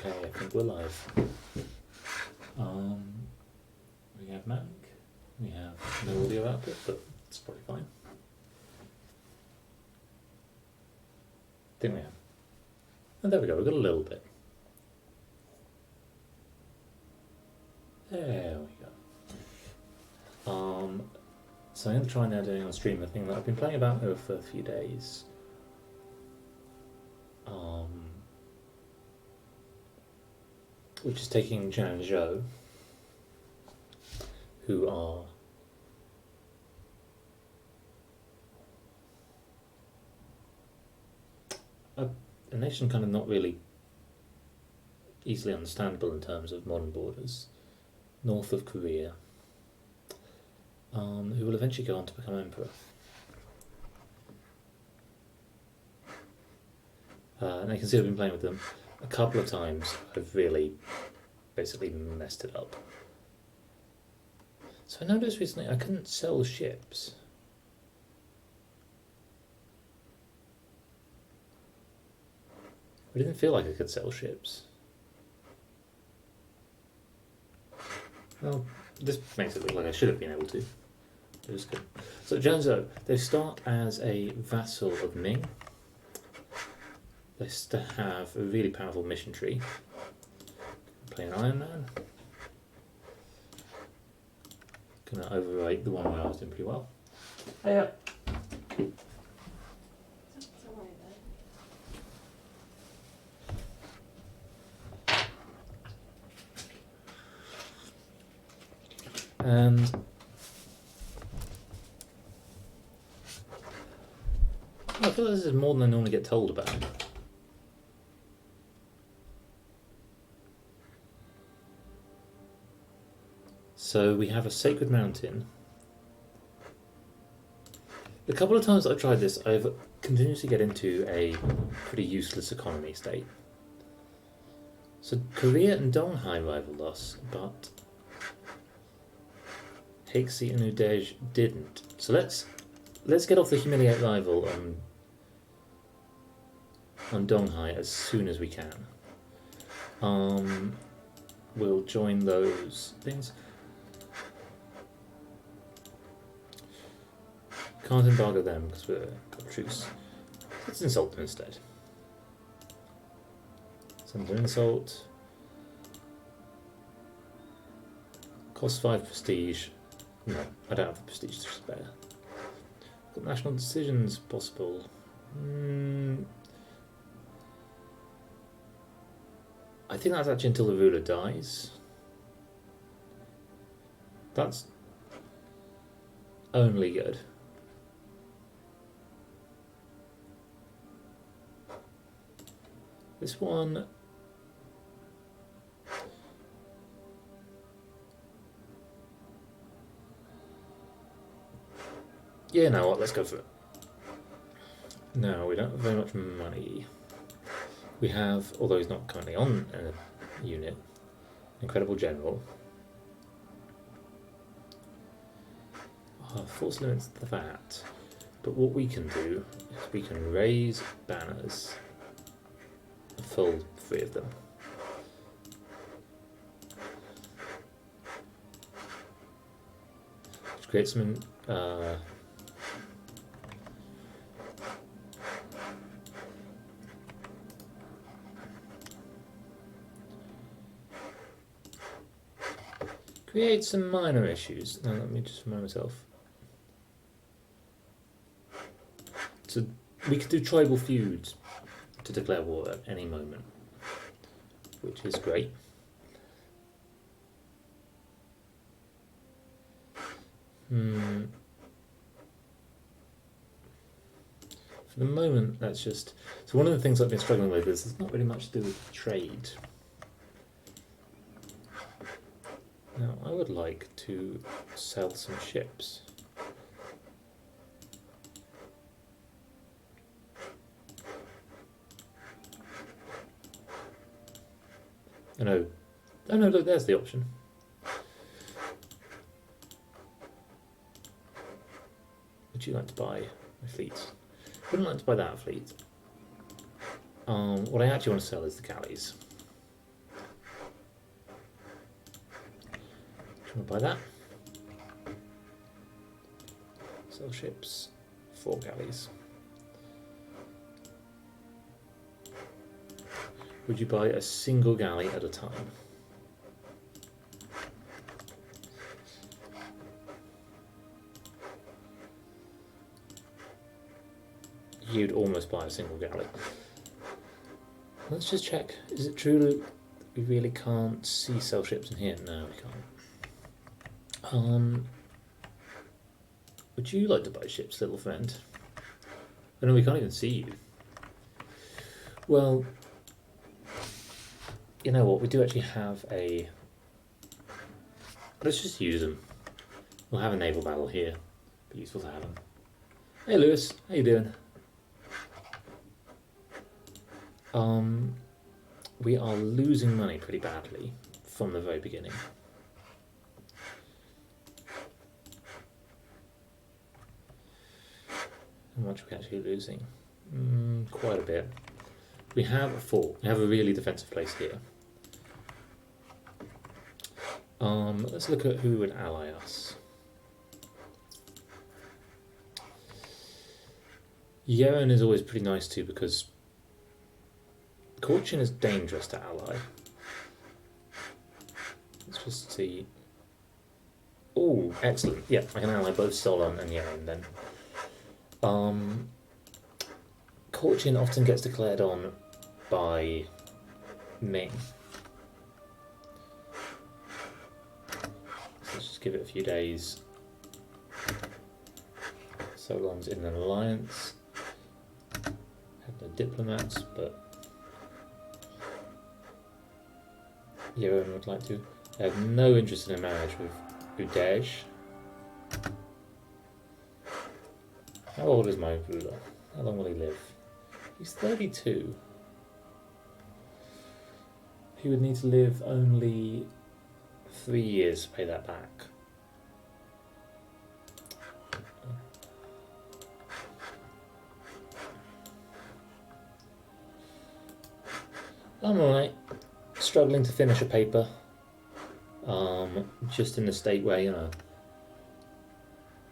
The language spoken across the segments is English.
Okay, I think we're live. We have Mac. We have no audio output, but it's probably fine. Think we have. And there we go, we've got a little bit. There we go. So I'm going to try now doing on stream a thing that I've been playing about over for a few days. Which is taking Jianzhou, who are a nation kind of not really easily understandable in terms of modern borders, north of Korea, who will eventually go on to become emperor. And I can see I've been playing with them a couple of times. I've really basically messed it up. So I noticed recently I couldn't sell ships. I didn't feel like I could sell ships. Well, this makes it look like I should have been able to. It was good. So Jianzhou, they start as a vassal of Ming. They have a really powerful mission tree. Play an Iron Man. Gonna overwrite the one where I was doing pretty well. Yeah. And I feel like this is more than I normally get told about. So we have a sacred mountain. The couple of times I've tried this, I've continuously get into a pretty useless economy state. So Korea and Donghai rivaled us, but Hixi and Udej didn't. So let's get off the humiliate rival on Donghai as soon as we can. We'll join those things. Can't embargo them because we've got truce. Let's insult them instead. Send an insult. Cost 5 prestige. No, I don't have the prestige to spare. Got national decisions possible. I think that's actually until the ruler dies. That's only good. This one, yeah, now what? Let's go for it. No, we don't have very much money. We have, although he's not currently on a unit, incredible general. Force limits that, but what we can do is we can raise banners. A full 3 of them. Which creates some creates some minor issues. Now let me just remind myself. So we could do tribal feuds to declare war at any moment, which is great. For the moment, that's just... So one of the things I've been struggling with is there's not really much to do with trade. Now, I would like to sell some ships. Oh no, look, there's the option. Would you like to buy my fleet? Wouldn't like to buy that fleet. What I actually want to sell is the galleys. We'll buy that. Sell ships, 4 galleys. Would you buy a single galley at a time? You'd almost buy a single galley. Let's just check. Is it true that we really can't see sell ships in here? No, we can't. Would you like to buy ships, little friend? Oh no, we can't even see you. Well, you know what? We do actually have a. Let's just use them. We'll have a naval battle here. Be useful to have them. Hey, Lewis, how you doing? We are losing money pretty badly from the very beginning. How much are we actually losing? Quite a bit. We have a fort. We have a really defensive place here. Let's look at who would ally us. Yeren is always pretty nice too because Qing is dangerous to ally. Let's just see. Oh, excellent. Yeah, I can ally both Solon and Yeren then. Qing often gets declared on by Ming. So let's just give it a few days. Solon's in an alliance. Have no diplomats, but Yeren would like to. I have no interest in a marriage with Udej. How old is my ruler? How long will he live? He's 32. He would need to live only 3 years to pay that back. I'm alright. Struggling to finish a paper. Just in the state where, you know,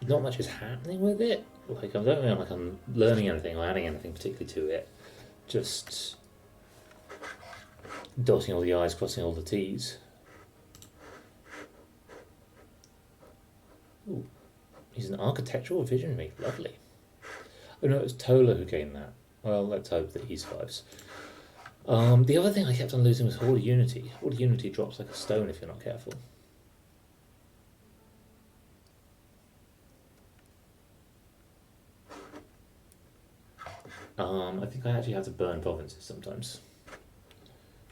not much is happening with it. Like, I don't feel like I'm learning anything or adding anything particularly to it. Just dotting all the I's, crossing all the T's. Ooh, he's an architectural visionary. Lovely. Oh no, it was Tola who gained that. Well, let's hope that he survives. The other thing I kept on losing was Horde of Unity. Horde of Unity drops like a stone if you're not careful. I think I actually have to burn provinces sometimes,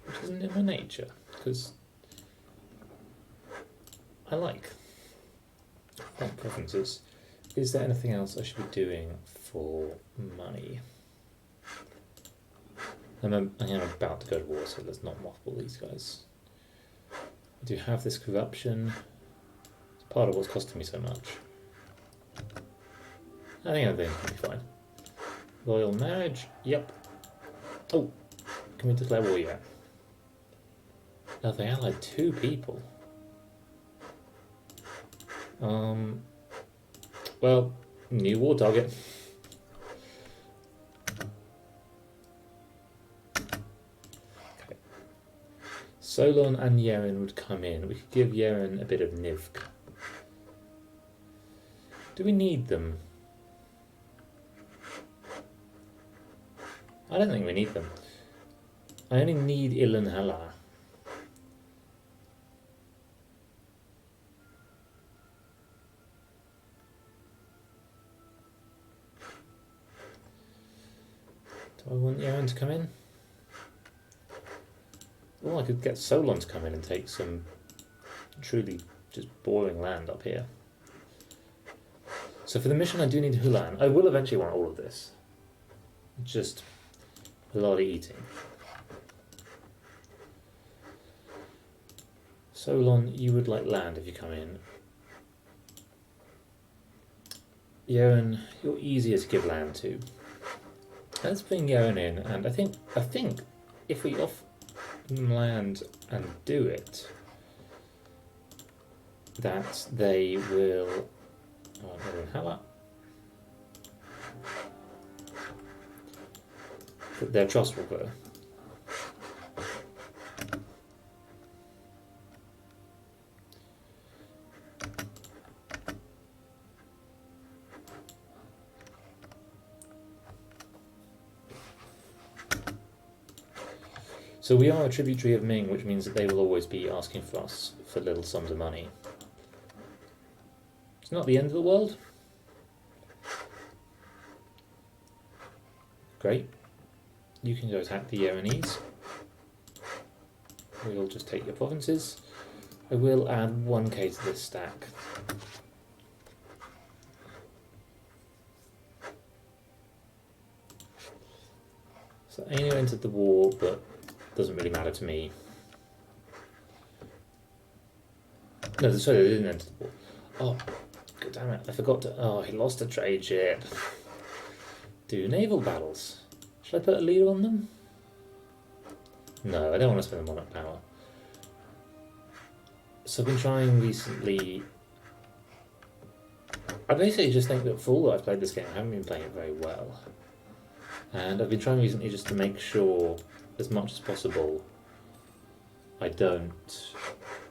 which isn't in my nature, because I like provinces. Is there anything else I should be doing for money? I'm about to go to war, so let's not mothball these guys. I do have this corruption. It's part of what's costing me so much. I think everything will be fine. Royal marriage, yep. Oh, can we declare war yet? Now they allied 2 people. Well, new war target. Okay. Solon and Yeren would come in. We could give Yeren a bit of Nivk. Do we need them? I don't think we need them. I only need Ilan Hala. Do I want Yeren to come in? Oh, I could get Solon to come in and take some truly just boring land up here. So for the mission I do need Hulan. I will eventually want all of this. Just a lot of eating. Solon, you would like land if you come in. Yeren, you're easier to give land to. Let's bring Yeren in, and I think if we offer land and do it, that they will. Oh, that their trust will grow. So we are a tributary of Ming, which means that they will always be asking for us for little sums of money. It's not the end of the world. Great. You can go attack the Yerenese. We'll just take your provinces. I will add 1k to this stack. So Ainu entered the war, but doesn't really matter to me. No, sorry, they didn't enter the war. Oh, god damn it, I forgot to... Oh, he lost a trade ship. Do naval battles. Should I put a leader on them? No, I don't want to spend the monarch power. So I've been trying recently... I basically just think that for all that I've played this game, I haven't been playing it very well. And I've been trying recently just to make sure, as much as possible, I don't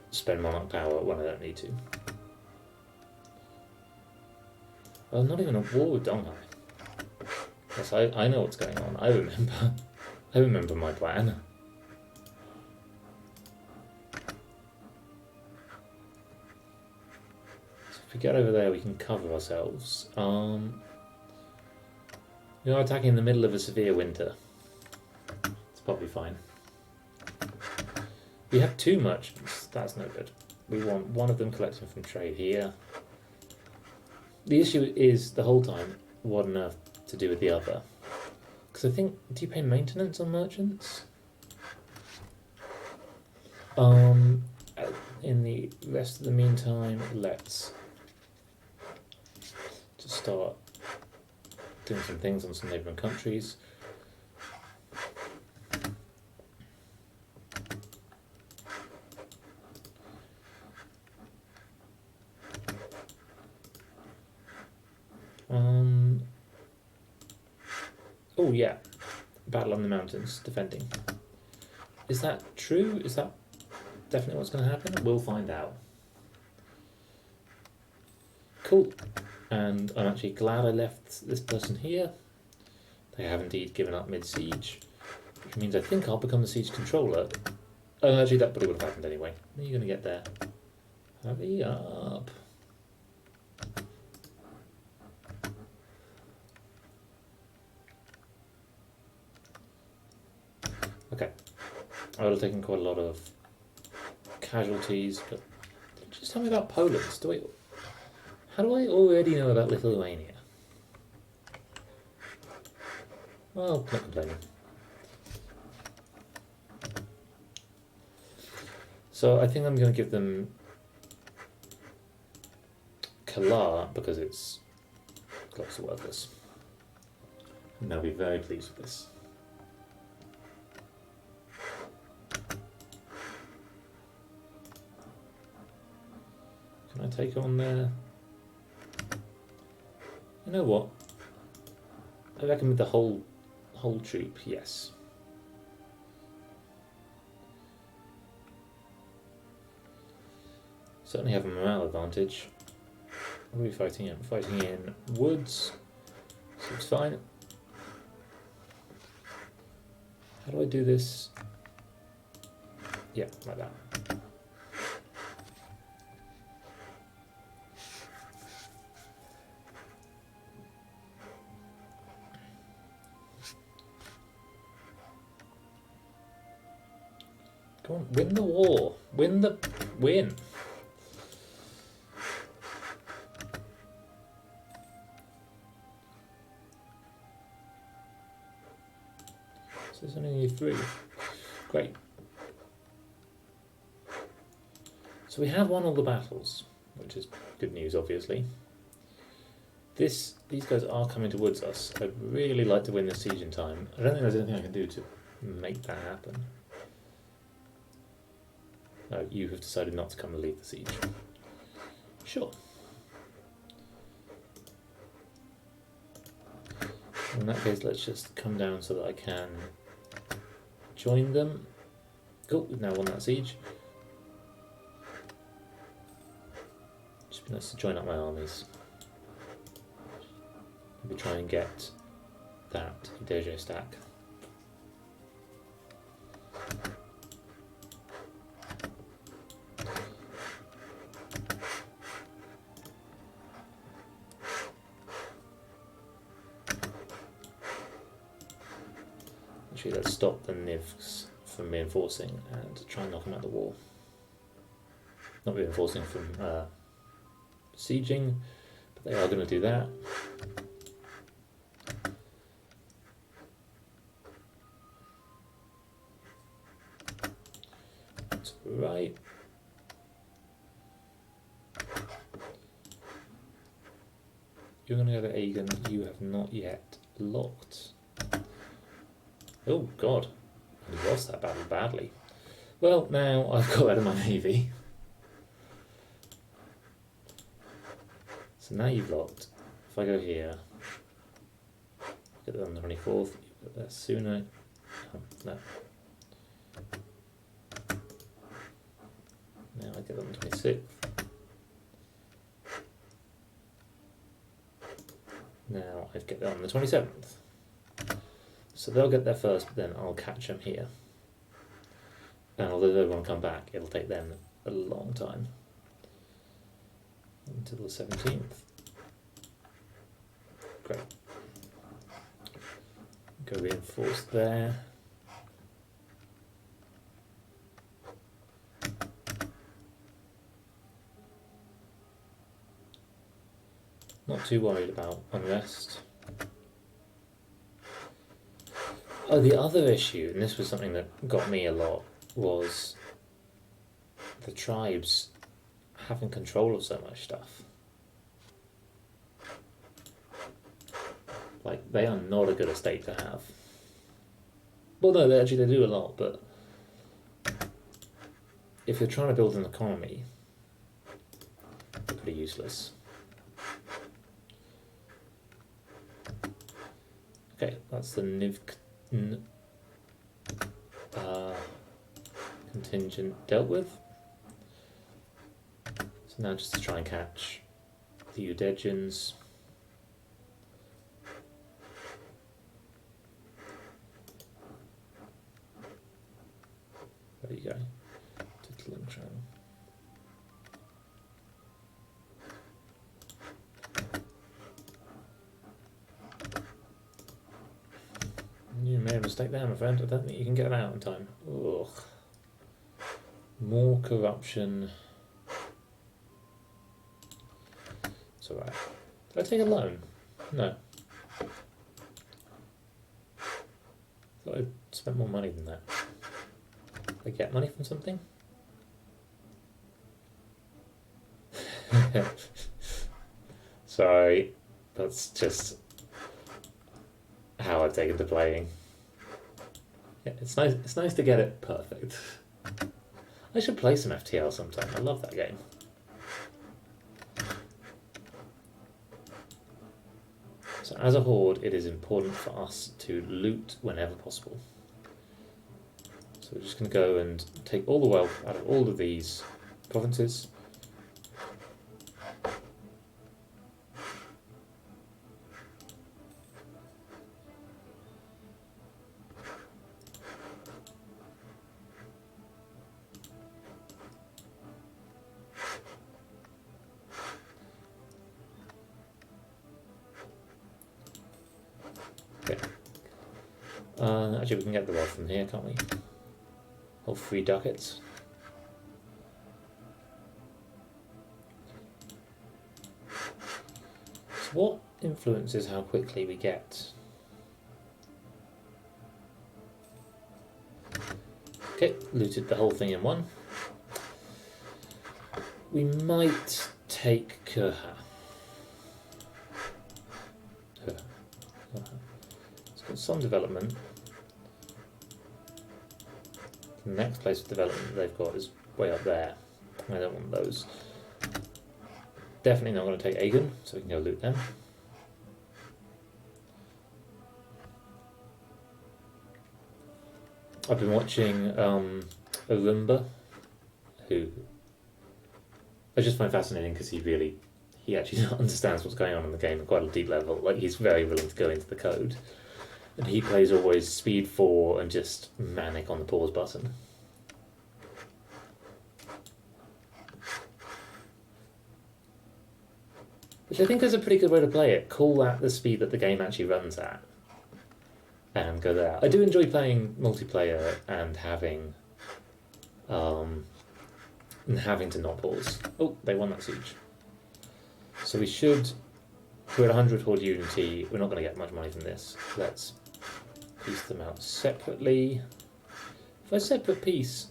spend monarch power when I don't need to. Well, I'm not even at war with Donghai. Yes, I know what's going on. I remember my plan. So if we get over there, we can cover ourselves. We are attacking in the middle of a severe winter. It's probably fine. We have too much. That's no good. We want one of them collecting from trade here. The issue is the whole time what on earth to do with the other. Because I think, do you pay maintenance on merchants? In the rest of the meantime, let's just start doing some things on some neighbouring countries. Oh yeah, battle on the mountains, defending. Is that true? Is that definitely what's going to happen? We'll find out. Cool. And I'm actually glad I left this person here. They have indeed given up mid-siege, which means I think I'll become the siege controller. Oh, actually that probably would have happened anyway. When are you going to get there? Hurry up. Okay, I would have taken quite a lot of casualties, but just tell me about Poland. How do I already know about Lithuania? Well, not complaining. So I think I'm going to give them Kalar because it's close to worthless. And they'll be very pleased with this. Can I take on their... You know what? I reckon with the whole troop, yes. Certainly have a morale advantage. What are we fighting in? Fighting in woods. Seems fine. How do I do this? Yeah, like that. Come on, win the war. Win. So there's only 3. Great. So we have won all the battles, which is good news, obviously. These guys are coming towards us. I'd really like to win this siege in time. I don't think there's anything I can do to make that happen. No, you have decided not to come and lead the siege. Sure. In that case, let's just come down so that I can join them. Cool, we've now won that siege. Just be nice to join up my armies. Maybe try and get that Dojo stack. Actually, let's stop the Nivs from reinforcing and try and knock them out the wall. Not reinforcing from sieging, but they are going to do that. That's right. You're going to go to Aegon. You have not yet locked. Oh God, I lost that battle badly. Well, now I've got out of my navy. So now you've locked. If I go here, get that on the 24th, you get that sooner. Oh, no. Now I get that on the 26th. Now I get that on the 27th. So they'll get there first, but then I'll catch them here. And although they won't come back, it'll take them a long time. Until the 17th. Great. Go reinforce there. Not too worried about unrest. Oh, the other issue, and this was something that got me a lot, was the tribes having control of so much stuff. Like, they are not a good estate to have. Well, no, they do a lot, but if you're trying to build an economy, they're pretty useless. Okay, that's the Niv contingent dealt with. So now just to try and catch the Udegians. There you go. To Tlingshan. You made a mistake there, my friend. I don't think you can get it out in time. Ugh. More corruption. It's alright. Did I take a loan? No. Thought I'd spent more money than that. Did I get money from something? Sorry. That's just how I've taken to playing. Yeah, it's nice to get it perfect. I should play some FTL sometime. I love that game. So as a horde, it is important for us to loot whenever possible. So we're just going to go and take all the wealth out of all of these provinces. Actually, we can get the wealth from here, can't we? Hold 3 ducats. So what influences how quickly we get? Okay, looted the whole thing in one. We might take Kurha. It's got some development. The next place of development they've got is way up there. I don't want those. Definitely not going to take Aegon, so we can go loot them. I've been watching Arumba, who I just find fascinating because he actually understands what's going on in the game at quite a deep level. Like, he's very willing to go into the code. And he plays always speed 4 and just manic on the pause button. Which I think is a pretty good way to play it. Call at the speed that the game actually runs at. And go there. I do enjoy playing multiplayer and having to not pause. Oh, they won that siege. So we're at 100 Horde Unity. We're not going to get much money from this. Let's piece them out separately. If I separate piece,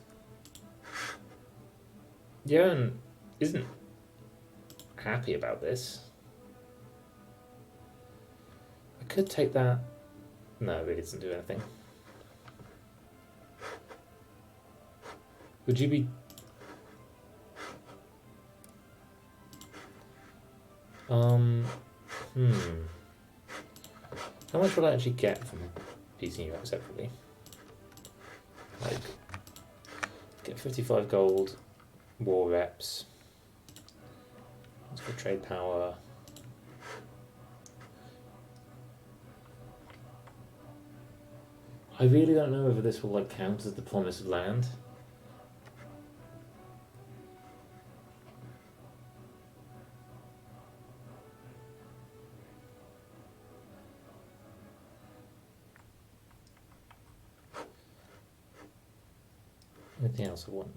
Johan isn't happy about this. I could take that. No, it really doesn't do anything. Would you be... How much will I actually get from piecing you out separately? Like, get 55 gold, war reps. Let's go trade power. I really don't know whether this will like count as the promise of land. Anything else I want?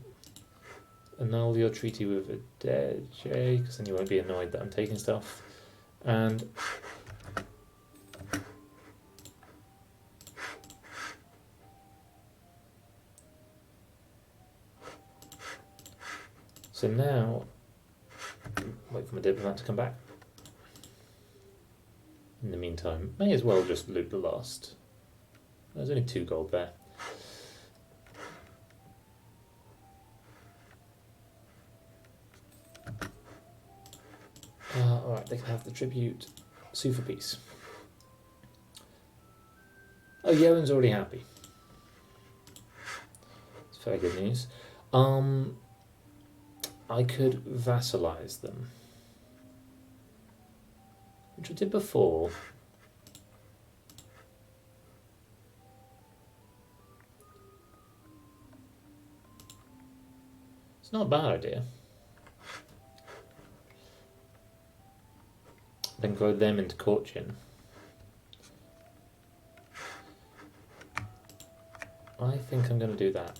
Annul your treaty with a dead J, because then you won't be annoyed that I'm taking stuff. And so now, wait for my diplomat to come back. In the meantime, may as well just loot the last. There's only 2 gold there. Alright, they can have the tribute. Sue for peace. Oh, Johan's already happy. It's very good news. I could vassalize them, which I did before. It's not a bad idea. Then grow them into Courtchin. I think I'm going to do that.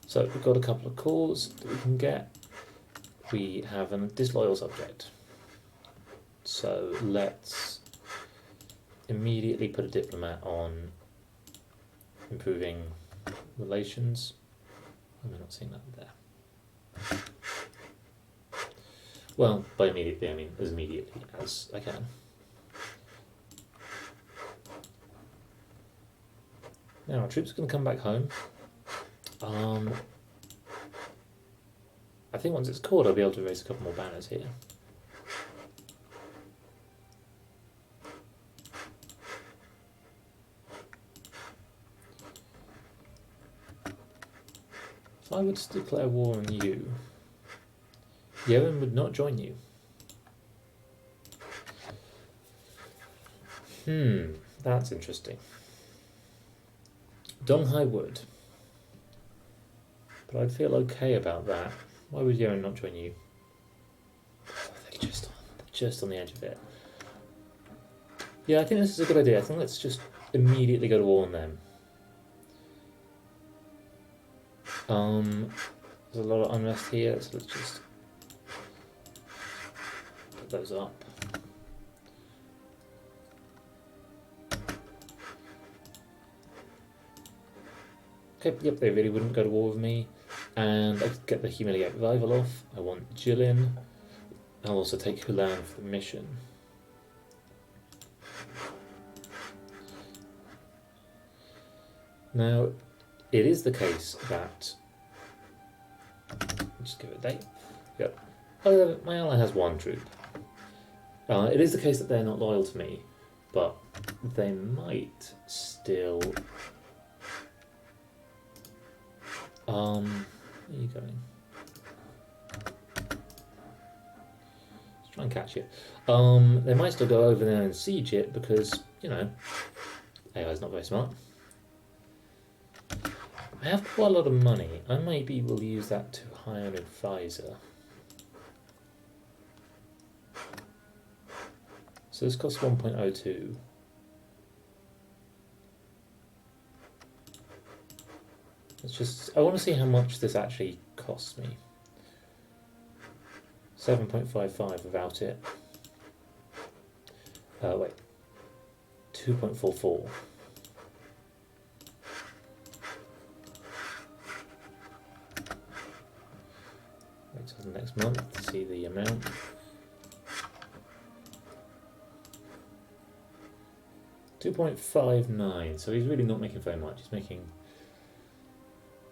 So we've got a couple of cores that we can get. We have a disloyal subject. So let's immediately put a diplomat on improving relations. Am I not seeing that there? Well, by immediately I mean as immediately as I can. Now our troops are going to come back home. I think once it's caught I'll be able to raise a couple more banners here. If I were to declare war on you, Johan would not join you. That's interesting. Donghai would. But I'd feel okay about that. Why would Johan not join you? They're just on the edge of it. Yeah, I think this is a good idea. I think let's just immediately go to war on them. There's a lot of unrest here, so let's just put those up. Okay, yep, they really wouldn't go to war with me. And I could get the Humiliate Revival off. I want Jilin. I'll also take Hulan for the mission. Now, it is the case that... Just give it a date. Yep. Oh, my ally has 1 troop. It is the case that they're not loyal to me, but they might still... where are you going? Let's try and catch it. They might still go over there and siege it because, you know, AI's not very smart. I have quite a lot of money. I maybe will use that to hire an advisor. So this costs 1.02. Let's just, I want to see how much this actually costs me. 7.55 without it. Wait. 2.44. Wait till the next month to see the amount. $2.59, so he's really not making very much. He's making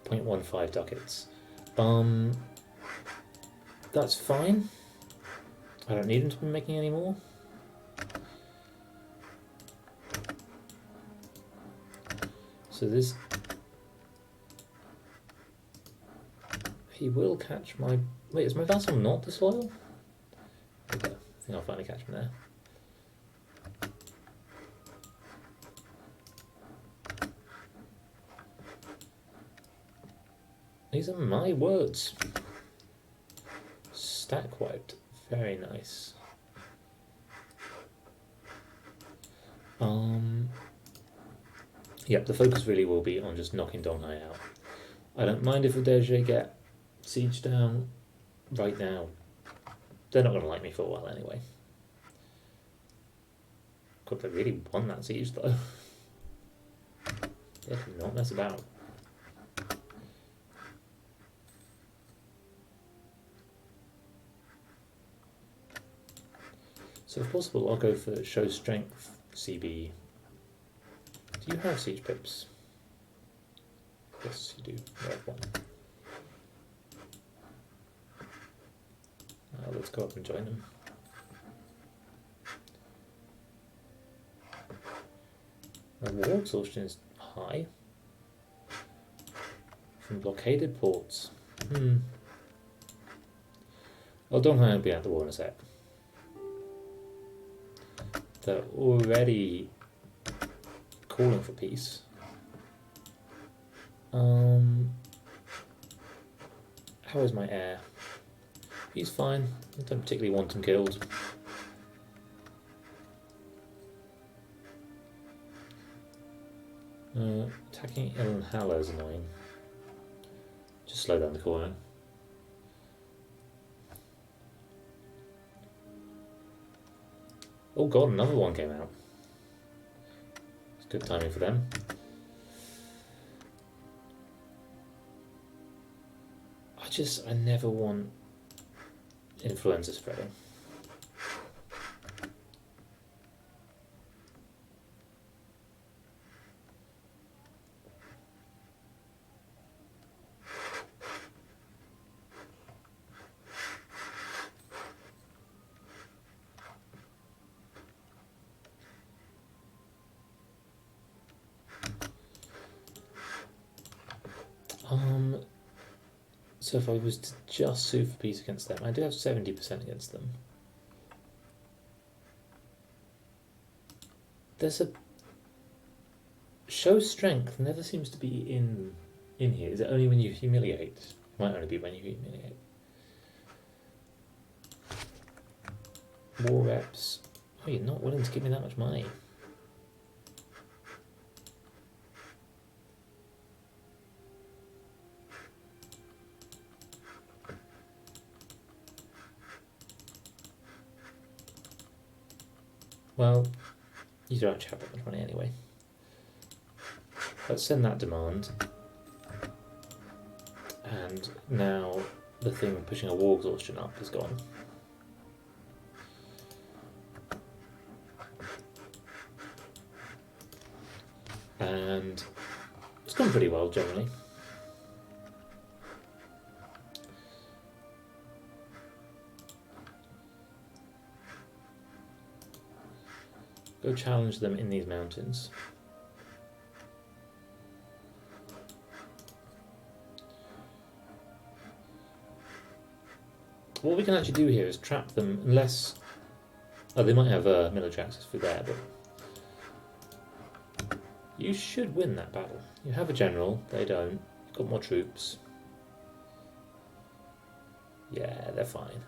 0.15 ducats. That's fine. I don't need him to be making any more. So this... He will catch my... Wait, is my vassal not disloyal? Okay, I think I'll finally catch him there. These are my words. Stack wiped. Very nice. Yep, the focus really will be on just knocking Donghai out. I don't mind if the Deje get siege down right now. They're not going to like me for a while anyway. Could they really won that siege though? They do not mess about. So if possible, I'll go for show strength CB. Do you have siege pips? Yes, you do. You have 1. Let's go up and join them. My war exhaustion is high. From blockaded ports. Well, Donghai will be at the war in a sec. They're already calling for peace. How is my heir? He's fine. I don't particularly want him killed. Attacking Ilhanhala is annoying. Just slow down the corner. Oh god, another one came out. It's good timing for them. I never want influenza spreading. So if I was to just sue for peace against them, I do have 70% against them. There's a... Show strength never seems to be in here. Is it only when you humiliate? It might only be when you humiliate. War reps. Oh, you're not willing to give me that much money. Well, you don't actually have that much money anyway. Let's send that demand. And now the thing pushing a war exhaustion up is gone. And gone pretty well generally. Go challenge them in these mountains. What we can actually do here is trap them, unless... Oh, they might have military access through there, but... You should win that battle. You have a general, they don't. You've got more troops. Yeah, they're fine.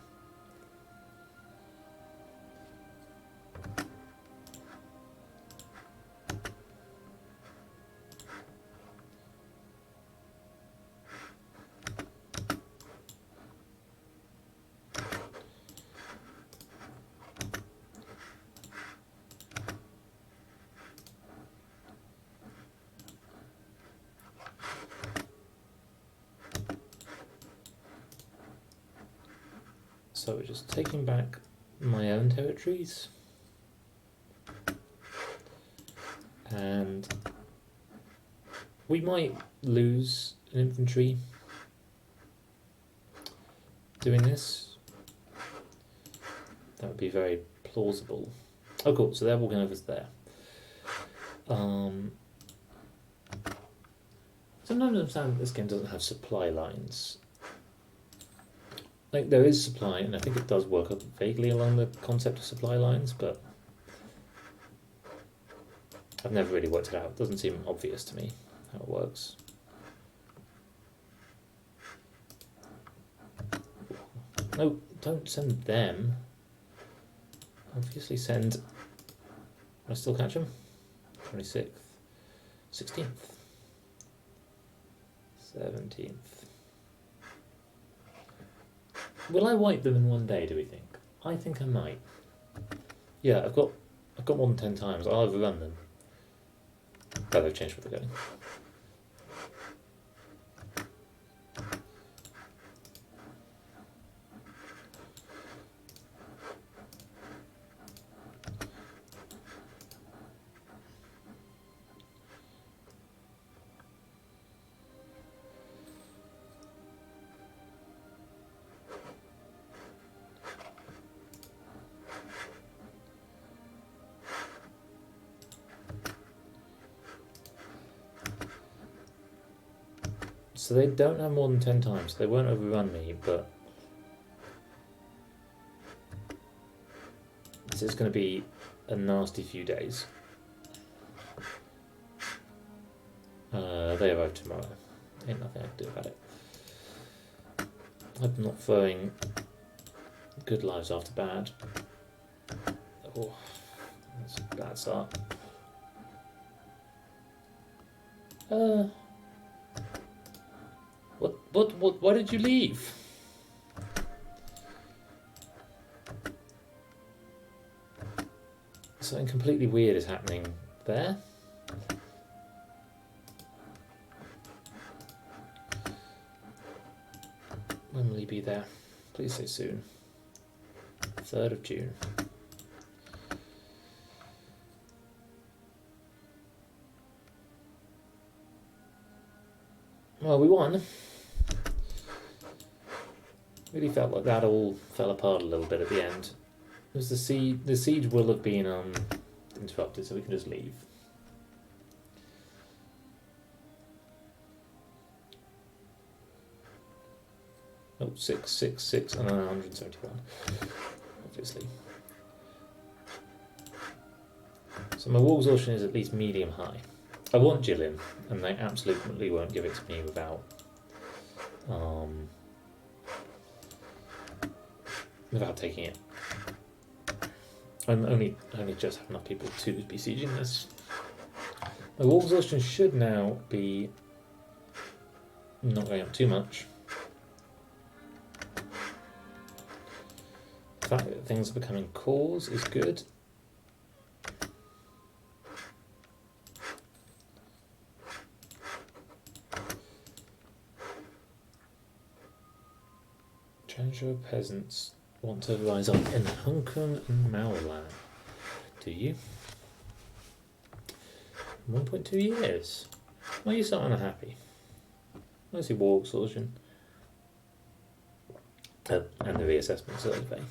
So we're just taking back my own territories, and we might lose an infantry doing this. That would be very plausible. Oh cool, so they're walking over to there. Sometimes I understand that this game doesn't have supply lines. Like, there is supply, and I think it does work up vaguely along the concept of supply lines, but I've never really worked it out. It doesn't seem obvious to me how it works. No, don't send them. Obviously send... Can I still catch them? 26th. 16th. 17th. Will I wipe them in one day, do we think? I think I might. Yeah, I've got more than 10 times. I'll overrun them. But they've changed where they're going. So they don't have more than 10 times. They won't overrun me, but this is going to be a nasty few days. They arrive tomorrow. Ain't nothing I can do about it. I'm not throwing good lives after bad. Oh, that's a bad start. What, why did you leave? Something completely weird is happening there. When will he be there? Please say soon. 3rd of June. Well, we won. Really felt like that all fell apart a little bit at the end. Because the siege will have been interrupted, so we can just leave. Oh, 666 and then 171. Obviously. So my war exhaustion is at least medium high. I want Jilin, and they absolutely won't give it to me without taking it. I only just have enough people to be sieging this. My war exhaustion should now be not going up too much. The fact that things are becoming cores is good. Jianzhou peasants want to rise up in Hong Kong and Maolan. Do you? 1.2 years. Why are you so unhappy? Mostly war exhaustion. And the reassessment survey.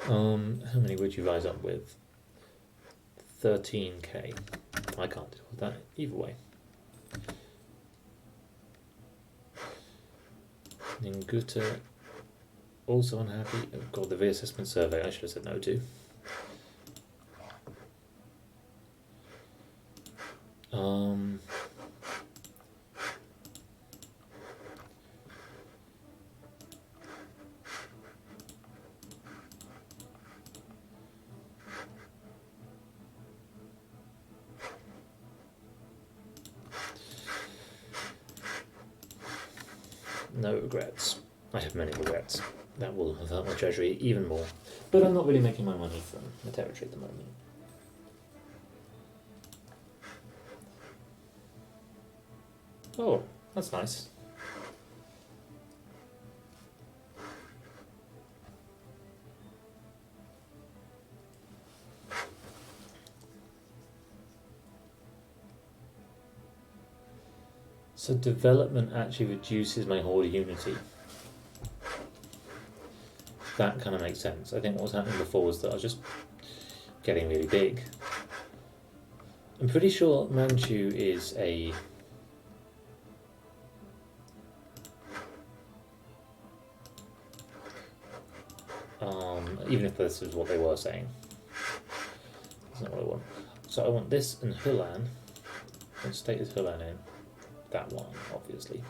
How many would you rise up with? 13k. I can't deal with that either way. Ninguta, also unhappy. Oh god, the reassessment survey I should have said no to. No regrets. I have many regrets. That will have hurt my treasury even more. But I'm not really making my money from the territory at the moment. Oh, that's nice. So development actually reduces my horde unity. That kind of makes sense. I think what was happening before was that I was just getting really big. I'm pretty sure Manchu is a... even if this is what they were saying. That's not what I want. So I want this and Hulan. What state is Hulan in? That one, obviously.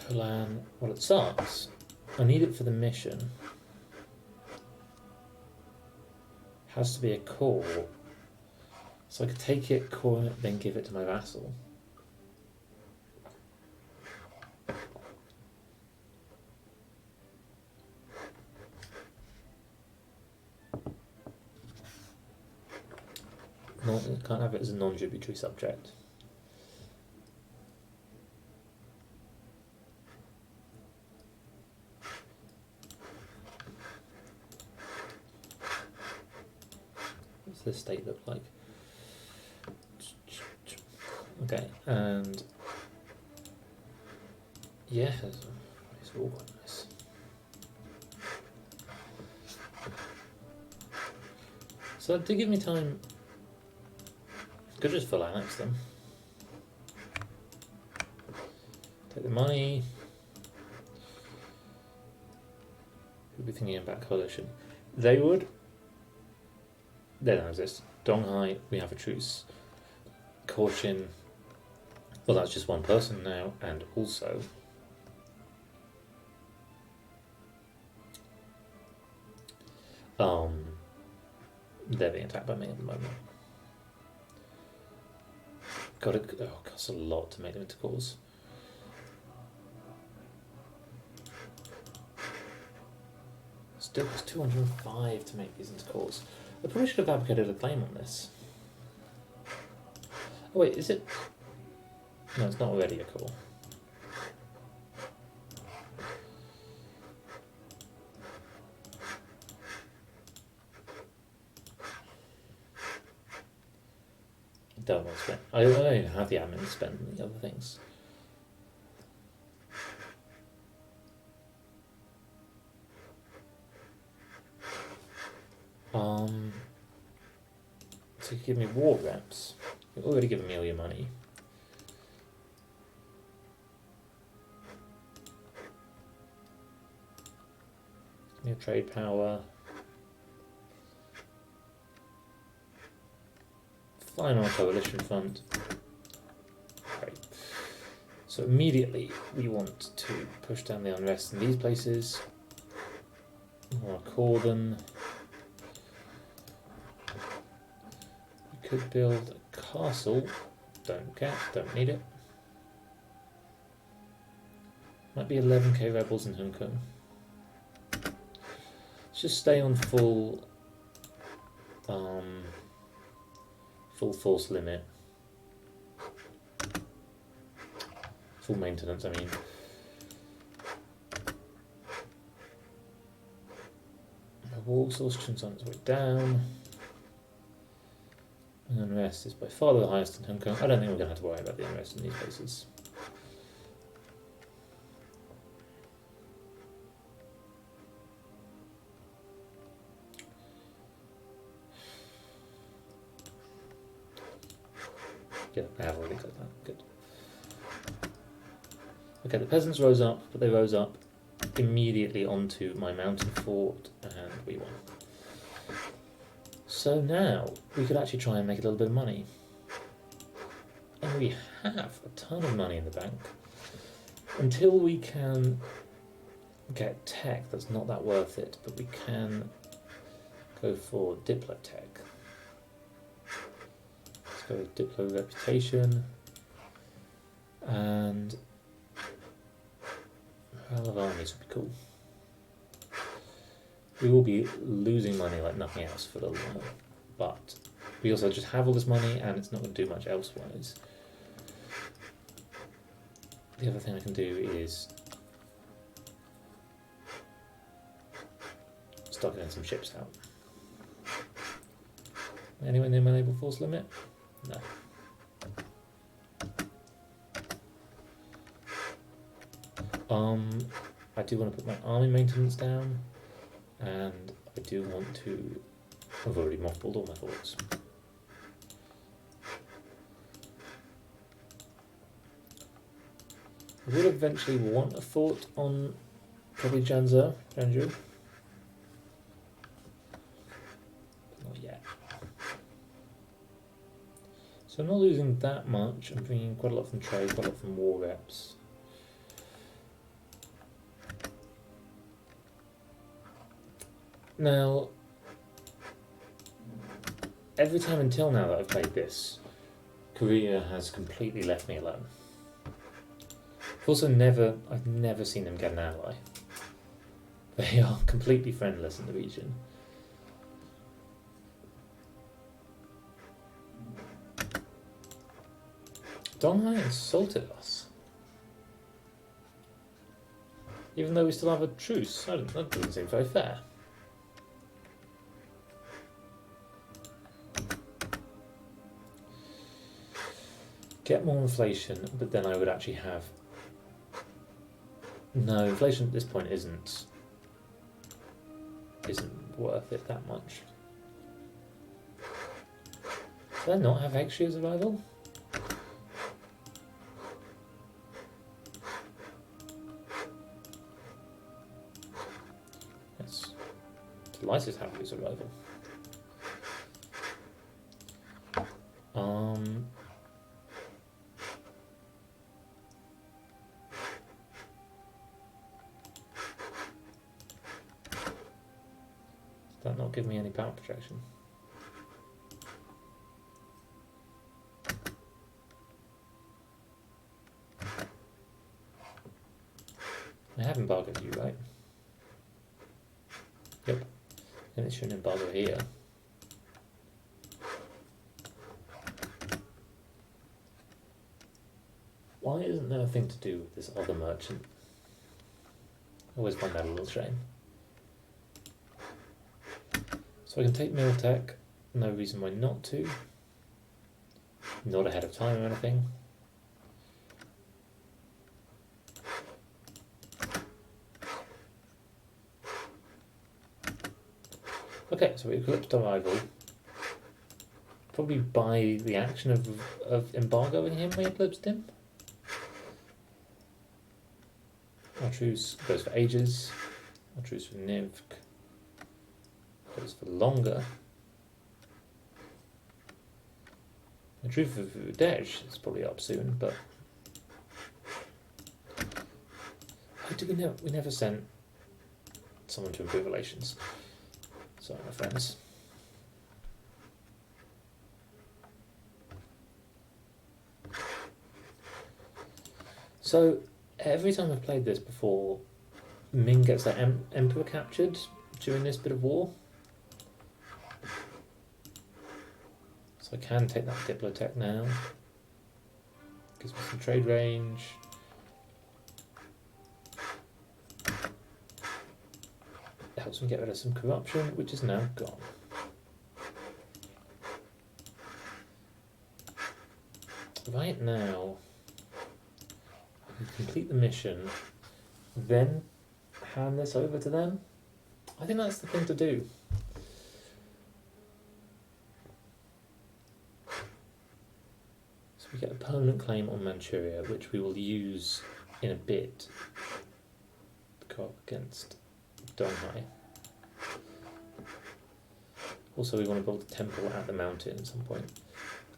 Hulan, well it sucks. I need it for the mission. Has to be a core. So I could take it, core it, then give it to my vassal. Can't have it as a non-tributary subject. What's this state look like? Okay, and yeah, it's all quite nice. So to give me time, could just full annex them. Take the money. We'll be thinking about coalition. They would. They don't exist. Donghai, we have a truce. Caution. Well, that's just one person now, and also they're being attacked by me at the moment. It costs a lot to make them into cores. Still costs 205 to make these into cores. I probably should have advocated a claim on this. Oh wait, is it? No, it's not already a core. Don't want to spend. I don't even have the admin to spend on the other things. So you give me war reps. You've already given me all your money. Give me a trade power. Flying on a coalition front. Great. So immediately we want to push down the unrest in these places. I'll call them. We could build a castle. Don't care, don't need it. Might be 11k rebels in Hong Kong. Let's just stay on full force limit. Full maintenance, I mean. war exhaustion's on its way down. And unrest is by far the highest in Hong Kong. I don't think we're going to have to worry about the unrest in these places. Yeah, I have already got that. Good. Okay, the peasants rose up, but they rose up immediately onto my mountain fort, and we won. So now we could actually try and make a little bit of money. And we have a ton of money in the bank. Until we can get tech that's not that worth it, but we can go for Diplo tech. Let's go with Diplo reputation and Morale of armies would be cool. We will be losing money like nothing else for a little while, but we also just have all this money and it's not going to do much elsewise. The other thing I can do is start getting some ships out. Anyone near my naval force limit? No. I do want to put my army maintenance down, and I do want to. I've already mothballed all my forts. I would eventually want a fort on probably jianzhou. Not yet. So I'm not losing that much. I'm bringing quite a lot from trade, quite a lot from war reps. Now, every time until now that I've played this, Korea has completely left me alone. I've never seen them get an ally. They are completely friendless in the region. Donghai insulted us. Even though we still have a truce. That doesn't seem very fair. Get more inflation, but then I would actually have... No, inflation at this point isn't worth it that much. Did I not have extra survival? Yes. Delighted to have survival. Does that not give me any power projection? I have embargoed you, right? Yep. And it should embargo here. Why isn't there a thing to do with this other merchant? I always find that a little shame. So I can take Miltech, no reason why not to. Not ahead of time or anything. Okay, so we eclipsed our rival. Probably by the action of embargoing him, we eclipsed him. Our truce goes for ages. Our truce for Nivk goes for longer. The truce for Vudej is probably up soon, but we never sent someone to improve relations. Sorry, my friends. So every time I've played this before, Ming gets that emperor captured during this bit of war. So I can take that Diplotech now. Gives me some trade range. Helps me get rid of some corruption, which is now gone. Right now, we complete the mission, then hand this over to them. I think that's the thing to do. So we get a permanent claim on Manchuria, which we will use in a bit to go up against Donghai. Also, we want to build a temple at the mountain at some point.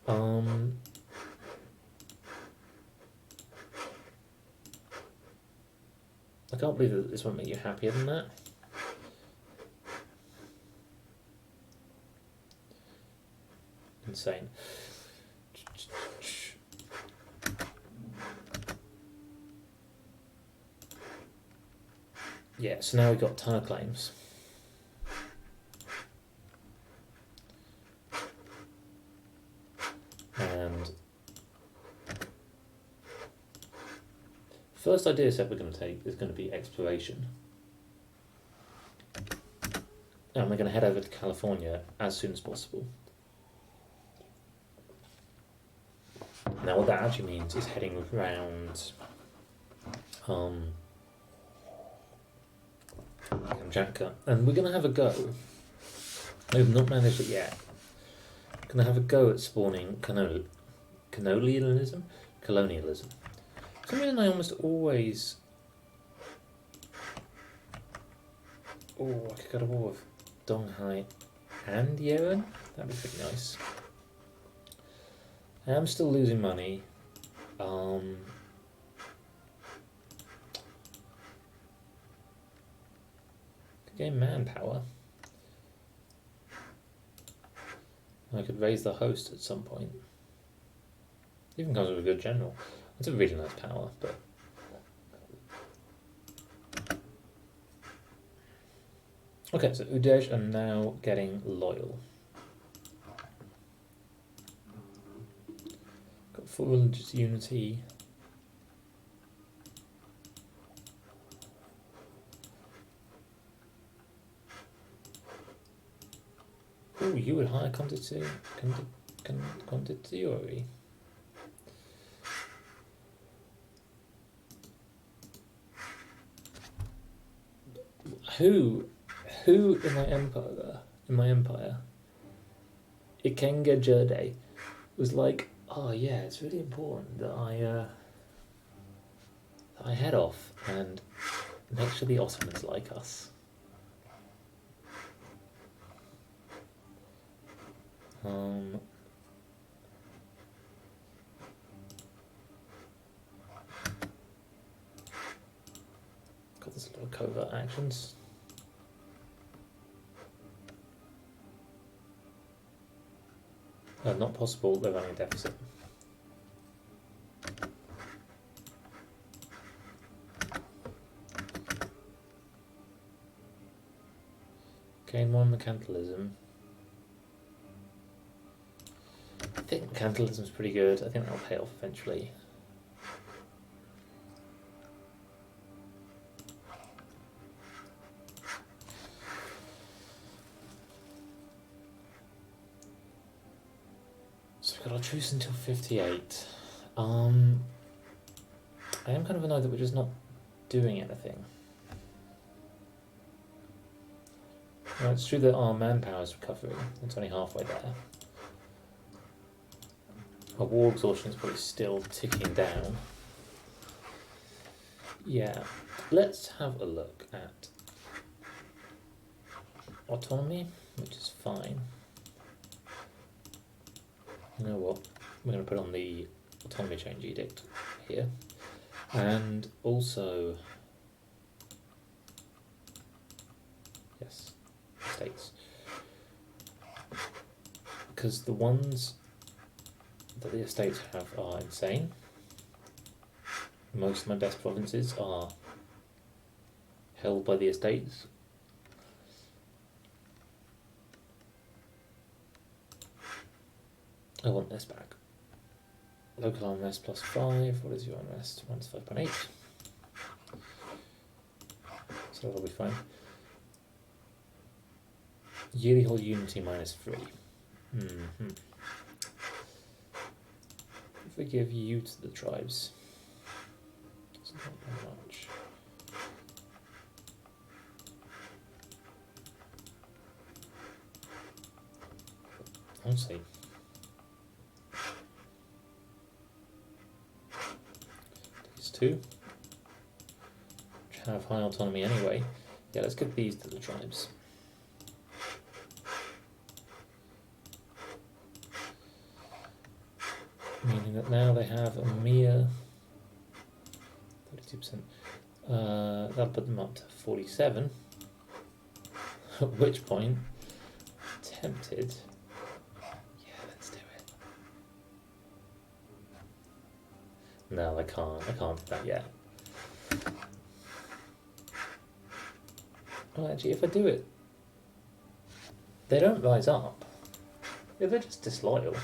I can't believe that this won't make you happier than that. Insane. Yeah, so now we've got a ton of claims. And first idea set we're going to take is going to be exploration. And we're going to head over to California as soon as possible. Now what that actually means is heading around Kamchatka, and we're going to have a go. We've not managed it yet. We're going to have a go at spawning colonialism. For some reason I almost always... Oh, I could go to war with Donghai and Yemen. That'd be pretty nice. I am still losing money. Could gain manpower. I could raise the host at some point. Even comes with a good general. It's a really nice power, but... Okay, so Udej are now getting loyal. Got full religious unity. Ooh, you would hire Condittiori. Who in my empire, Ikenga Jerde, was like, oh yeah, it's really important that I head off and make sure the Ottomans like us. Got this lot of covert actions. Not possible, they're running a deficit. Gain one mercantilism. I think mercantilism is pretty good. I think that'll pay off eventually. So we've got our truce until 58. I am kind of annoyed that we're just not doing anything. Well, it's true that our manpower is recovering. It's only halfway there. Our war exhaustion is probably still ticking down. Yeah, let's have a look at autonomy, which is fine. You know what? We're going to put on the autonomy change edict here. And also, yes, states. Because the ones that the estates have are insane. Most of my best provinces are held by the estates. I want this back. Local unrest +5. What is your unrest? Minus 5.8. So that'll be fine. Yearly hold unity -3. Mm-hmm. If we give you to the tribes, it's not that much. Honestly, these two, which have high autonomy anyway. Yeah, let's give these to the tribes. Meaning that now they have a mere 32%. That'll put them up to 47. At which point, tempted. Yeah, let's do it. No, I can't. I can't do that yet. Well, actually, if I do it, they don't rise up. If they're just disloyal.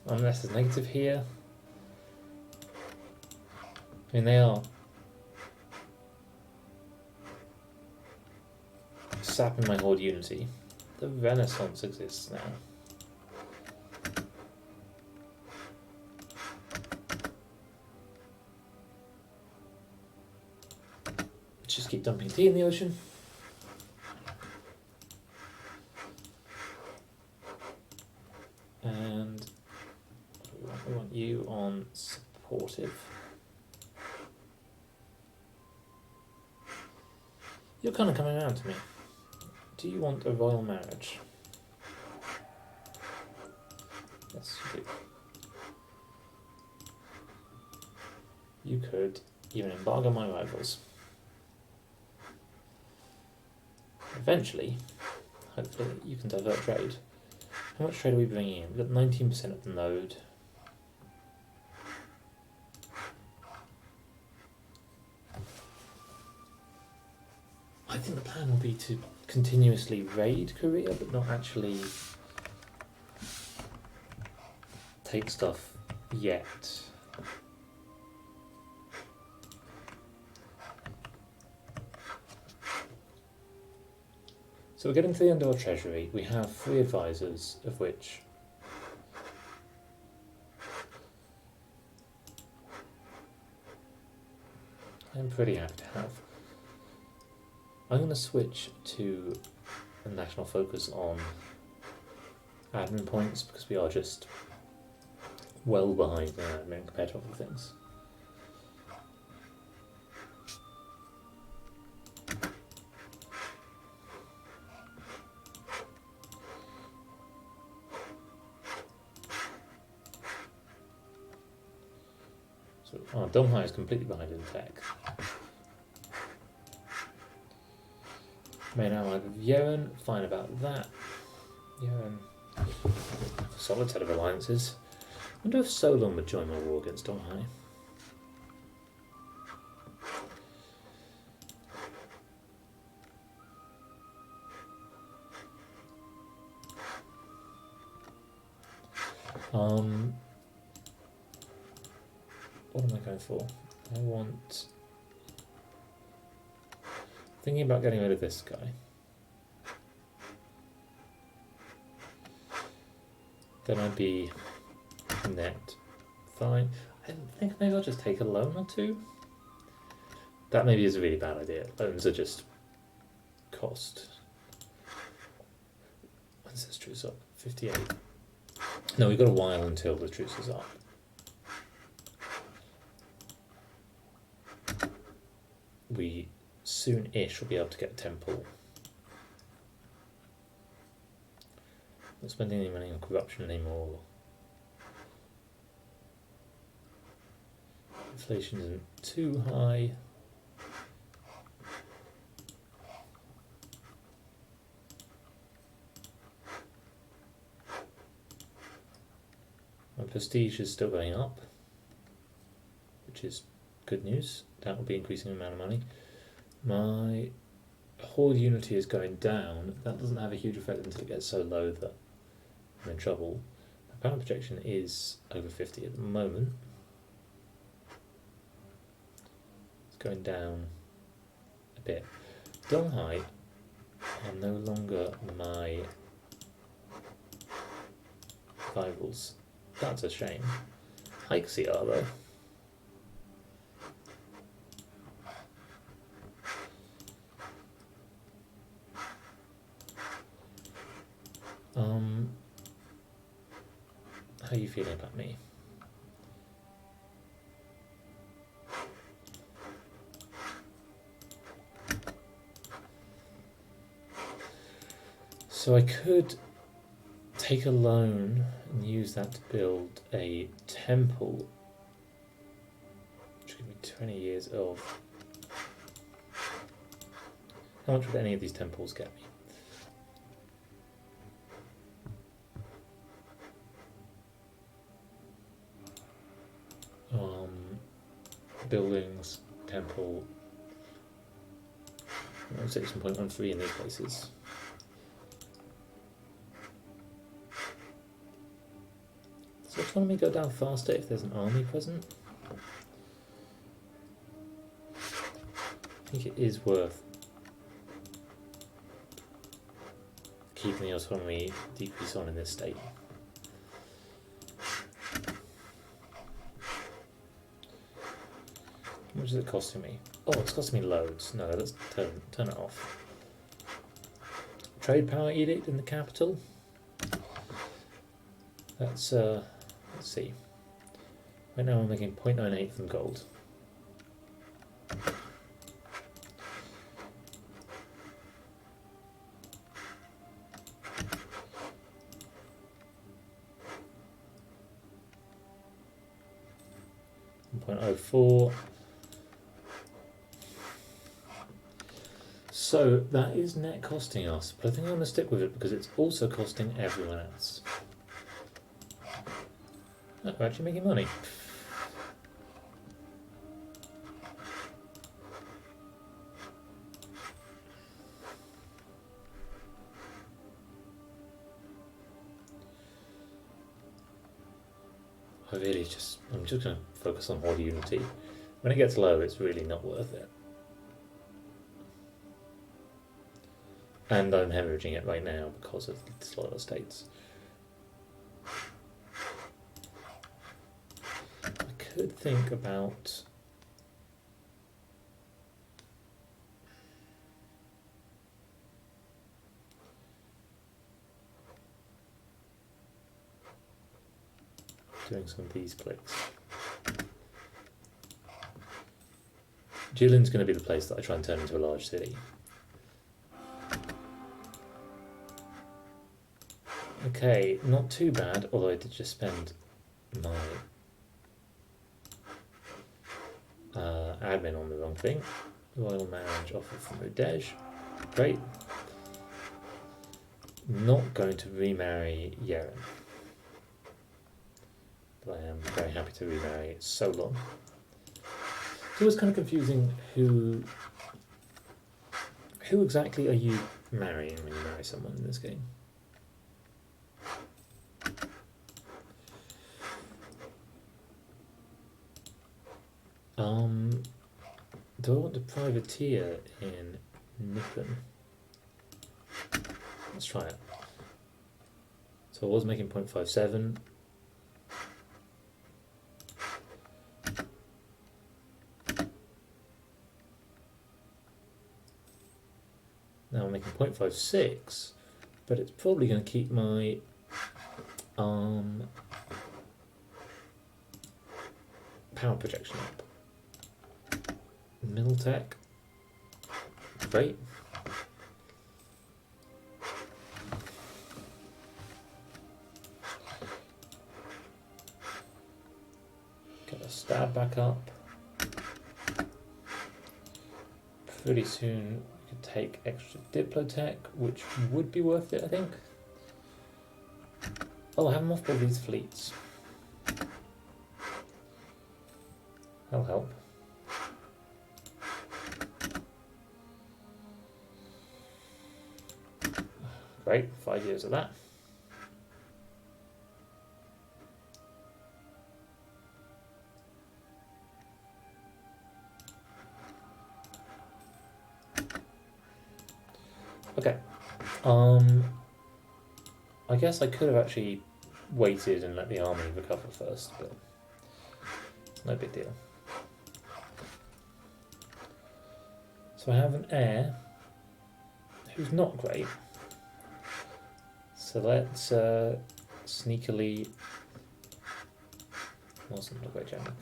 Unless there's negative here. I mean, they are sapping my horde unity. The Renaissance exists now. Just keep dumping tea in the ocean. And we want you on supportive. You're kind of coming around to me. Do you want a royal marriage? Yes, you do. You could even embargo my rivals. Eventually, hopefully, you can divert trade. How much trade are we bringing in? We've got 19% of the node. I think the plan will be to continuously raid Korea, but not actually take stuff yet. So we're getting to the end of our treasury. We have 3 advisors, of which I'm pretty happy to have. I'm going to switch to a national focus on admin points because we are just well behind in admin compared to other things. So, Donghai is completely behind in tech. Main ally of Yeren, fine about that. Yeren, a solid set of alliances. I wonder if Solon would join my war against Donghai. What am I going for? I want... Thinking about getting rid of this guy. Then I'd be net fine. I think maybe I'll just take a loan or 2. That maybe is a really bad idea. Loans are just cost. When's this truce up? 58. No, we've got a while until the truce is up. We soon-ish will be able to get a temple. Not spending any money on corruption anymore. Inflation isn't too high. My prestige is still going up, which is good news. That will be increasing the amount of money. My horde unity is going down. That doesn't have a huge effect until it gets so low that I'm in trouble. My power projection is over 50 at the moment. It's going down a bit. Donghai are no longer my rivals. That's a shame. Hikesy are though. How are you feeling about me? So I could take a loan and use that to build a temple, which could be 20 years of. How much would any of these temples get me? Buildings, temple, 6.13 in these places. Does economy go down faster if there's an army present? I think it is worth keeping the autonomy decrease on in this state. How much is it costing me? Oh, it's costing me loads. No, let's turn it off. Trade power edict in the capital. Let's see. Right now I'm making 0.98 from gold. .04. So that is net costing us, but I think I'm going to stick with it because it's also costing everyone else. Oh, we're actually making money. I'm just going to focus on Horde Unity. When it gets low, it's really not worth it. And I'm hemorrhaging it right now because of the slower states. I could think about doing some of these clicks. Jilin's going to be the place that I try and turn into a large city. Okay, not too bad, although I did just spend my admin on the wrong thing. Royal marriage offer from Udej. Great. Not going to remarry Yeren. But I am very happy to remarry Solon. It was kind of confusing who exactly are you marrying when you marry someone in this game? Do I want to privateer in Nippon? Let's try it. So I was making 0.57. Now I'm making 0.56, but it's probably going to keep my power projection up. Middle tech. Great. Get a stab back up. Pretty soon we could take extra Diplotech, which would be worth it, I think. Oh, I haven't mothballed these fleets. That'll help. Great, 5 years of that. Okay. I guess I could have actually waited and let the army recover first, but no big deal. So I have an heir who's not great. So let's sneakily. Wasn't a great general.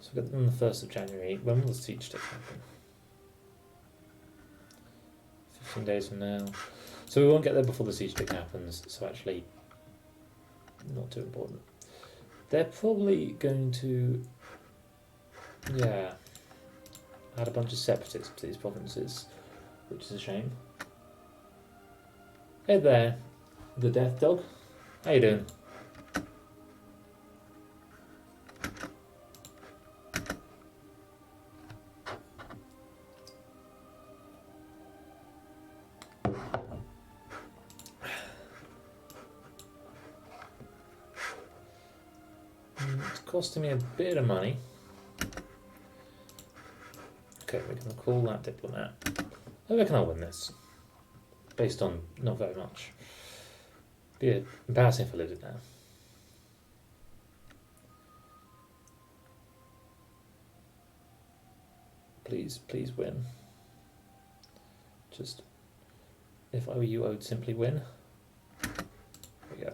So we got them on the 1st of January. When will the siege take happen? 15 days from now. So we won't get there before the siege tick happens, so actually not too important. They're probably going to, yeah, add a bunch of separatists to these provinces, which is a shame. Hey there, the death dog. How you doing? It's costing me a bit of money. Okay, we're going to call that diplomat. I reckon I'll win this. Based on not very much. Be embarrassing if I lose it now. Please, please win. Just, if I were you, I would simply win. There we go.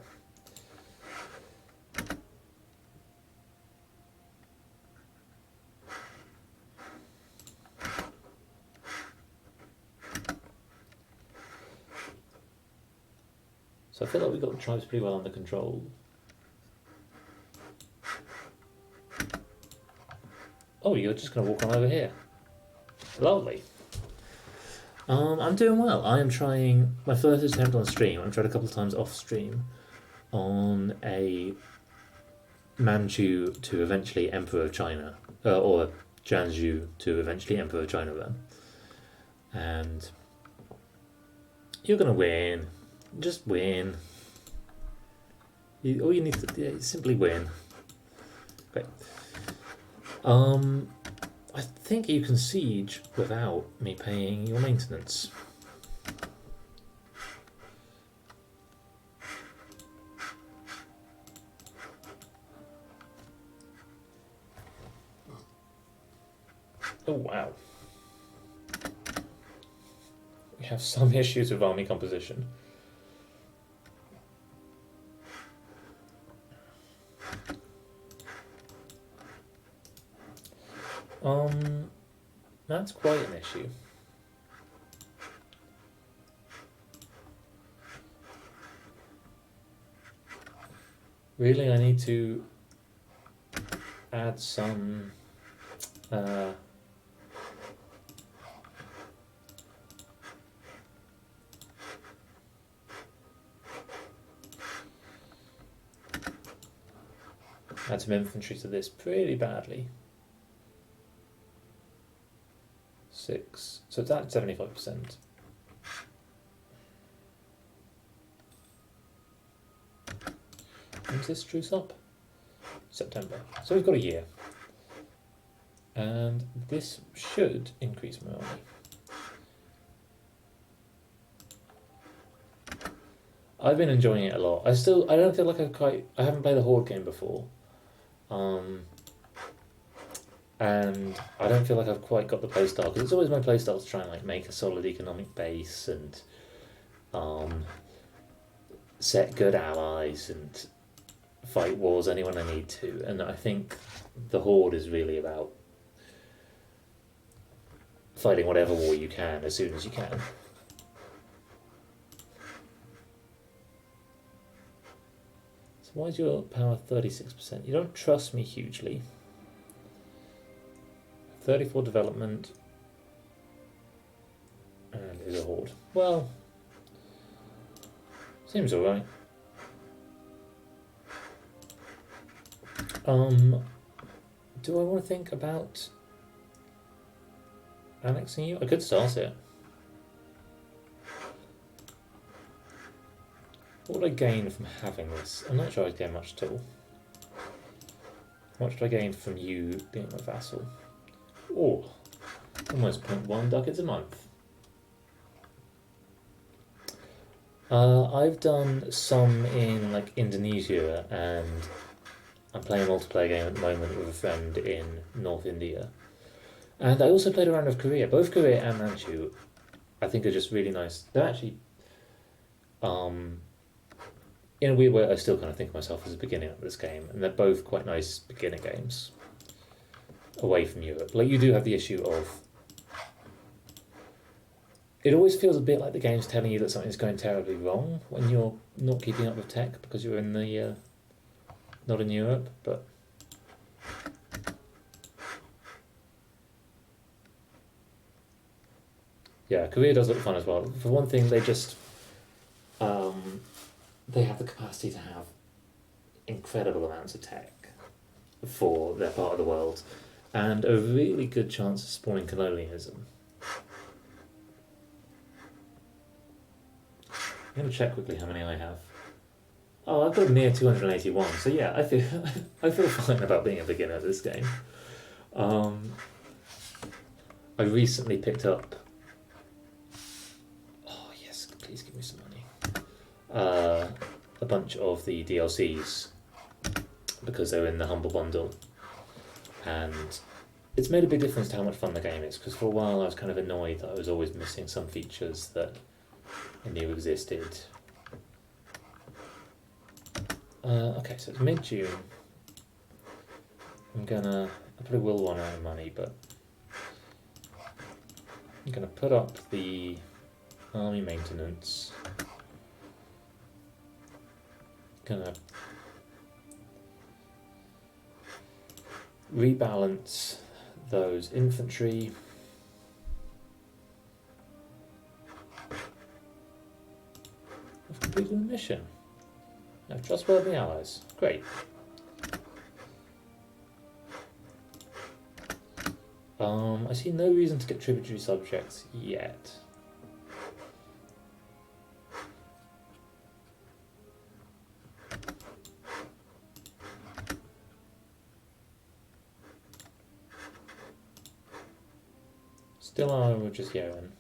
So I feel like we've got the tribes pretty well under control. Oh, you're just going to walk on over here. Lovely. I'm doing well. I am trying my first attempt on stream. I've tried a couple of times off stream on a Manchu to eventually Emperor of China, or jianzhou to eventually Emperor of China run. And you're going to win. Just win. All you need to do is simply win. Great. I think you can siege without me paying your maintenance. Oh wow. We have some issues with army composition. That's quite an issue. Really, I need to add some add some infantry to this pretty badly. 6, so that's 75%. When's this truce up? September. So we've got a year. And this should increase my army. I've been enjoying it a lot. I don't feel like I haven't played a horde game before. And I don't feel like I've quite got the playstyle, because it's always my playstyle to try and like make a solid economic base and set good allies and fight wars anyone I need to. And I think the horde is really about fighting whatever war you can as soon as you can. So why is your power 36%? You don't trust me hugely. 34 development, and is a horde. Well, seems alright. Do I want to think about annexing you? I could start it. What would I gain from having this? I'm not sure I'd gain much at all. How much do I gain from you being my vassal? Oh, almost 0.1 ducats a month. I've done some in like Indonesia, and I'm playing a multiplayer game at the moment with a friend in North India. And I also played around with Korea. Both Korea and Manchu, I think, are just really nice. They're actually, in a weird way, I still kind of think of myself as a beginner at this game, and they're both quite nice beginner games away from Europe. Like, you do have the issue of, it always feels a bit like the game's telling you that something's going terribly wrong when you're not keeping up with tech because you're in the not in Europe. But yeah, Korea does look fun as well. For one thing, they just they have the capacity to have incredible amounts of tech for their part of the world, and a really good chance of spawning colonialism. I'm going to check quickly how many I have. Oh, I've got near 281, so yeah, I feel fine about being a beginner at this game. I recently picked up... Oh yes, please give me some money. A bunch of the DLCs, because they're in the Humble Bundle. And it's made a big difference to how much fun the game is, because for a while I was kind of annoyed that I was always missing some features that I knew existed. Okay, so it's mid-June. I probably will run out of money, but I'm gonna put up the army maintenance. Gonna rebalance those infantry. I've completed the mission. I have trustworthy allies. Great. I see no reason to get tributary subjects yet. Still on with just Yeren.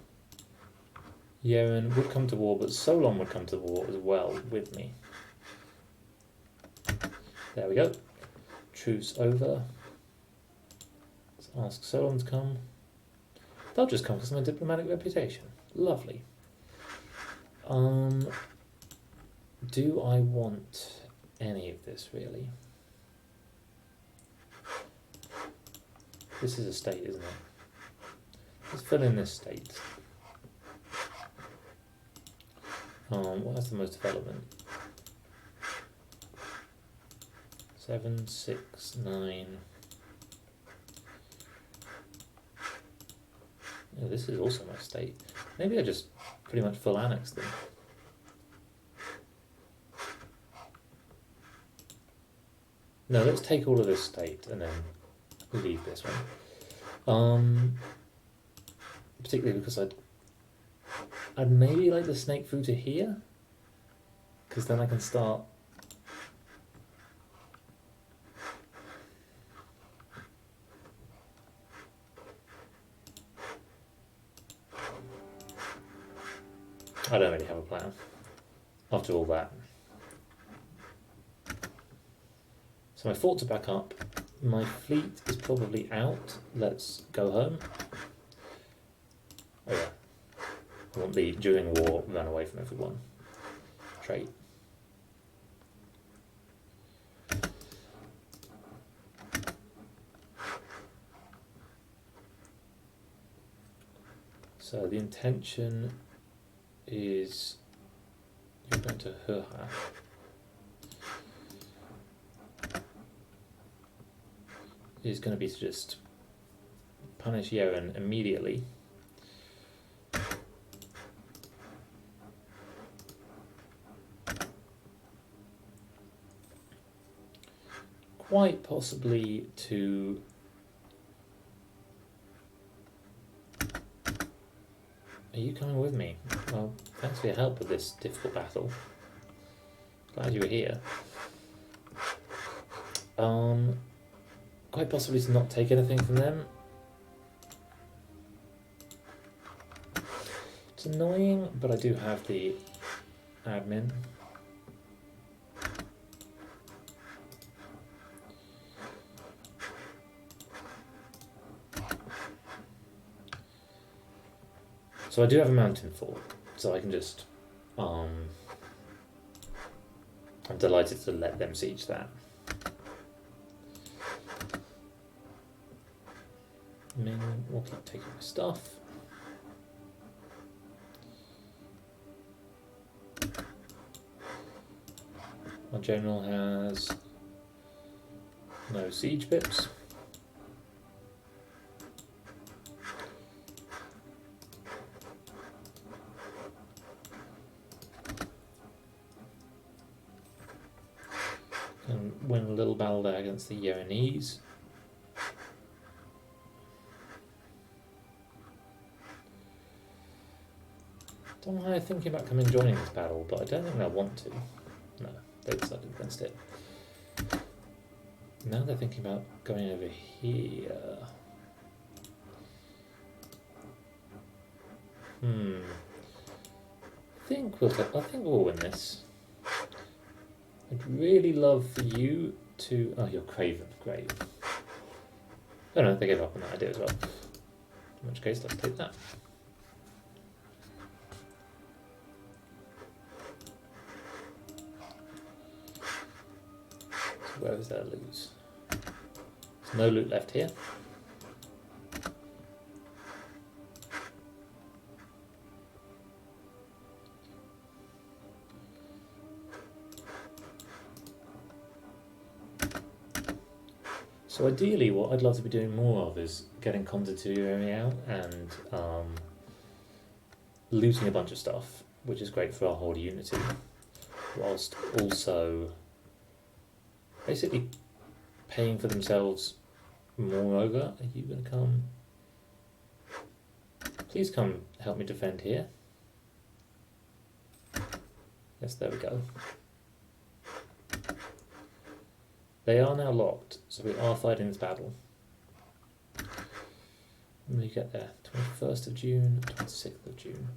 Yeren would come to war, but Solon would come to war as well with me. There we go. Truce over. Let's ask Solon to come. They'll just come because of my diplomatic reputation. Lovely. Do I want any of this, really? This is a state, isn't it? Let's fill in this state. What has the most development? 7, 6, 9. Oh, this is also my state. Maybe I just pretty much full annex them. No, let's take all of this state and then leave this one. Particularly because I'd maybe like to snake through to here, because then I can start. I don't really have a plan after all that. So my forts are back up. My fleet is probably out. Let's go home. Oh yeah. I want the during war run away from everyone trait. So the intention is you're going to Hurha. Is going to be to just punish Yeren immediately. Quite possibly to Are you coming with me? Well, thanks for your help with this difficult battle. Glad you were here. Quite possibly to not take anything from them. It's annoying, but I do have the admin. So I do have a mountain fort, so I can just, I'm delighted to let them siege that. Ming will keep taking my stuff. My general has no siege pips. And win a little battle there against the Yerenese. Don't know how they're thinking about coming and joining this battle, but I don't think they'll want to. No, they decided against it. Now they're thinking about going over here. I think we'll win this. I'd really love for you to. Oh, you're Craven. Great. Oh no, they gave up on that idea as well. In which case, let's take that. So where is their loot? There's no loot left here. So ideally, what I'd love to be doing more of is getting Condottieri out and looting a bunch of stuff, which is great for our Horde unity, whilst also basically paying for themselves. Moreover, are you going to come? Please come help me defend here. Yes, there we go. They are now locked, so we are fighting this battle. When we get there, 21st of June, 26th of June.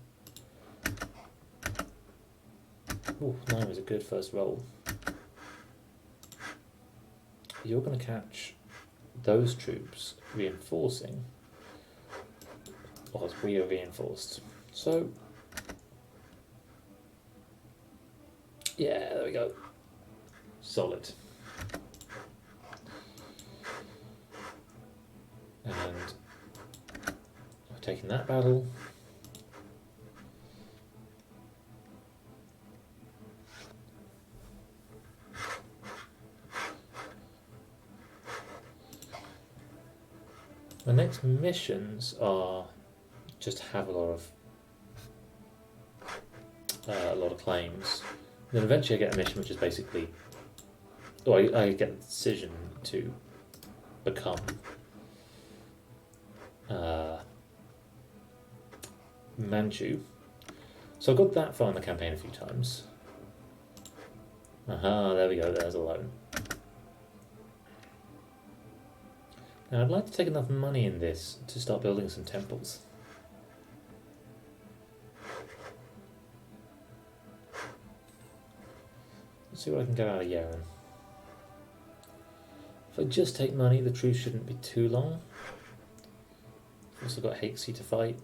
Ooh, 9 was a good first roll. You're going to catch those troops reinforcing, whilst we are reinforced. So, yeah, there we go. Solid. And I've taken that battle. The next missions are just have a lot of claims. Then eventually I get a mission which is basically, or I get the decision to become Manchu. So I got that far in the campaign a few times. Aha, there we go, there's a loan. Now I'd like to take enough money in this to start building some temples. Let's see what I can get out of Yaren. If I just take money, the truce shouldn't be too long. I've also got Hakesy to fight.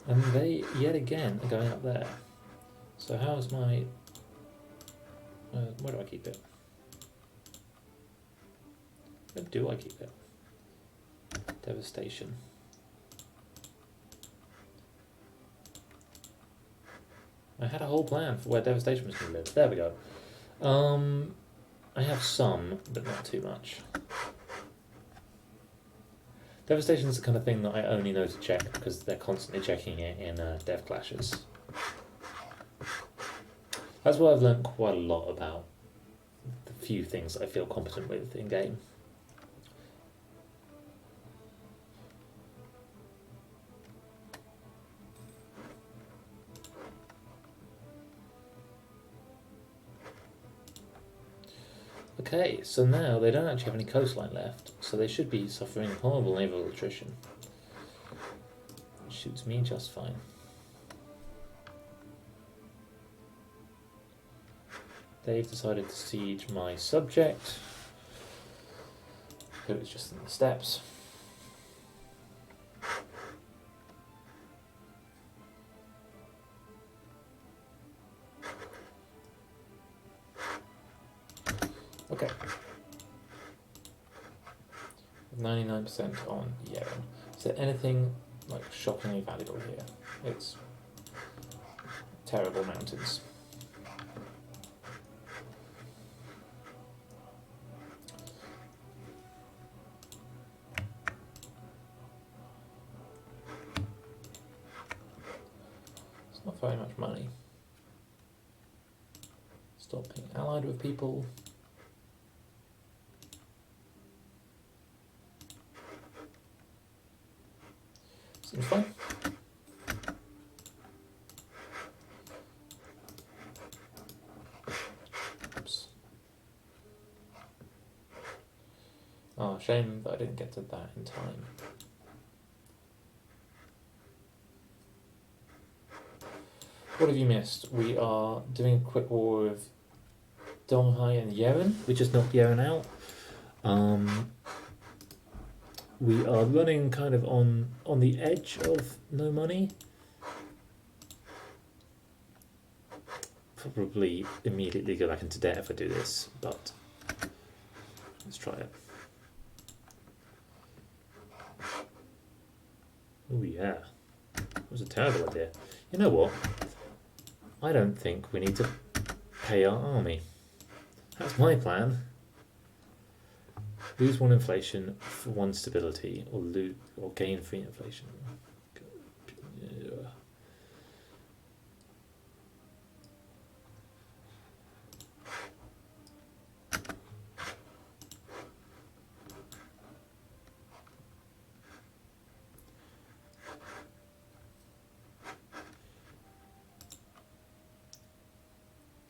And they, yet again, are going up there. So how's my... where do I keep it? Where do I keep it? Devastation. I had a whole plan for where Devastation was going to live. There we go. I have some, but not too much. Devastation is the kind of thing that I only know to check because they're constantly checking it in dev clashes. That's why I've learnt quite a lot about the few things I feel competent with in game. Okay, so now they don't actually have any coastline left, so they should be suffering horrible naval attrition. Which suits me just fine. They've decided to siege my subject, who is just in the steppes. Okay. 99% on Yeren. Is there anything like shockingly valuable here? It's terrible mountains. It's not very much money. Stop being allied with people. Seems fine. Oops. Oh, shame that I didn't get to that in time. What have you missed? We are doing a quick war with Donghai and Yeren. We just knocked Yeren out. We are running kind of on the edge of no money. Probably immediately go back into debt if I do this, but let's try it. Oh yeah, that was a terrible idea. You know what? I don't think we need to pay our army. That's my plan. Lose one inflation for one stability, or lose or gain free inflation. Yeah.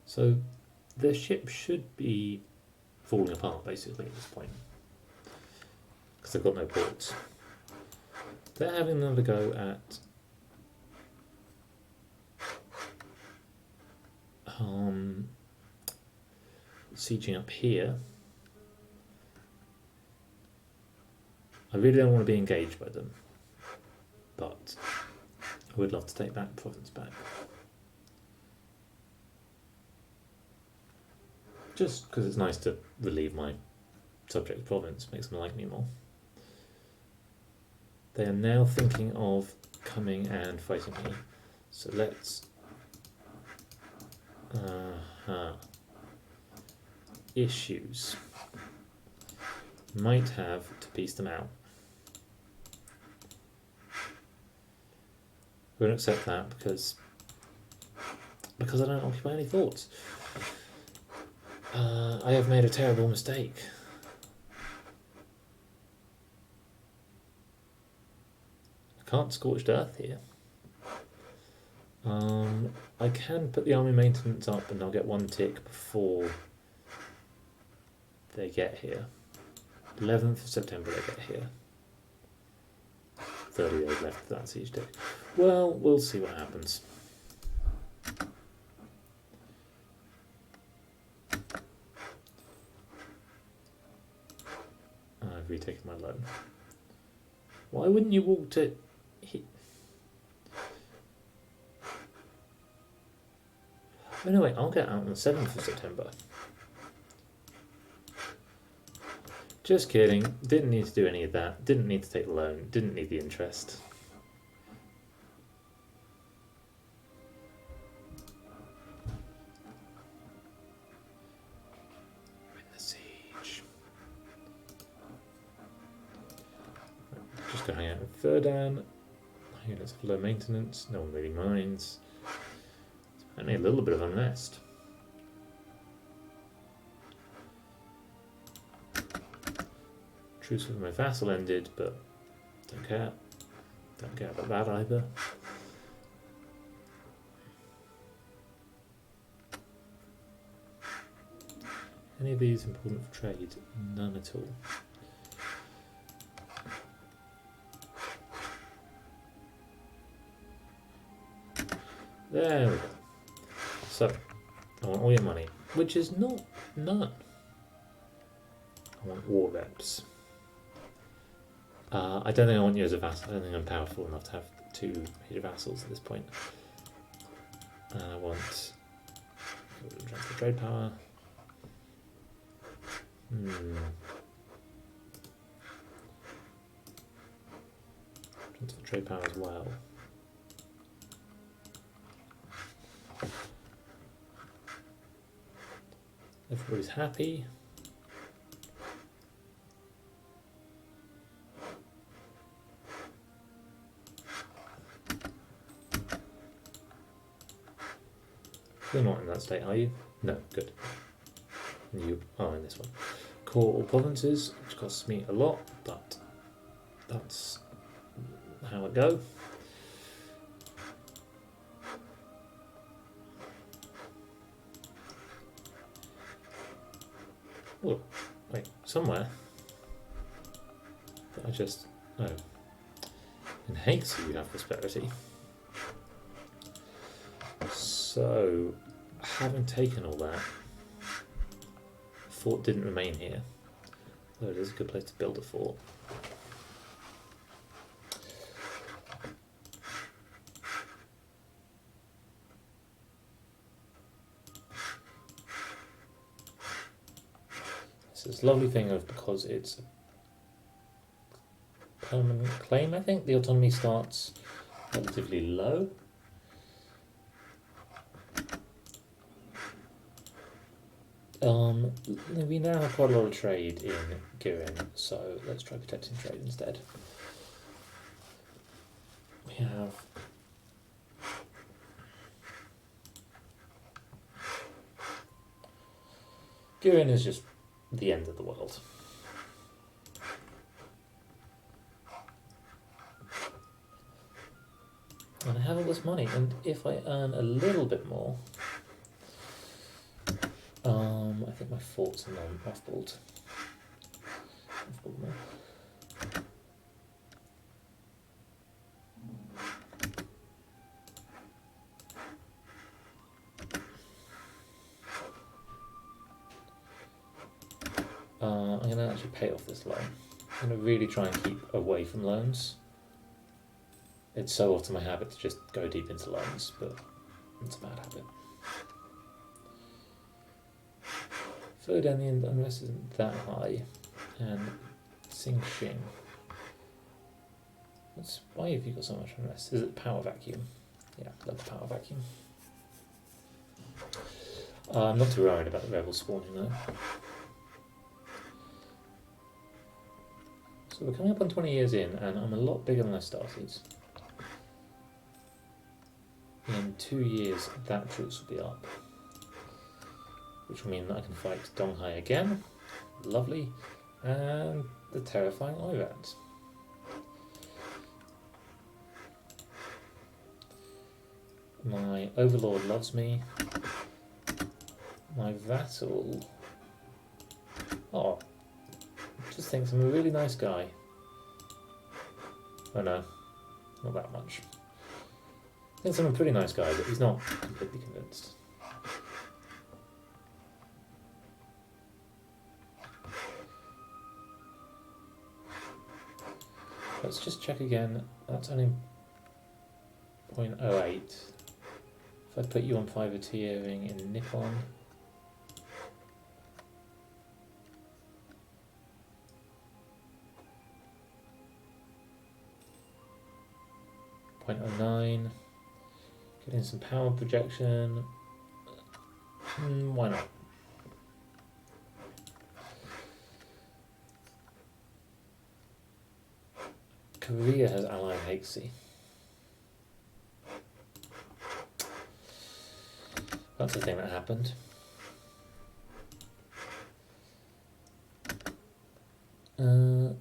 So the ship should be falling apart basically at this point, because they've got no ports. They're having another go at sieging up here. I really don't want to be engaged by them, but I would love to take that province back. Just because it's nice to relieve my subject province, makes them like me more. They are now thinking of coming and fighting me, so let's issues. Might have to piece them out. We won't accept that because I don't occupy any thoughts. I have made a terrible mistake. I can't scorched earth here. I can put the army maintenance up and I'll get one tick before they get here. 11th of September they get here. 30 days left for that siege tick. Well, we'll see what happens. I've retaken my loan. Why wouldn't you walk to... Oh no, wait, I'll get out on the 7th of September. Just kidding, didn't need to do any of that, didn't need to take the loan, didn't need the interest. Win the siege. Just go hang out with Verdan. Units of low maintenance, no one really minds. Only a little bit of unrest. Truce with my vassal ended, but don't care. Don't care about that either. any of these important for trade? None at all. There we go. So, I want all your money, which is not none. I want war reps. I don't think I want you as a vassal. I don't think I'm powerful enough to have 2 major vassals at this point. And I want transfer trade power. Transfer trade power as well. Everybody's happy. You're not in that state, are you? No, good. And you are in this one. Core all provinces, which costs me a lot, but that's how it goes. Oh, wait, somewhere. I just, oh. In Hades you have prosperity. So, having taken all that, fort didn't remain here. Though it is a good place to build a fort. This lovely thing of, because it's a permanent claim, I think, the autonomy starts relatively low. We now have quite a lot of trade in Girin, so let's try protecting trade instead. We have Girin is just the end of the world. And I have all this money, and if I earn a little bit more, I think my forts are non-mothballed. I'm going to actually pay off this loan. I'm going to really try and keep away from loans. It's so often my habit to just go deep into loans, but it's a bad habit. Slow down the unrest isn't that high, and Sing Shing. Why have you got so much unrest? Is it power vacuum? Yeah, love the power vacuum. I'm not too worried about the rebels spawning though. So we're coming up on 20 years in, and I'm a lot bigger than I started. In 2 years, that troops will be up. Which will mean that I can fight Donghai again. Lovely. And the terrifying Irans. My overlord loves me. My vassal... Oh, just thinks I'm a really nice guy. Oh no, not that much. Thinks I'm a pretty nice guy, but he's not completely convinced. Let's just check again. That's only 0.08. If I put you on privateering in Nippon, .09. Getting some power projection. Why not? Korea has allied Hakesey. That's the thing that happened.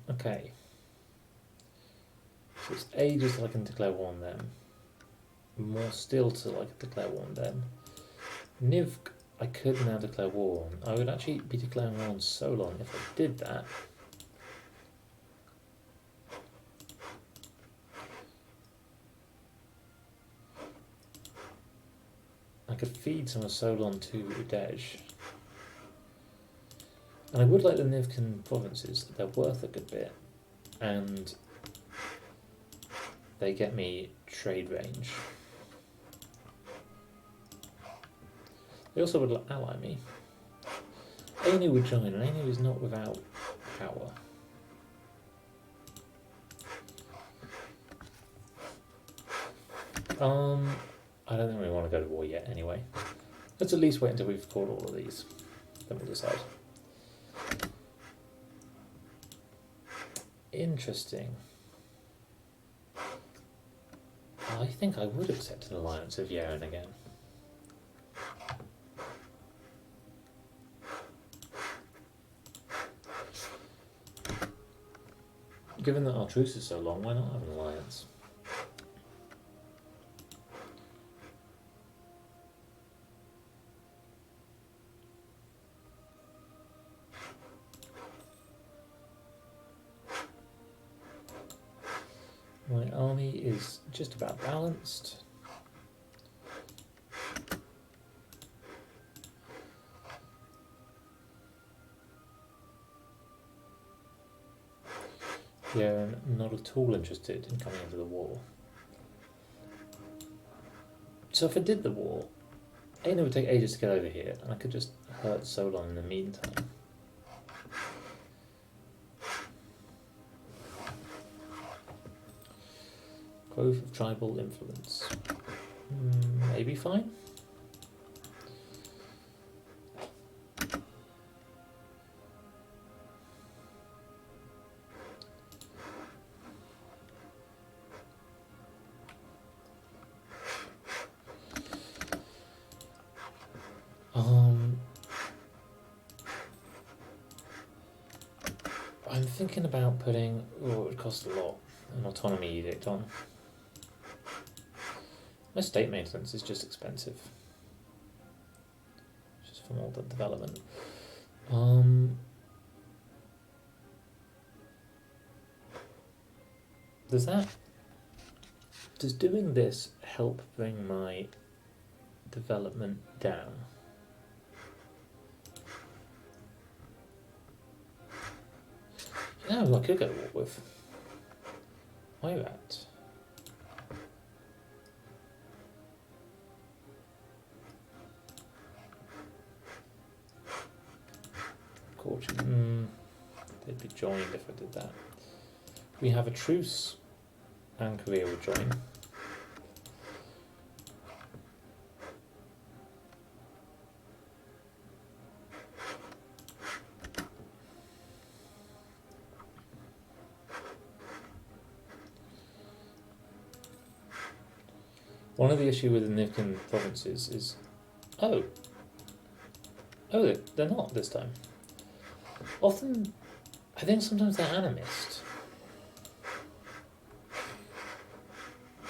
Okay. So it's ages till I can declare war on them. More still till I can declare war on them. Nivk, I could now declare war on. I would actually be declaring war on Solon if I did that. I could feed some of Solon to Udej. And I would like the Nivkan provinces. They're worth a good bit. And they get me trade range. They also would ally me. Ainu would join, and Ainu is not without power. I don't think we want to go to war yet anyway. Let's at least wait until we've fought all of these. Then we'll decide. Interesting. I think I would accept an alliance of Yaren again. Given that our truce is so long, why not have an alliance? My army is just about balanced. Yeah, I'm not at all interested in coming into the war. So if I did the war, Aina would take ages to get over here, and I could just hurt Solon in the meantime. Growth of tribal influence. Maybe fine. I'm thinking about putting, it would cost a lot, an autonomy edict on. My state maintenance is just expensive. Just from all the development. Does doing this help bring my development down? Yeah, I could go to war with. Why that? They'd be joined if I did that. We have a truce, and Korea will join. One of the issues with the Nivkan provinces is, oh, they're not this time. Often, I think sometimes they're animist,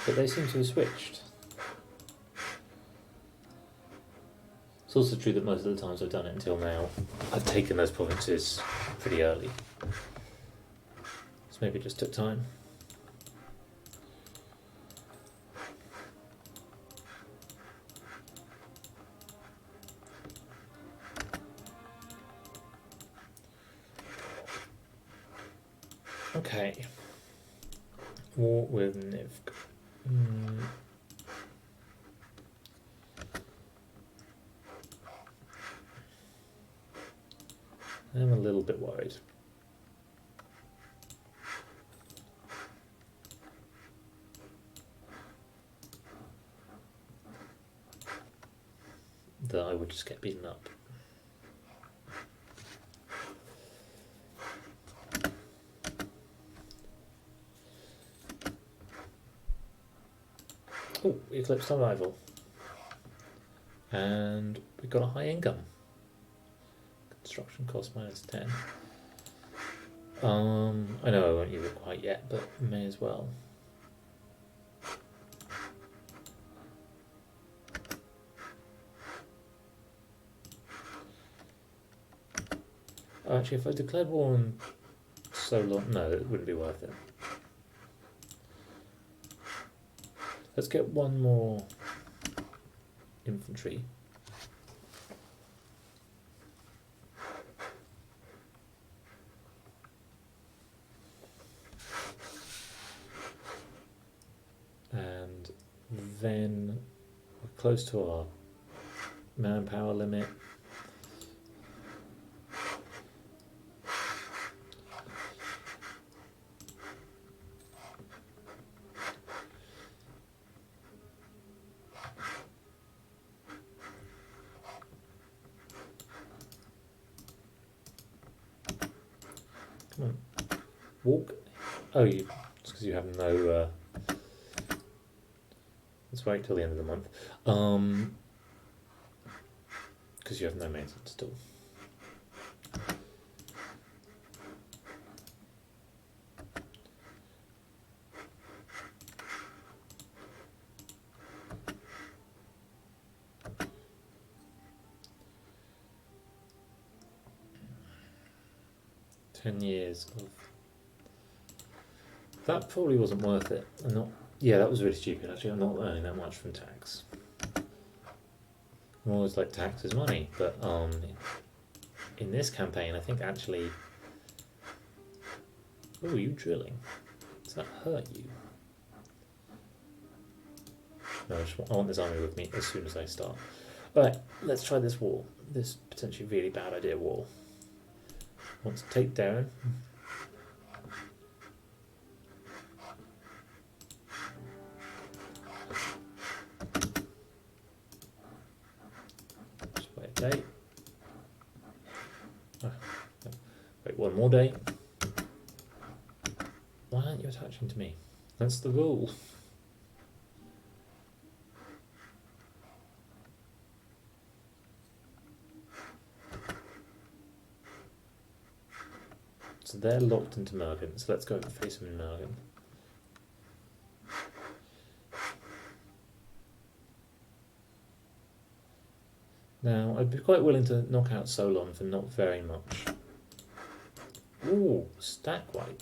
but they seem to have switched. It's also true that most of the times I've done it until now, I've taken those provinces pretty early. So maybe it just took time. Okay. War with Nivk. I'm a little bit worried. That I would just get beaten up. Oh, eclipsed our rival. And we've got a high income. Construction cost -10. I know I won't use it quite yet, but may as well. Oh, actually, if I declared war on Solon, no, it wouldn't be worth it. Let's get one more infantry. And then we're close to our manpower limit. Come on, walk. Oh, it's because you have no. Let's wait till the end of the month. Because you have no maintenance still. $10 of that probably wasn't worth it. I'm not. Yeah, that was really stupid. Actually, I'm not earning that much from tax. I'm always like, tax is money, but in this campaign, I think actually. Oh, are you drilling? Does that hurt you? No, I want this army with me as soon as I start. Alright, let's try this wall. This potentially really bad idea wall. I want to take Darren. Just wait a day. Wait one more day. Why aren't you attaching to me? That's the rule. So they're locked into Mergen, so let's go and face them in Mergen. Now, I'd be quite willing to knock out Solon for not very much. Ooh, stack wipe.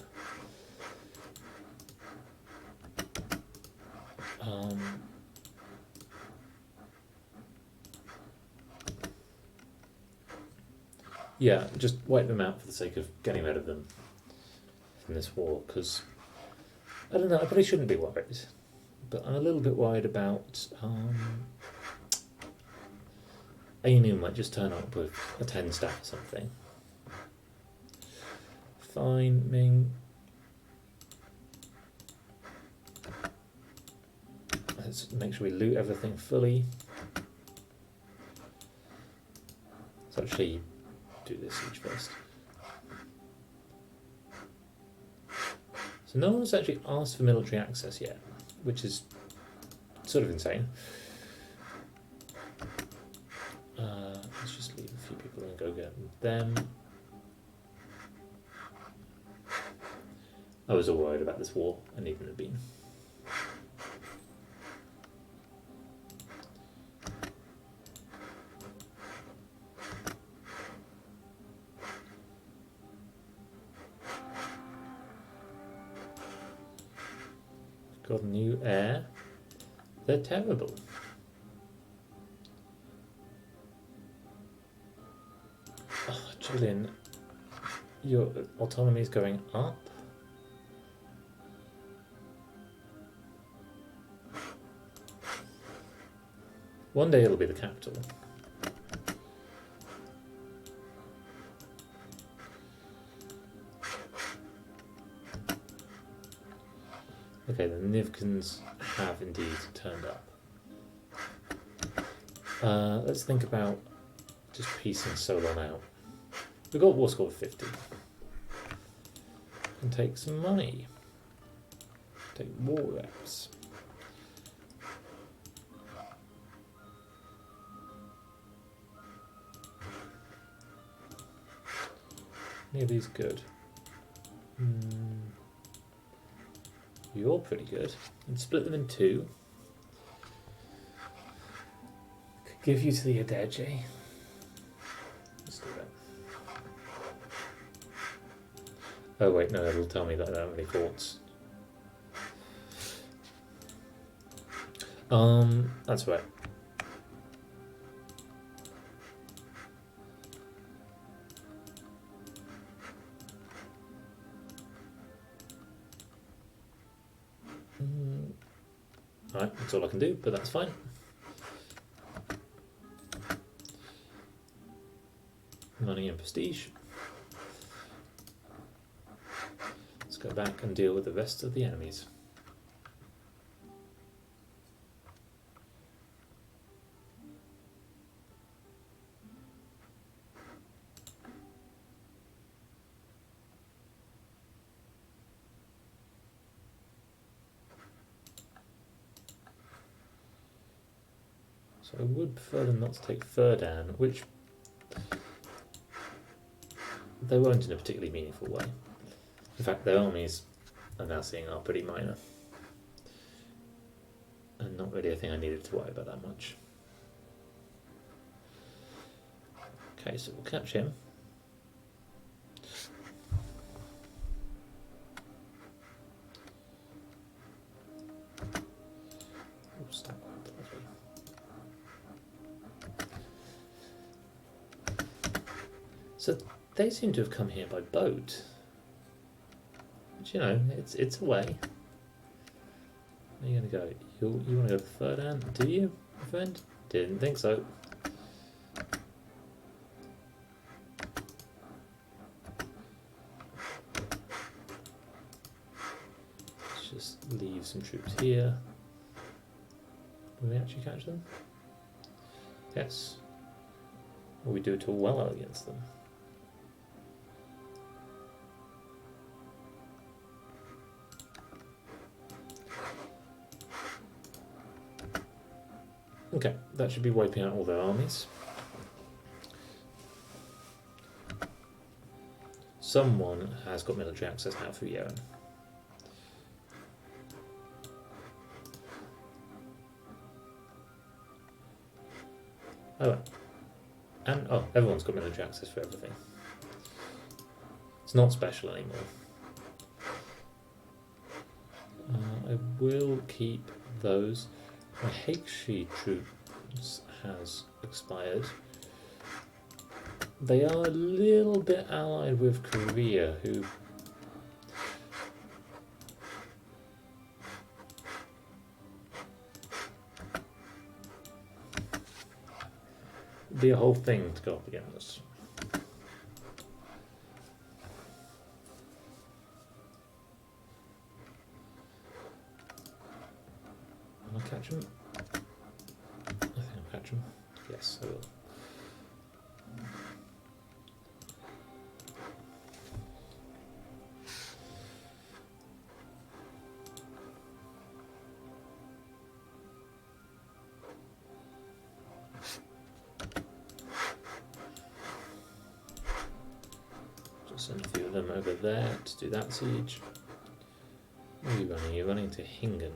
Yeah, just wipe them out for the sake of getting rid of them from this war, because I don't know, I probably shouldn't be worried, but I'm a little bit worried about Ainu might just turn up with a 10 stack or something. Fine, Ming. Let's make sure we loot everything fully. Let's actually do this siege first. So no one's actually asked for military access yet, which is sort of insane. Let's just leave a few people and go get them. I was all worried about this war, I needn't have been. Got a new heir. They're terrible. Oh, Julian, your autonomy is going up. One day it'll be the capital. Okay, the Nivkans have indeed turned up. Let's think about just piecing Solon out. We've got war score of 50. And take some money. Take war reps. Any of these good? You're pretty good. And split them in two. Could give you to the Adeje. Let's do that. Oh wait, no, it'll tell me that I don't have any forts. That's right. Alright, that's all I can do, but that's fine. Money and prestige. Let's go back and deal with the rest of the enemies. So I would prefer them not to take Ferdinand, which they won't in a particularly meaningful way. In fact, their armies are now seeing are pretty minor. And not really a thing I needed to worry about that much. Okay, so we'll catch him. Oops, that worked, lovely. So they seem to have come here by boat. But you know, it's a way. Where are you going to go? You want to go to Ferdinand, do you, my friend? Didn't think so. Let's just leave some troops here. Will we actually catch them? Yes. Will we do it all well against them? Okay, that should be wiping out all their armies. Someone has got military access now through Yeren. Oh, and oh, everyone's got military access for everything. It's not special anymore. I will keep those. My Heikshi troops has expired. They are a little bit allied with Korea, who be a whole thing to go up against. Will I catch him? I think I'll catch him. Yes, I will. Just send a few of them over there to do that siege. Where are you running? You're running to Hingen.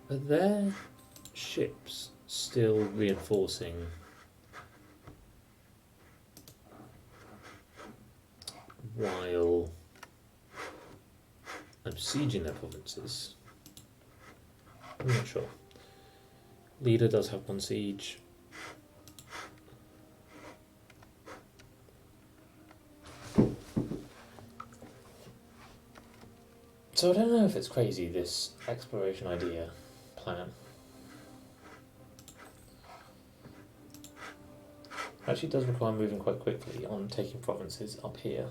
Are their ships still reinforcing while I'm besieging their provinces? I'm not sure. Leader does have one siege. So I don't know if it's crazy, this exploration idea plan. Actually does require moving quite quickly on taking provinces up here.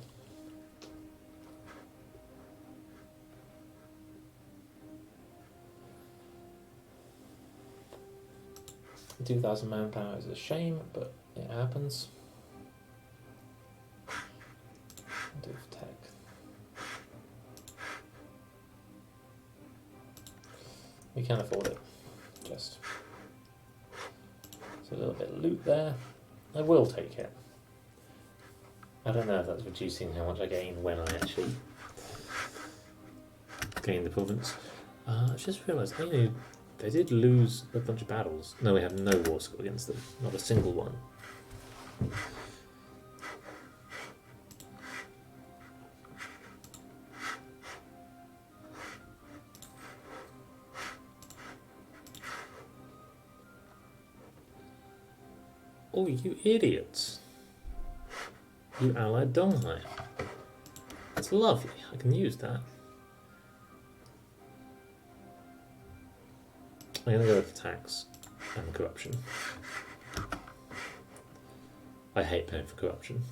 $2,000 manpower is a shame, but it happens. I'll do it for tech. We can afford it. Just. There's a little bit of loot there. I will take it. I don't know if that's reducing how much I gain when I actually gain the province. I just realised they did lose a bunch of battles. No, we have no war score against them. Not a single one. Oh, you idiots. You allied Donghai. That's lovely. I can use that. I'm going to go with tax and corruption. I hate paying for corruption.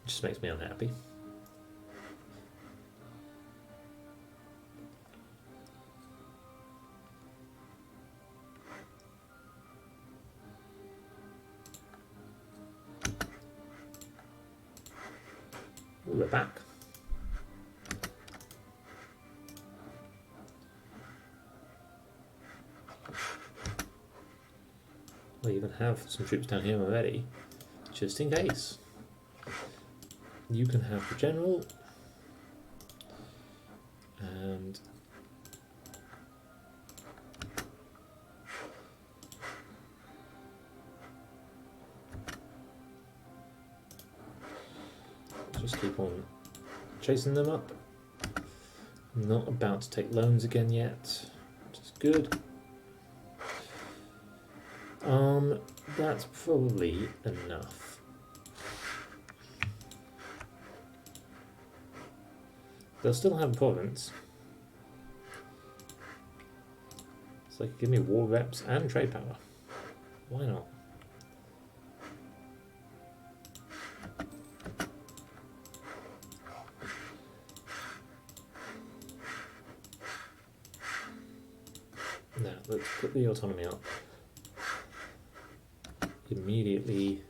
It just makes me unhappy. Ooh, we're back. I even have some troops down here already, just in case. You can have the general, and just keep on chasing them up. I'm not about to take loans again yet, which is good. That's probably enough. They'll still have a province. So they can give me war reps and trade power. Why not? Now, let's put the autonomy up. Immediately.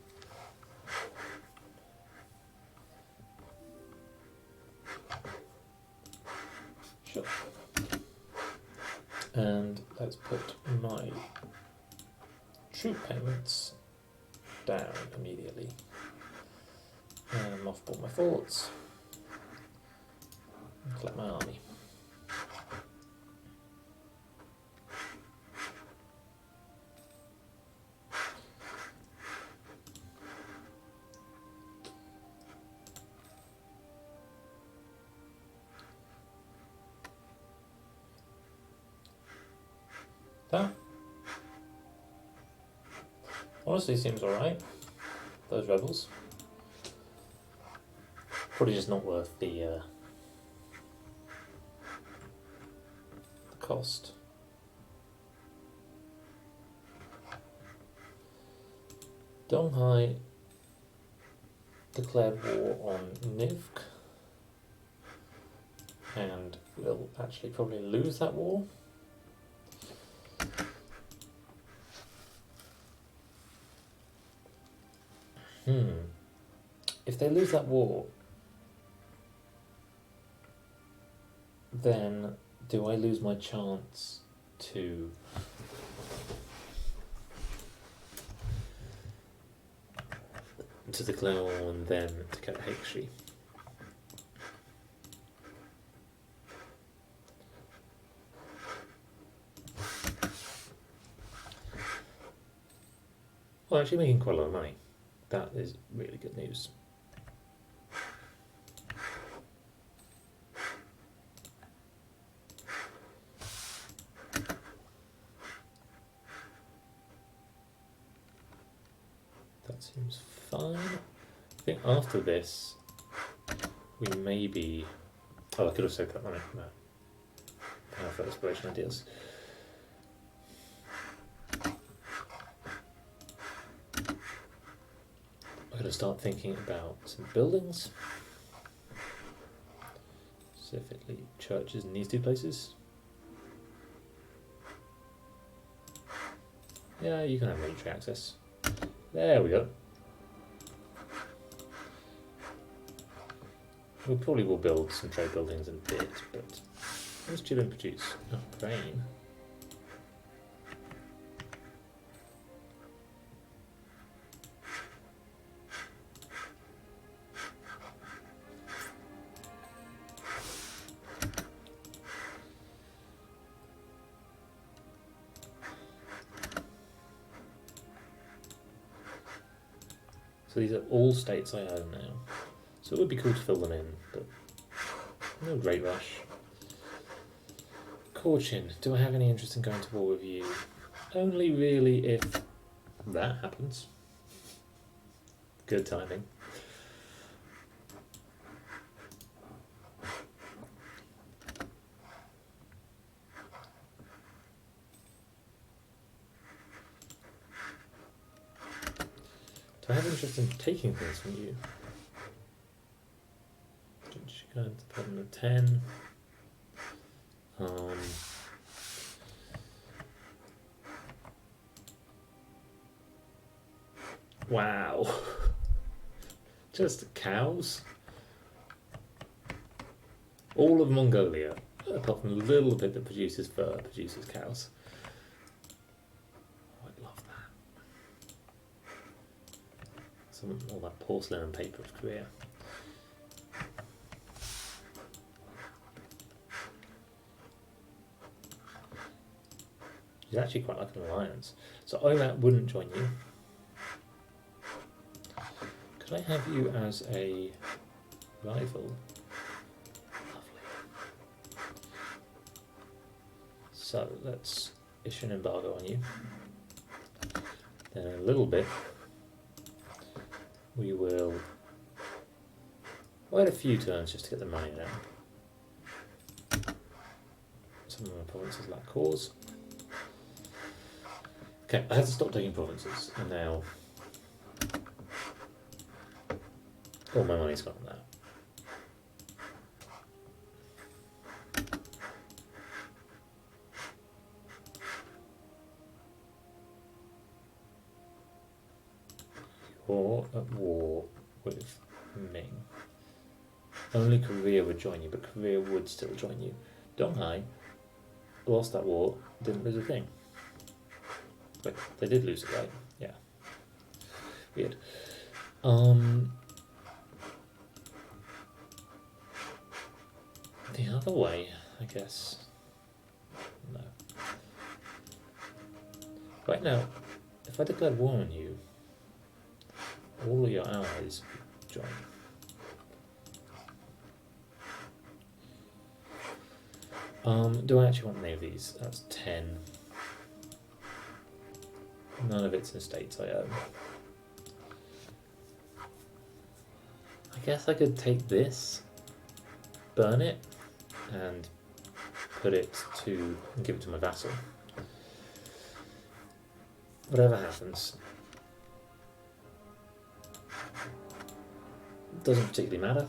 Sure. And let's put my troop payments down immediately. And mothball my forts. And collect my army. That honestly seems alright. Those rebels. Probably just not worth the cost. Donghai declared war on Nivk and will actually probably lose that war. If they lose that war, then do I lose my chance to declare war on them to get Hakshi? Well, actually making quite a lot of money. That is really good news. That seems fine. I think after this, we maybe... Oh, I could have saved that money. No. Power for exploration ideas. I'm going to start thinking about some buildings, specifically churches in these two places. Yeah, you can have military access. There we go. We probably will build some trade buildings in a bit, but what does Chile produce? Oh, grain. So these are all states I own now. So it would be cool to fill them in, but no great rush. Cauchin, do I have any interest in going to war with you? Only really if that happens. Good timing. Do I have interest in taking things from you? Go to the bottom of 10. Wow. Just cows. All of Mongolia, apart from a little bit that produces fur, produces cows. Oh, I love that. All that porcelain and paper of Korea. He's actually quite like an alliance. So Omat wouldn't join you. Could I have you as a rival? Lovely. So let's issue an embargo on you. Then in a little bit we will wait a few turns just to get the money down. Some of my provinces lack cause. Okay, I had to stop taking provinces, and now all my money's gone on that. You're at war with Ming. Only Korea would join you, but Korea would still join you. Donghai lost that war, didn't lose a thing. Wait, they did lose it, right? Yeah. Weird. The other way, I guess. No. Right now, if I declared war on you, all of your allies join. Do I actually want any of these? That's 10. None of it's in states I own. I guess I could take this, burn it, and put it to and give it to my vassal. Whatever happens, doesn't particularly matter.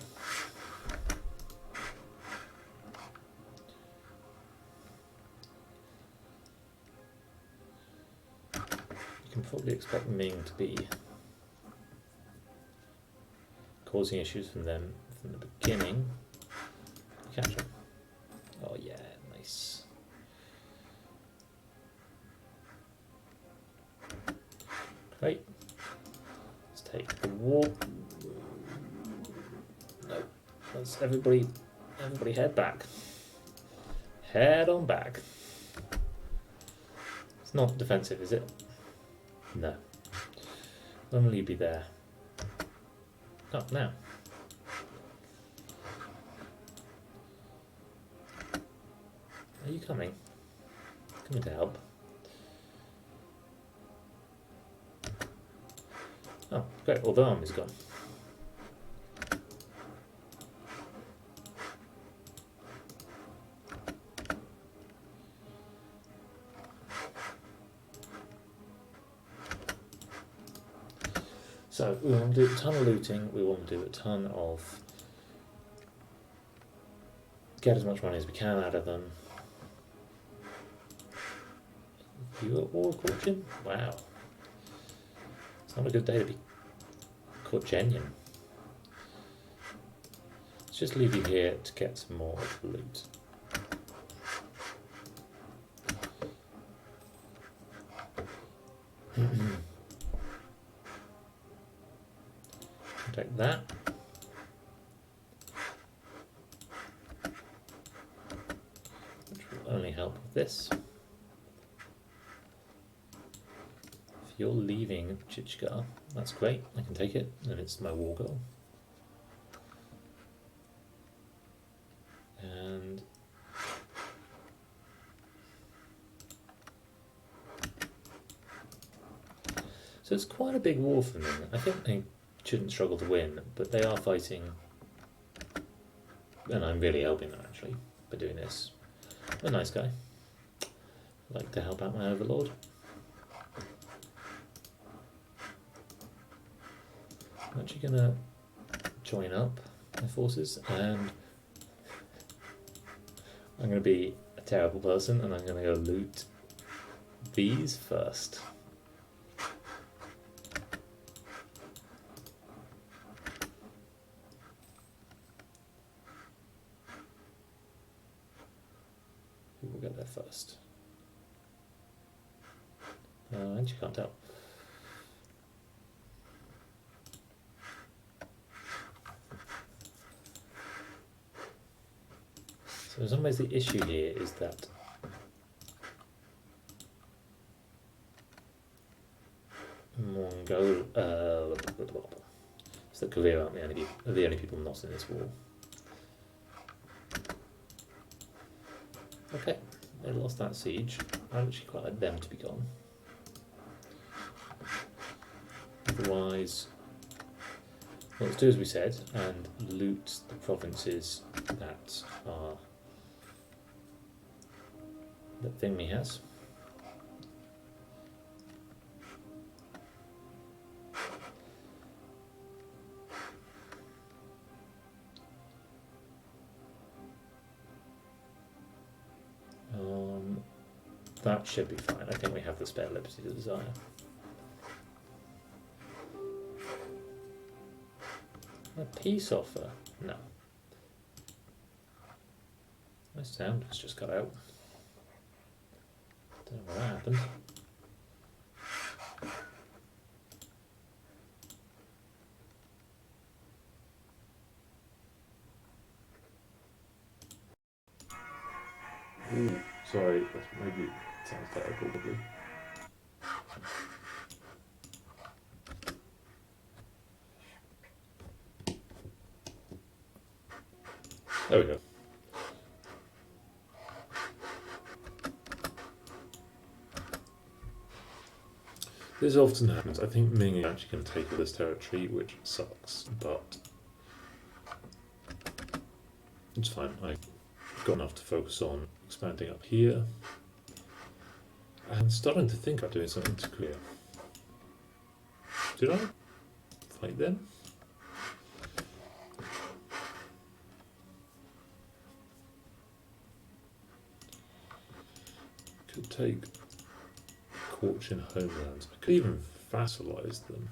You can probably expect Ming to be causing issues from them from the beginning. Catch them. Oh yeah, nice. Great. Let's take the war. No, let's everybody head back. Head on back. It's not defensive, is it? No. Normally be there. Oh, now. Are you coming? Coming to help. Oh, great, all the arm is gone. So we want to do a ton of looting, we want to do a ton of get as much money as we can out of them. You at war, Cauchin? Wow. It's not a good day to be Cauchenian. Let's just leave you here to get some more loot. Take that. Which will only help with this. A you're leaving Chichgar. That's great, I can take it, and it's my war goal. And so it's quite a big war for them. I think they shouldn't struggle to win, but they are fighting, and I'm really helping them actually by doing this. I'm a nice guy. I like to help out my overlord. I'm actually going to join up my forces, and I'm going to be a terrible person, and I'm going to go loot these first. Who will get there first? I actually can't tell. So in some ways the issue here is that so that Korea aren't the only people not in this war. Okay, they lost that siege. I'd actually quite like them to be gone. Otherwise, well, let's do as we said and loot the provinces that Thingmi has. That should be fine. I think we have the spare liberty to desire. A peace offer? No. My sound has just cut out. Don't know what happened. Ooh, sorry, that's maybe it sounds better probably. There we go. This often happens. I think Ming is actually going to take all this territory, which sucks, but it's fine. I've got enough to focus on expanding up here. I'm starting to think about doing something to Korea. Did I fight them? Could take Cauchin homelands. I could even vassalize them.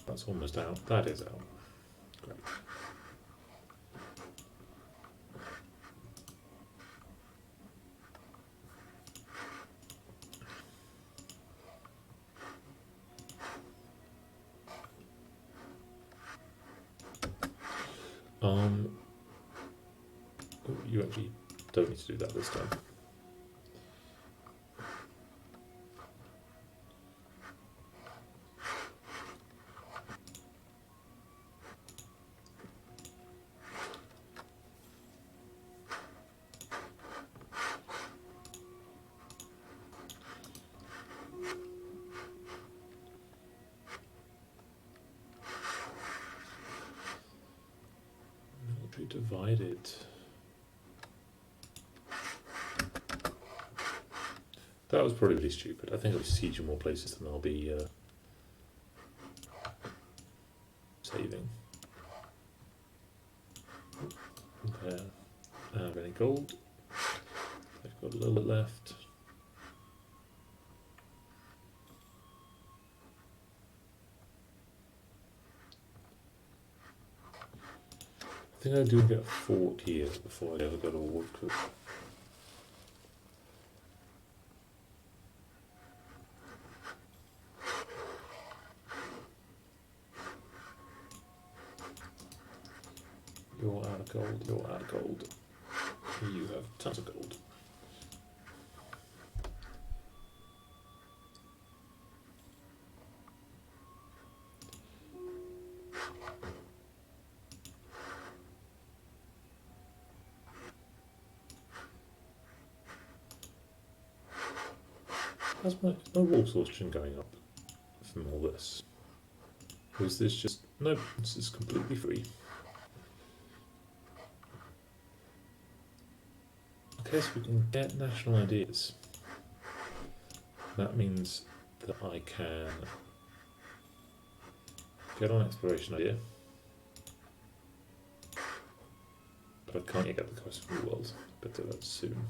That's almost out. That is out. Great. You actually don't need to do that this time. Military divided. That was probably really stupid. I think I'll be sieging more places than I'll be saving. There. I don't have any gold. I've got a little bit left. I think I do get a fort here before I ever go to war. You're out of gold, you're out of gold. You have tons of gold. How's my wall exhaustion going up from all this? Or is this just... Nope, this is completely free. Okay, so we can get national ideas. That means that I can get on exploration idea. But I can't yet get the quest for the world. But do that soon.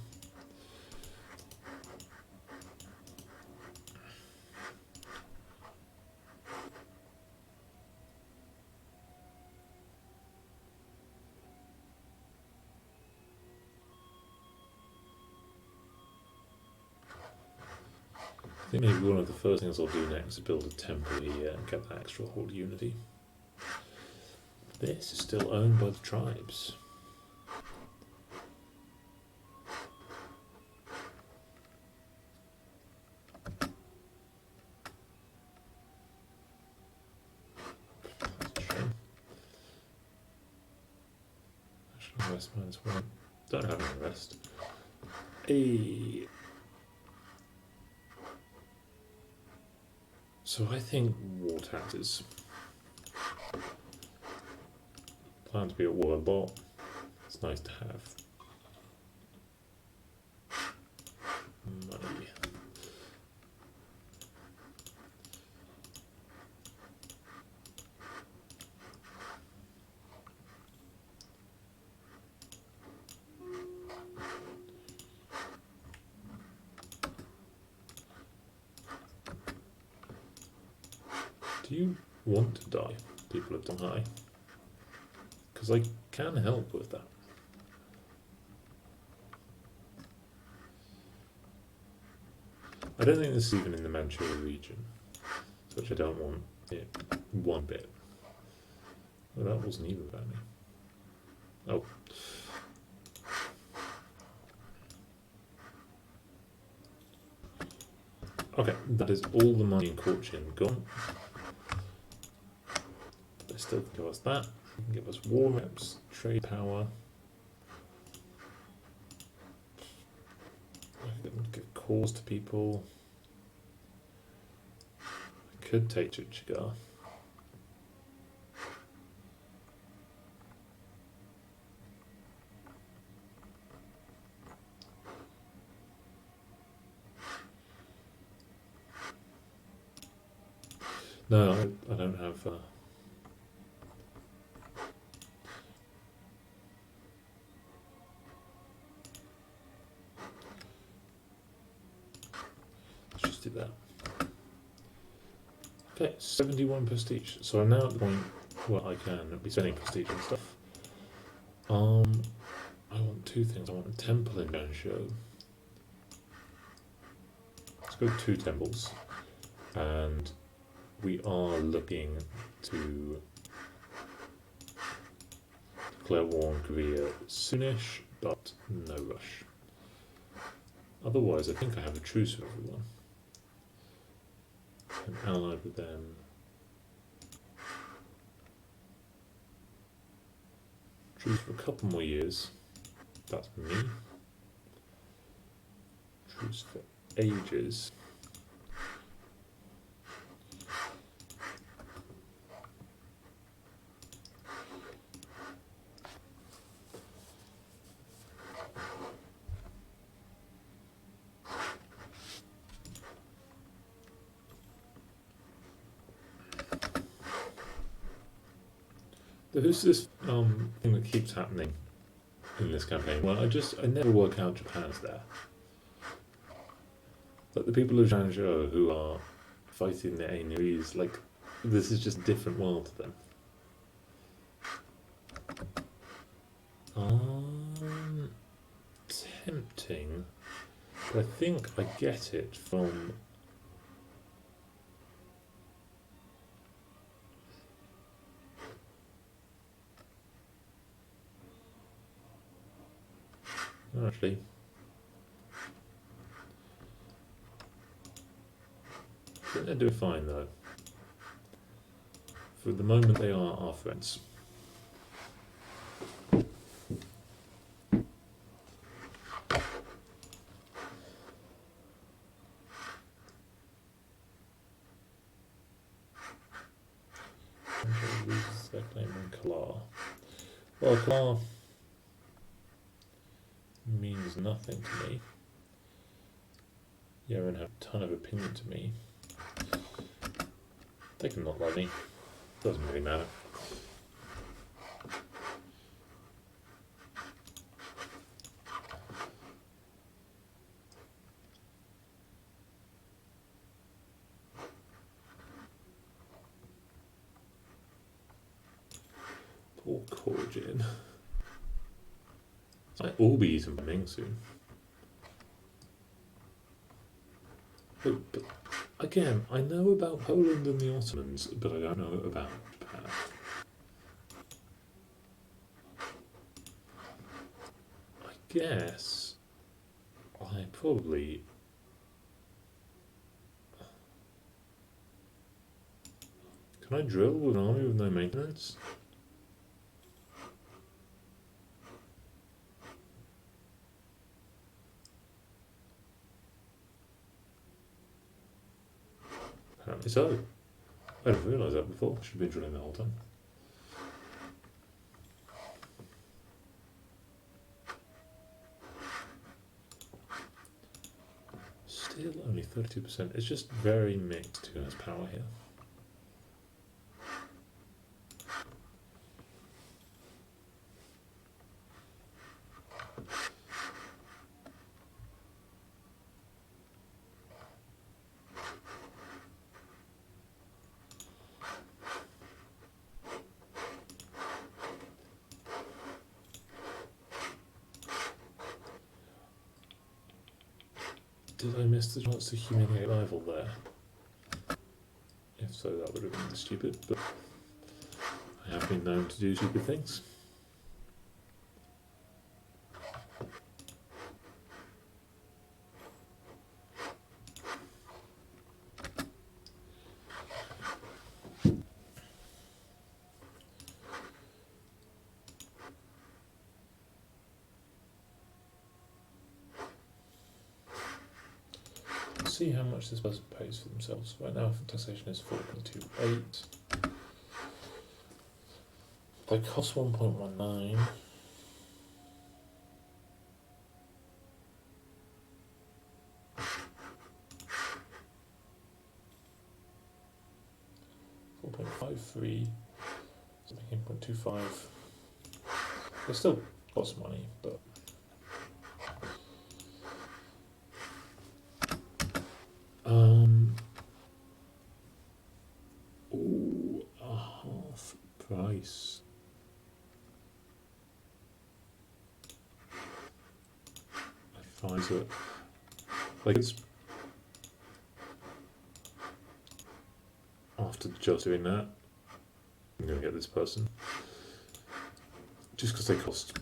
I think maybe one of the first things I'll do next is build a temple here and get that extra hold unity. This is still owned by the tribes. That's a shame. National West -1. Don't have an invest. So I think war taxes. Plan to be at war a lot. It's nice to have money. Do you want to die, people of Donghai? Because I can help with that. I don't think this is even in the Manchu region, which I don't want it one bit. Well, that wasn't even about me. Oh. Okay, that is all the money in Cochin gone. They still can give us that. They can give us war reps, trade power. I can give cause to people. I could take Chichigar. No, I don't have... let's just do that. Okay, 71 prestige. So I'm now at the point where I can be spending prestige and stuff. I want two things. I want a temple in jianzhou. Let's go 2 temples. And we are looking to declare war on Korea soonish, but no rush. Otherwise, I think I have a truce with everyone. I'm allied with them. Truce for a couple more years. That's me. Truce for ages. There's this thing that keeps happening in this campaign. Well, I never work out Japan's there. Like the people of Jianzhou who are fighting the Ainuris, like this is just a different world to them. Tempting, but I think I get it from. Actually, I think they're doing fine though. For the moment, they are our friends. loses their claim on Kalar. Well, Kalar means nothing to me. Yeren have a ton of opinion to me. They can not like me. Doesn't really matter. Poor Korjin. Might all be eaten by Ming soon. But again, I know about Poland and the Ottomans, but I don't know about Japan. I guess I probably... Can I drill with an army with no maintenance? Apparently so. I didn't realise that before. Should have been drilling the whole time. Still only 32%. It's just very mixed who has power here. Did I miss the chance to humiliate rival there? If so, that would have been stupid, but I have been known to do stupid things. See how much this person pays for themselves. Right now, taxation is 4.28. They cost 1.19. $4.53. Making 0.25. They still cost money, but. Ooh, a half price. I find it like it's after just doing that, I'm gonna get this person just because they cost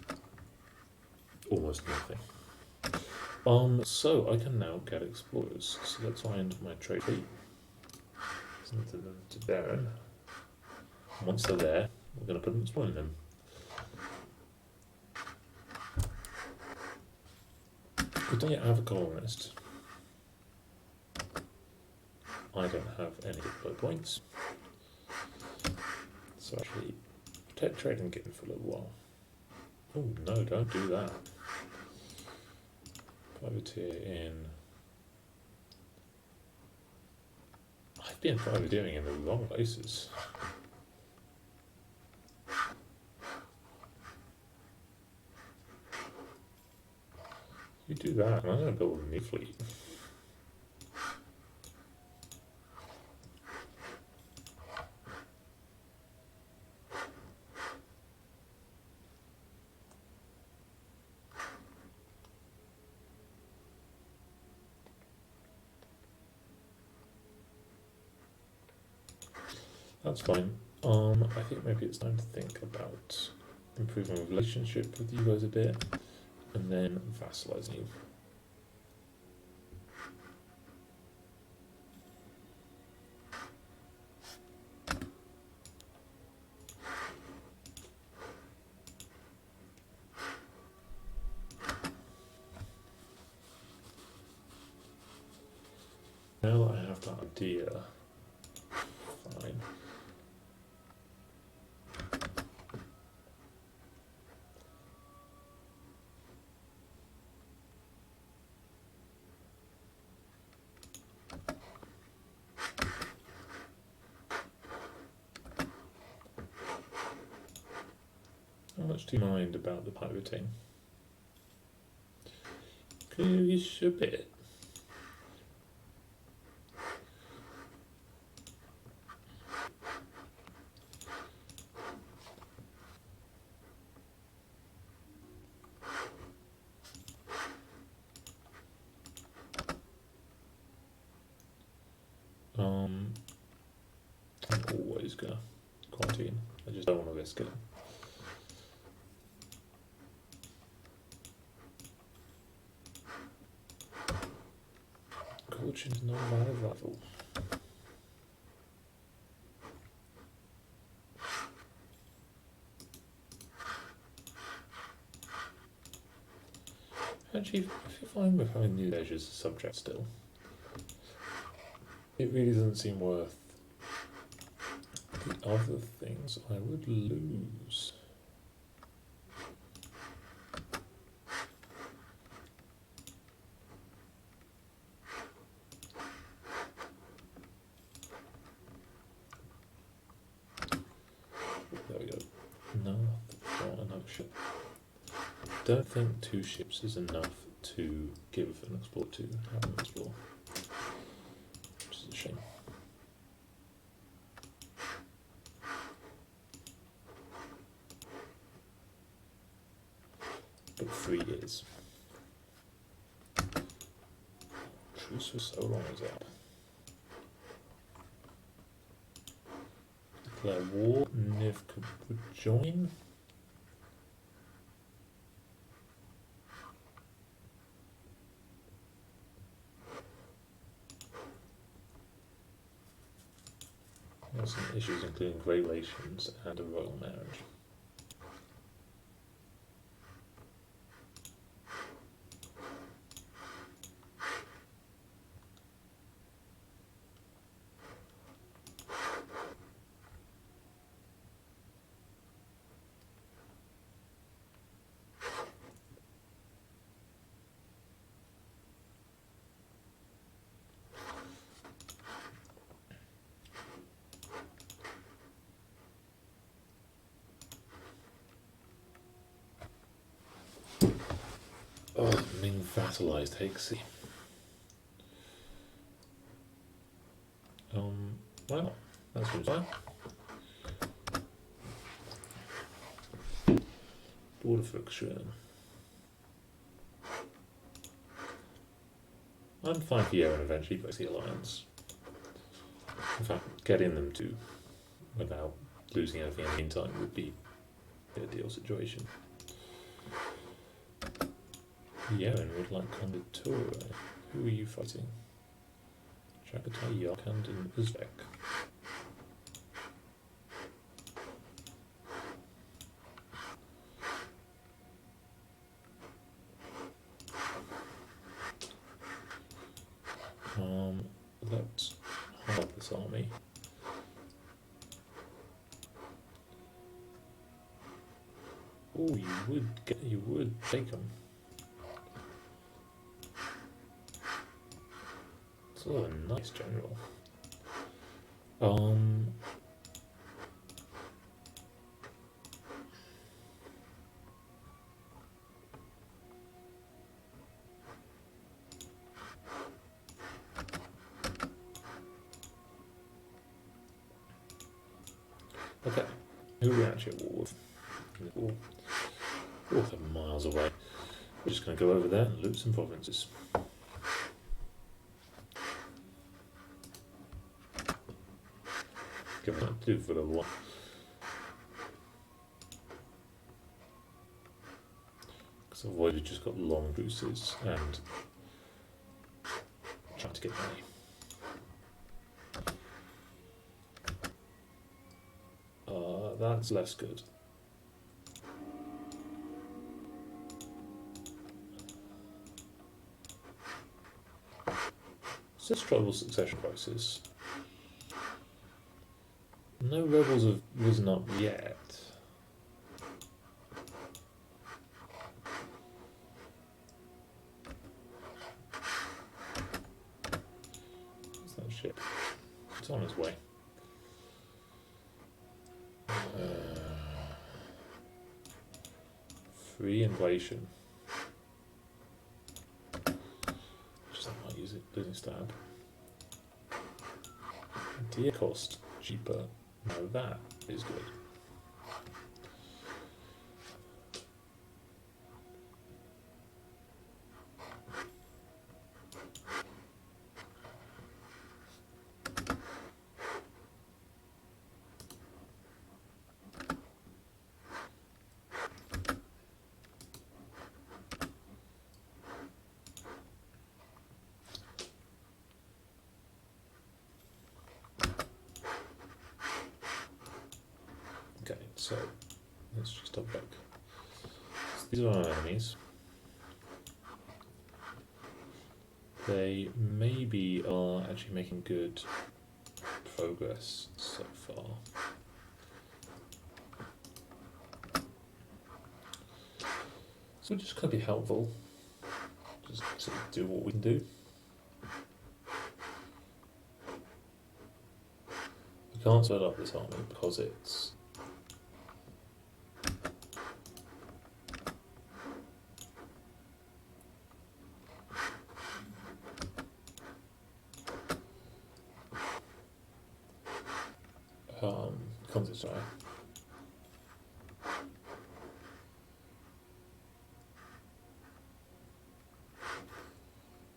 almost nothing. So I can now get explorers. So let's find my trade fleet. Send them to Baron. Once they're there, we're going to put them exploring them. We don't yet have a colonist. I don't have any deploy points. So actually, protect trade and get in for a little while. Oh no, don't do that. Privateer in. I've been privateering in the wrong places. You do that, and I'm going to build a new fleet. That's fine. I think maybe it's time to think about improving my relationship with you guys a bit, and then vassalizing you. Now that I have that idea, fine. How much do you mind about the pivoting? Clearish a bit. I'm always gonna quarantine. I just don't want to risk it. Coaching is not my rival. Actually, if you're fine with having new leisure as a subject still, it really doesn't seem worth the other things I would lose. There we go. No, not enough ship. Don't think 2 ships is enough to give an explorer to have an explore. Which is a shame. But 3 years. Truce for so long is up. Declare war. Niv could join. There are some issues including great relations and a royal marriage. Oh, Ming vassalized Hexy. Well, that's been fun. Border friction. I'm fine for Yemen eventually breaks the alliance. In fact, getting them to without losing anything in the meantime would be the ideal situation. Yemen would like Konditora. Who are you fighting? Chagatai, Yarkand, and Uzbek. Let's halve this army. Oh, you would take them. It's a nice general. Okay, who are we actually at war with? We're 7 miles away. We're just going to go over there and loot some provinces. Give that to do for a little while. Because otherwise we've just got long truces and trying to get money. That's less good. Says tribal succession crisis. No rebels have risen up yet. What's that ship? It's on its way. Free inflation. Just I might use it, losing stab. Deer cost cheaper. Now that is good. Okay, so let's just double back. So these are our enemies. They maybe are actually making good progress so far. So we're just going to be helpful. Just sort of do what we can do. We can't split up this army because it's context, right?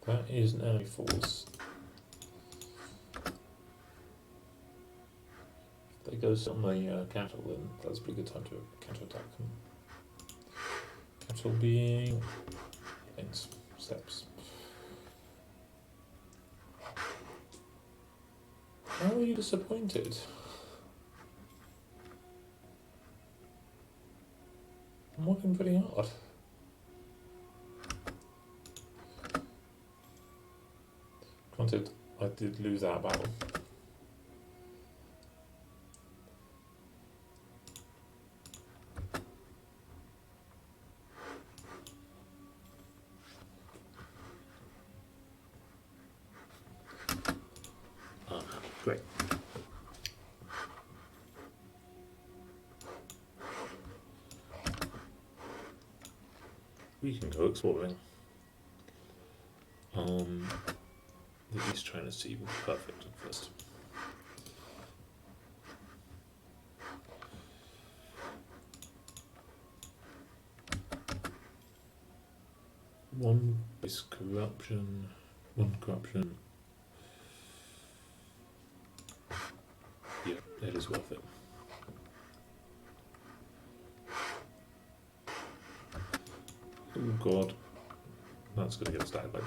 That is an enemy force. If they go on the capital, then that's a pretty good time to counterattack them. Capital being things, steps. How are you disappointed? I'm working pretty hard. Granted, I did lose that battle. Great. We can go exploring. The East China Sea will be perfect at first. One base corruption, one corruption. Yeah, it is worth it. Oh god, that's going to get us down by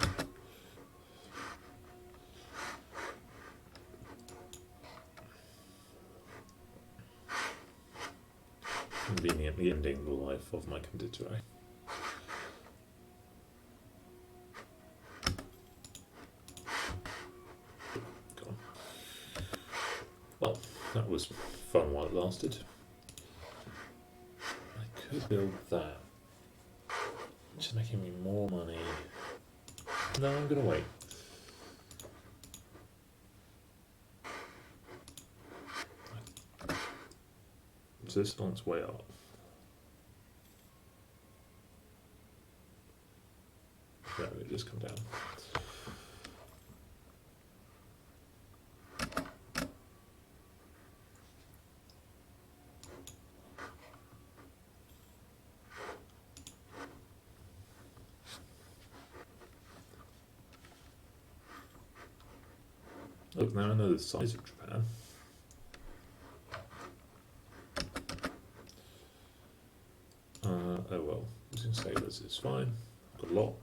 conveniently ending the life of my conditorate. Gone. Well, that was fun while it lasted. I could build that. Just making me more money. No, I'm gonna wait. So this is on its way up. Yeah, it just come down. Look, now I know the size of Japan. Oh well, using sailors is fine. I've got a lot.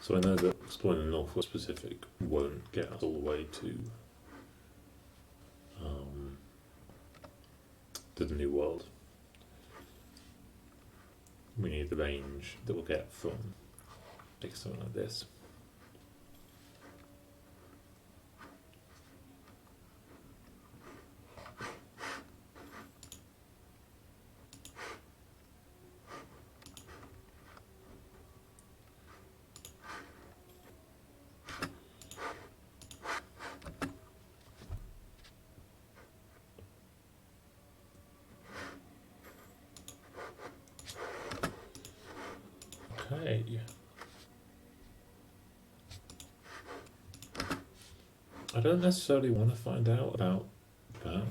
So I know that exploring the Northwest Pacific won't get us all the way to the New World. We need the range that we'll get from take something like this. I don't necessarily want to find out about that,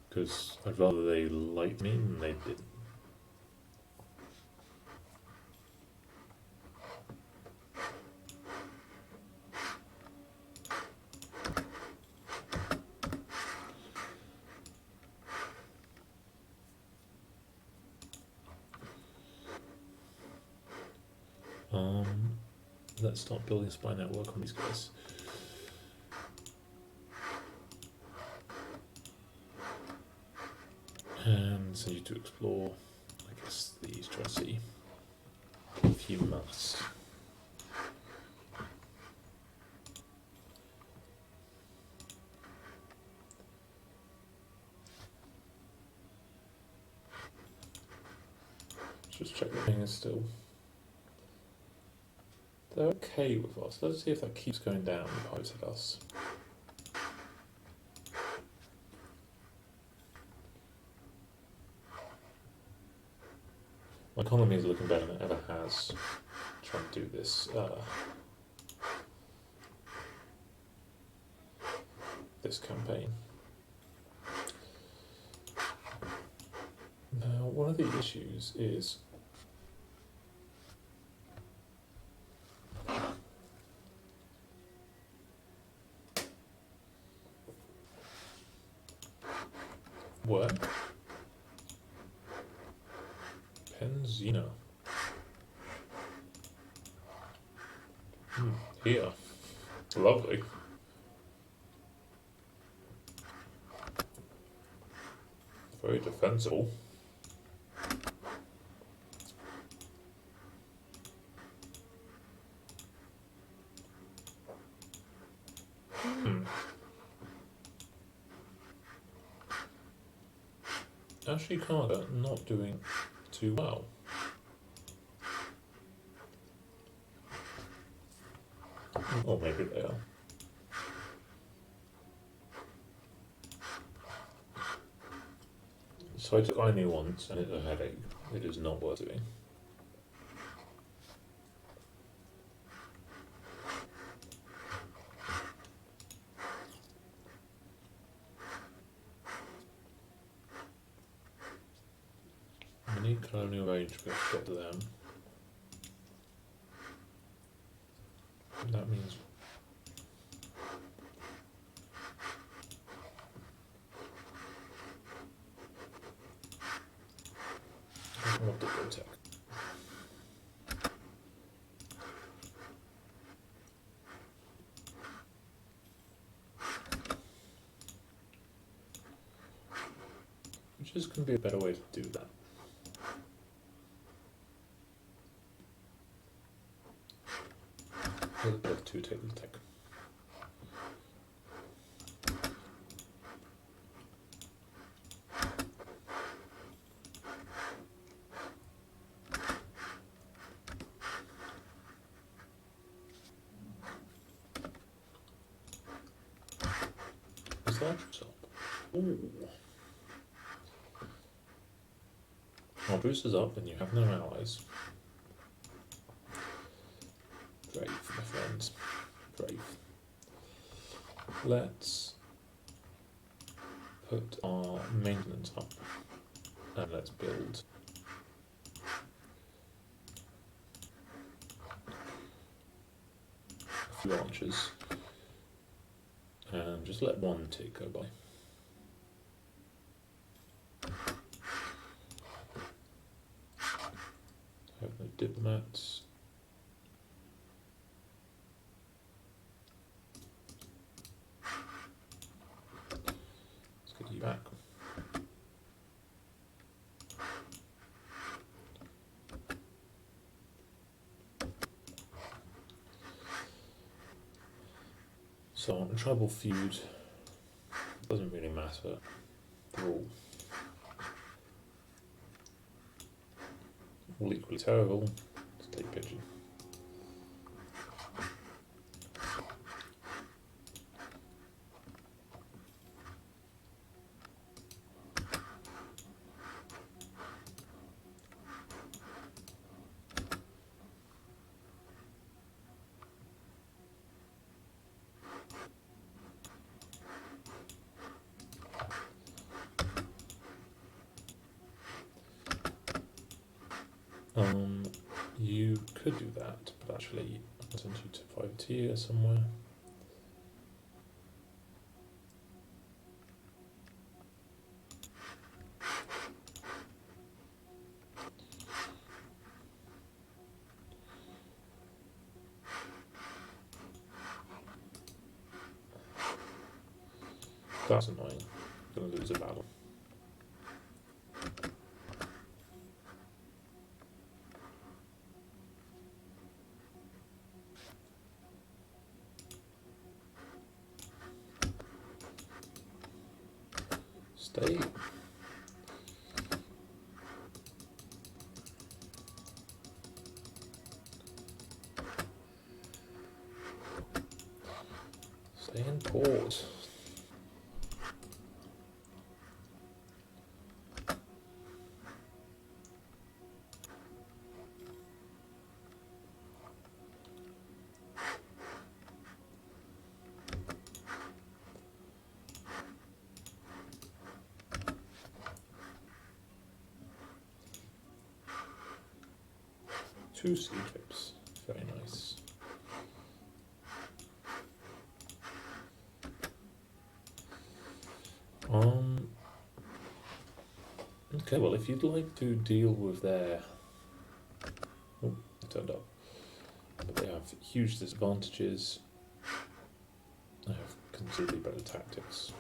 because I'd rather they liked me than they didn't. Let's start building a spy network on these guys. And send you to explore, I guess, the East China Sea, if you must. Just check the thing is still. They're okay with us. Let's see if that keeps going down. The pirates at us. My economy is looking better than it ever has. Trying to do this. This campaign. Now, one of the issues is work. Penzina. Here. Lovely. Very defensible. Actually, Carter not doing too well. Or maybe they are. So I took Ainu once and it's a headache. It is not worth doing. I need colonial range to get to them. That means what the protect. Which is going to be a better way to do that. A little bit of two-table tech. Is that up? Ooh. Well, Bruce is up and you have no allies. Brave, my friends. Brave. Let's put our maintenance up and let's build a few archers and just let one tick go by. Have no diplomats. Let's get you back. So, tribal feud doesn't really matter. They're all equally terrible. Let's take pigeon. You could do that, but actually, I'll send you to 5 tier somewhere. That's annoying. I'm gonna lose a battle. Stay. Stay in port. Two sea trips. Very nice. Okay, well, if you'd like to deal with their... Oh, it turned up. But they have huge disadvantages. They have considerably better tactics.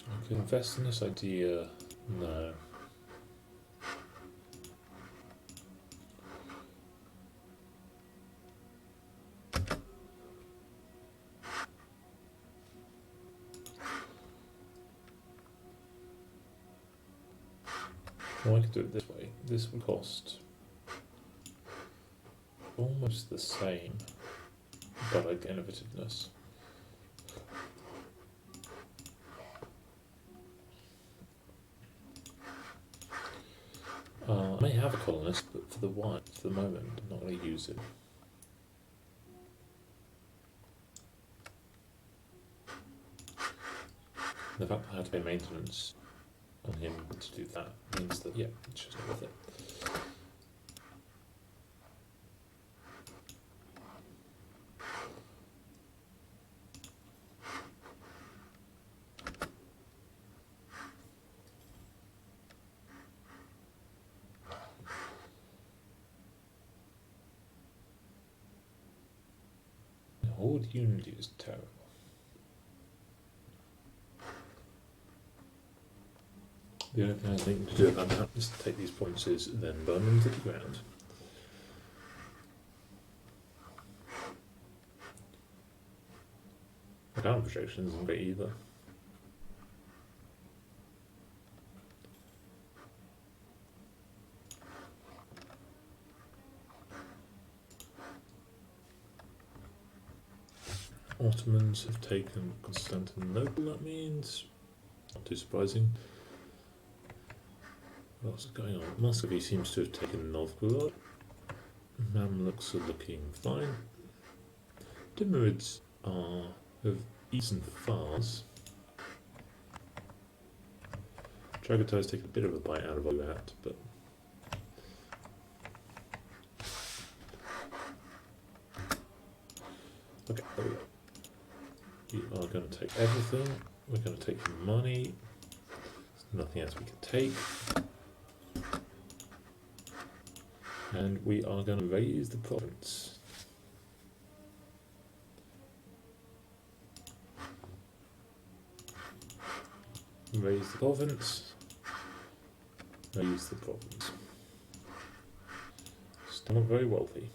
I could invest in this idea. No. Well, I could do it this way. This would cost almost the same, but I get innovativeness. I may have a colonist, but for the moment, I'm not going to use it. The fact that I had to pay maintenance on him to do that means that, yeah, it's just not worth it. Horde unity is terrible. The only thing I think to do about that is to take these points and then burn them to the ground. The counter projection isn't great either. Ottomans have taken Constantinople, that means. Not too surprising. What else is going on? Muscovy seems to have taken Novgorod. Mamluks are looking fine. Timurids have eaten Fars. Chagatai taken a bit of a bite out of that, but okay, there we go. You are going to take everything. We're going to take your money. There's nothing else we can take. And we are going to raise the province. Raise the province. Raise the province. Still not very wealthy.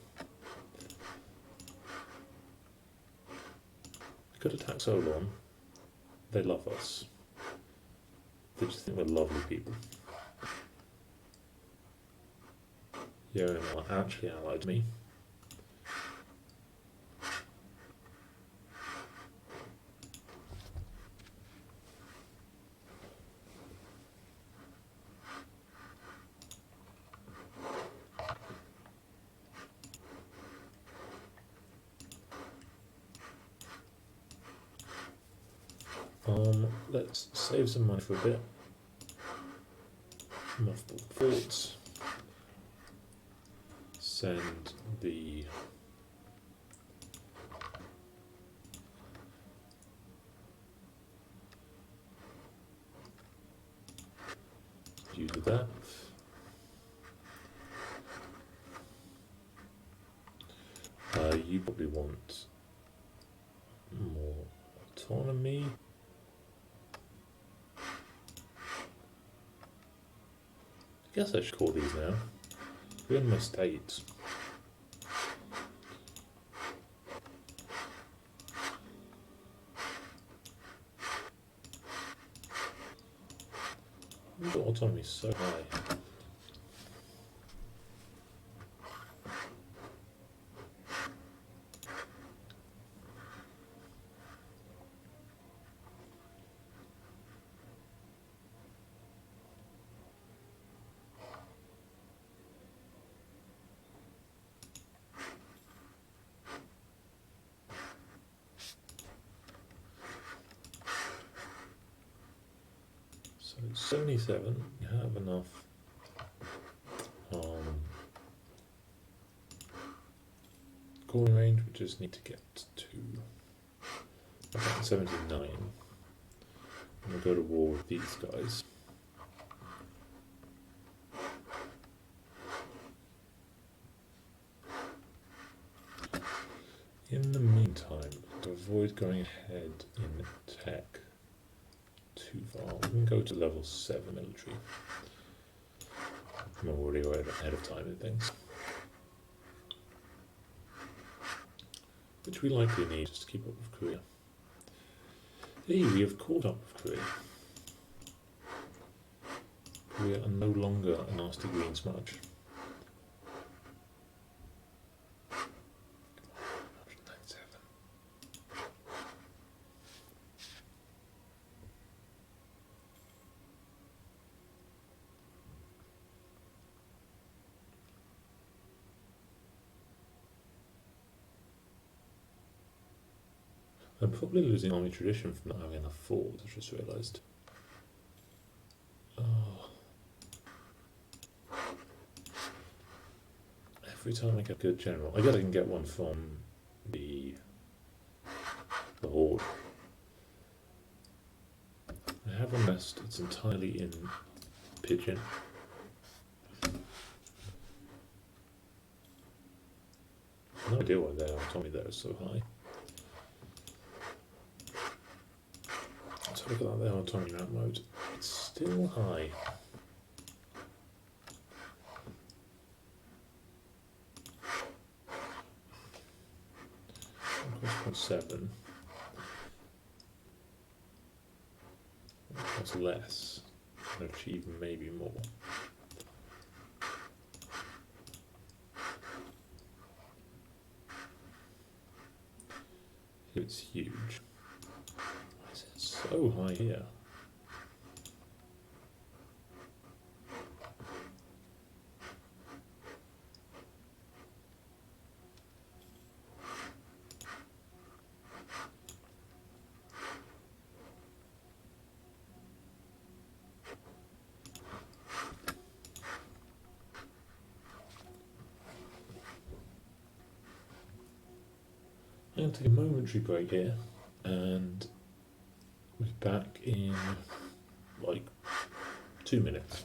We could attack Solon. They love us. They just think we're lovely people. Yerevan are actually allied to me. Let's save some money for a bit. Multiple forts. Send the use of that. You probably want more autonomy. I guess I should call these now. We're in my states. The autonomy is so high. So 77, you have enough calling range. We just need to get to about 79, and we'll go to war with these guys. In the meantime, to avoid going ahead in tech too far, we can go to level 7 military. I'm already ahead of time in things, which we likely need just to keep up with Korea. Hey, we have caught up with Korea. Korea are no longer a nasty green smudge. I'm probably losing army tradition from not having enough forts, I just realised. Oh. Every time I get a good general, I guess I can get one from the Horde. I have a nest, it's entirely in pigeon. No idea why their autonomy there is so high. Let's look at that there autonomy map mode. It's still high. Cost 7. That's less. Can achieve maybe more. It's huge. Why is it so high here? I'm going to take a momentary break here, and we'll be back in like 2 minutes.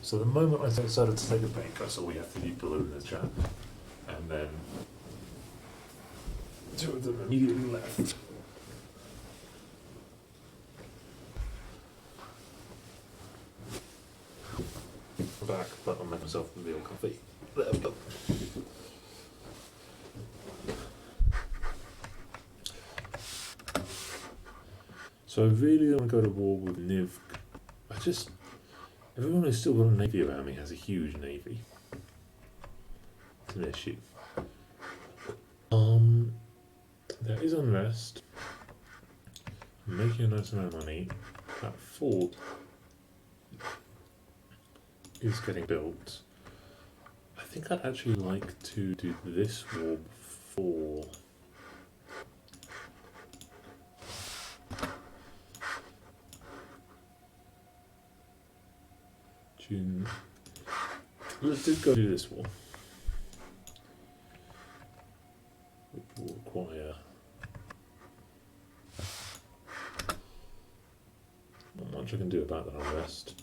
So the moment I decided to take a break, I saw we have to be blue in the chat. And then two of them immediately left. I'm back, but I'll make myself a real coffee. There we go. So I really don't want to go to war with Niv. Everyone who's still got a navy around me has a huge navy. It's an issue. There is unrest. I'm making a nice amount of money. That fort is getting built. I think I'd actually like to do this war before. June. Let's just go do this war. Which will require. Not much I can do about that unrest.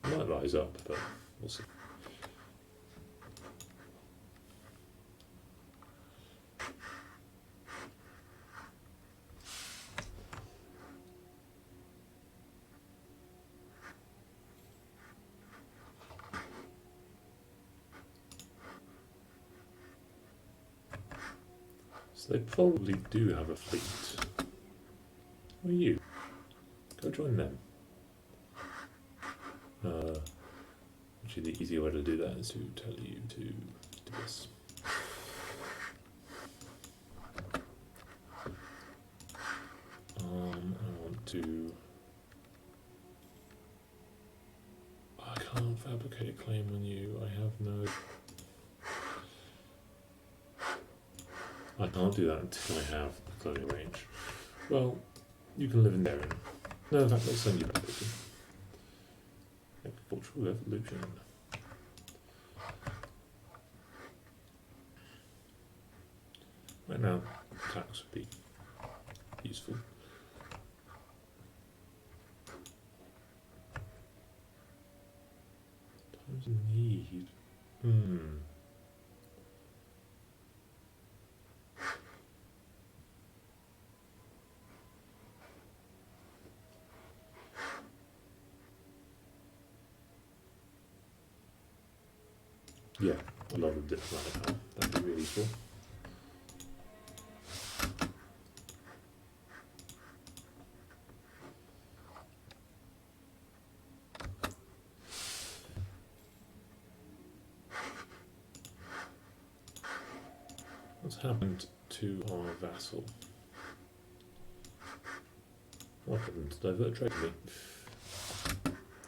It might rise up, but we'll see. So they probably do have a fleet. Who are you? Go join them. Actually, the easier way to do that is to tell you to do this. I want to. I can't fabricate a claim on you. I have no. I can't do that until I have the clothing range. Well, you can live in there. No, in fact, let's send you back. Agricultural revolution. Right now, tax would be useful. Times of need. Yeah, a lot of diplomatic help. That'd be really useful. What's happened to our vassal? What happened? Divert trade to me.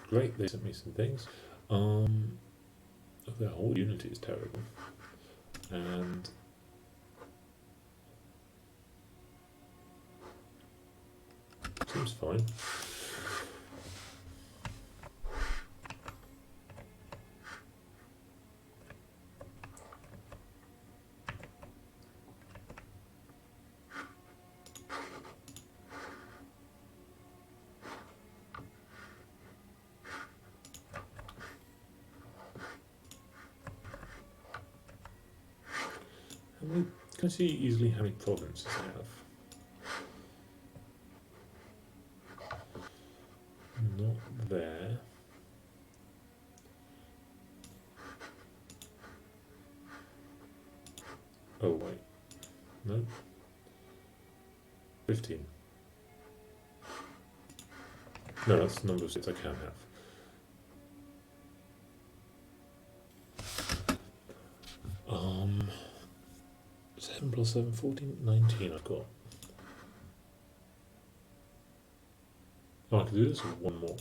Great, they sent me some things. Their whole unity is terrible. And seems fine. Can I see easily how many provinces I have? Not there. Oh wait, no. 15. No, that's the number of states I can have. 7 plus 7, 14, 19 I've got. Oh, I can do this with one more.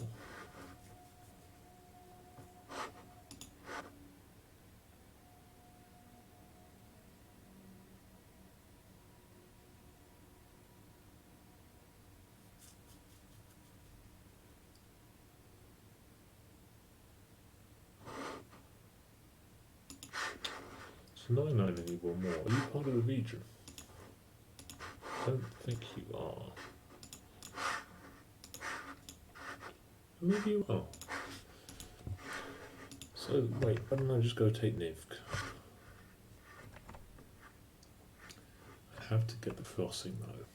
So 9 I need one more. Are you part of the region? I don't think you are. Maybe you will. So, wait, why don't I just go take Nivk? I have to get the crossing though.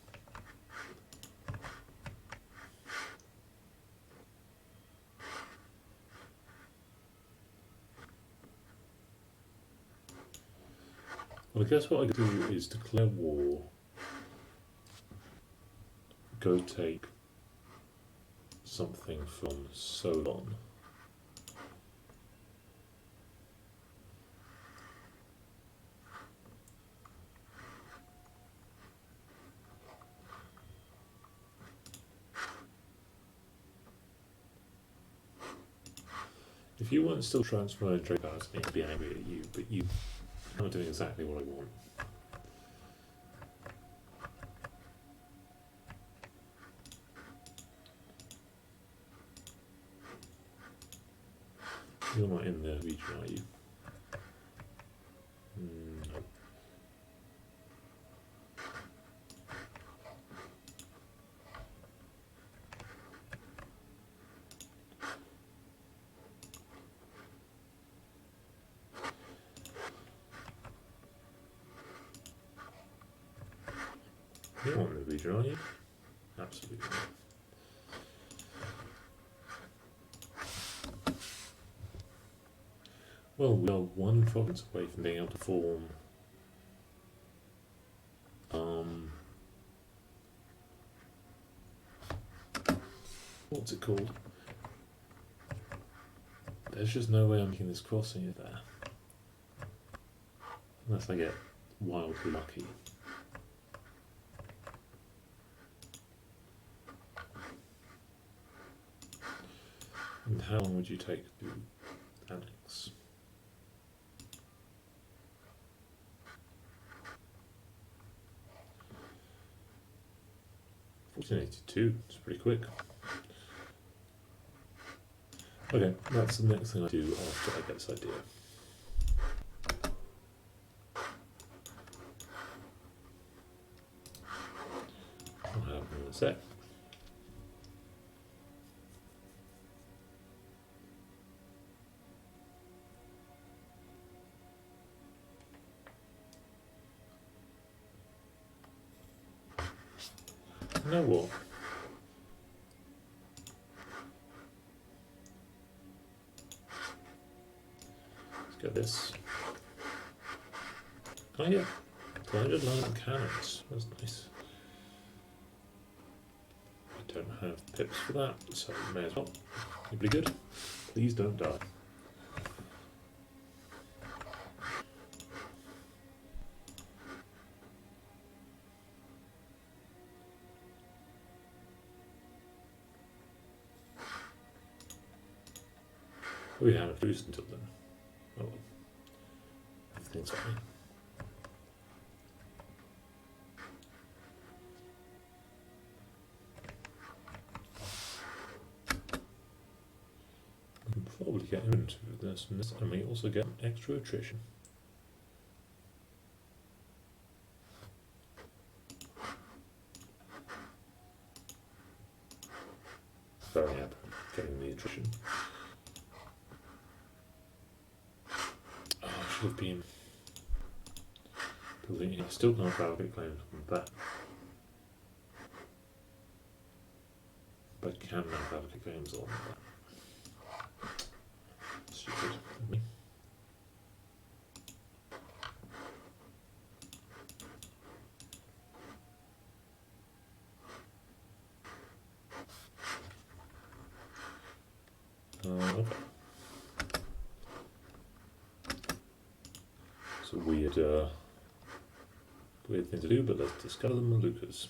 Well, I guess what I could do is declare war, go take something from Solon. If you weren't still transferring trade powers, I'd be angry at you, but you are doing exactly what I want. You're not in the region, are you? No. You're not in the region, are you? Absolutely not. Well, we are one province away from being able to form what's it called? There's just no way I'm making this crossing is there. Unless I get wildly lucky. And how long would you take to annex? 1482, it's pretty quick. Okay, that's the next thing I do after I get this idea. I'll have in a sec. You know what? Let's get this. Oh yeah, 200 line cannons. That's nice. I don't have pips for that, so may as well. You'll be good. Please don't die. We have a boost until then. Oh well. Everything's fine. We can probably get him into this and we also get extra attrition. Very happy getting the attrition. Oh, I should have been building it. Still can't fabricate claims on that. But can now fabricate claims on that. Stupid of me. Okay. It's a weird thing to do, but let's discover the Moluccas.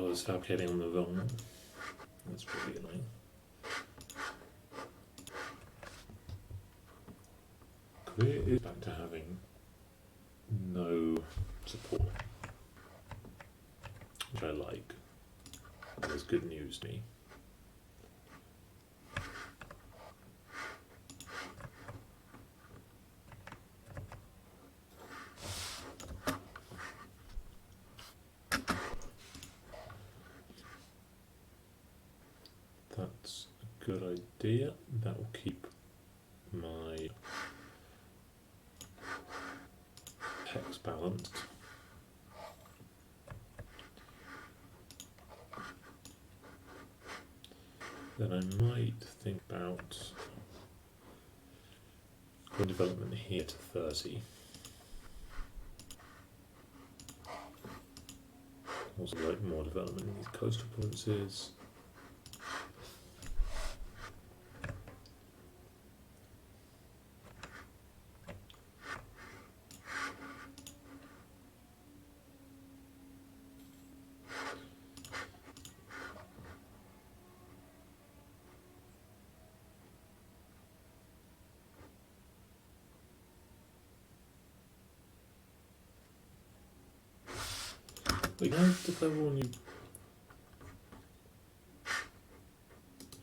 was fabricating on the wrong one. That's really annoying. Korea is back to having no support, which I like. That's good news to me. That's a good idea. That will keep my hex balanced. Then I might think about going development here to 30. Also like more development in these coastal provinces. Wait, can I declare war on you?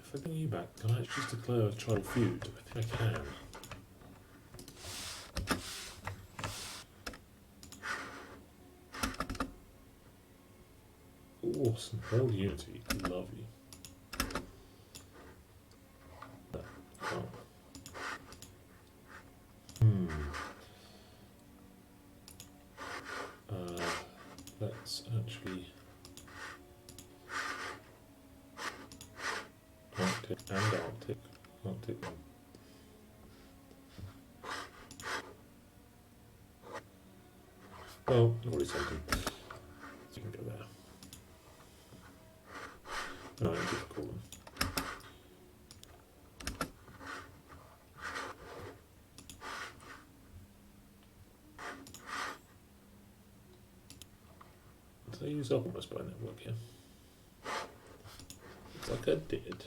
If I bring you back, can I actually just declare a tribal feud? I think I can. Awesome. Hold unity. Lovely. Oh. Let's actually Arctic and Arctic. Arctic. Well, already taken. So you can go there. No, I just call them. Did I use up my spy network here? Looks like I did.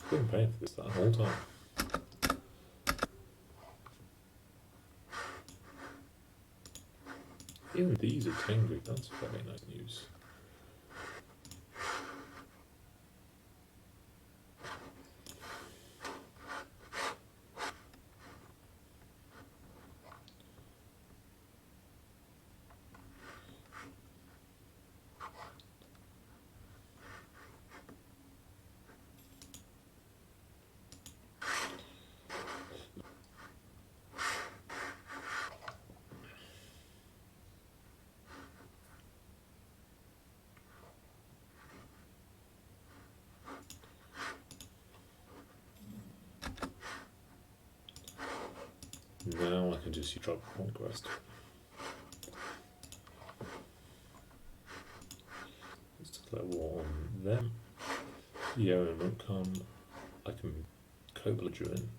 I've been paying for this that whole time. Even these are 10 group, that's very nice news. Now I can just use tribal conquest. Let's declare war on them. The area won't come. I can co-belligerent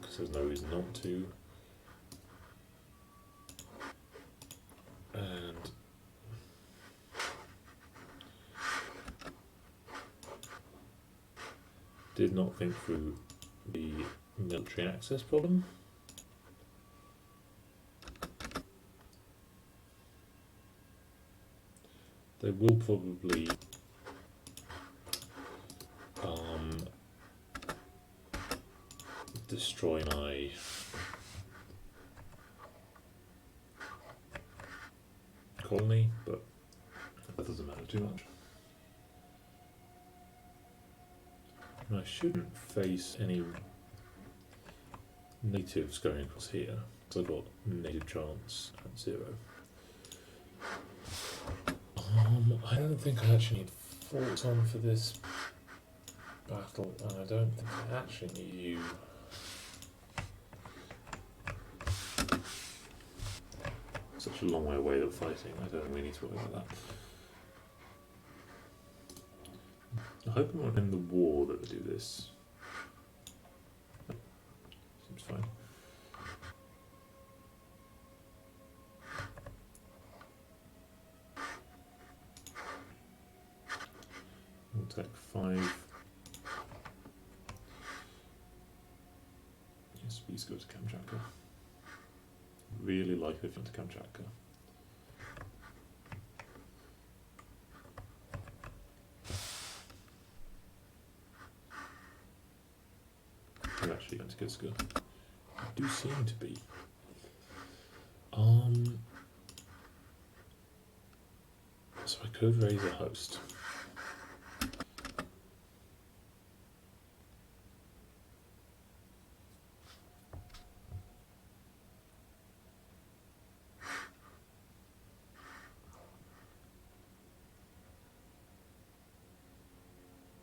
because there's no reason not to. And did not think through the military access problem. They will probably destroy my colony, but that doesn't matter too much. And I shouldn't face any natives going across here, so I've got native chance at 0. I don't think I actually need forts on for this battle, and I don't think I actually need you. Such a long way away that fighting, I don't think we need to worry about that. hope it won't end the war that they do this. Seems fine. We'll take 5. Yes, please go to Kamchatka. Really like if to Kamchatka. We're actually going to Kizka. I do seem to be. So I could raise a host.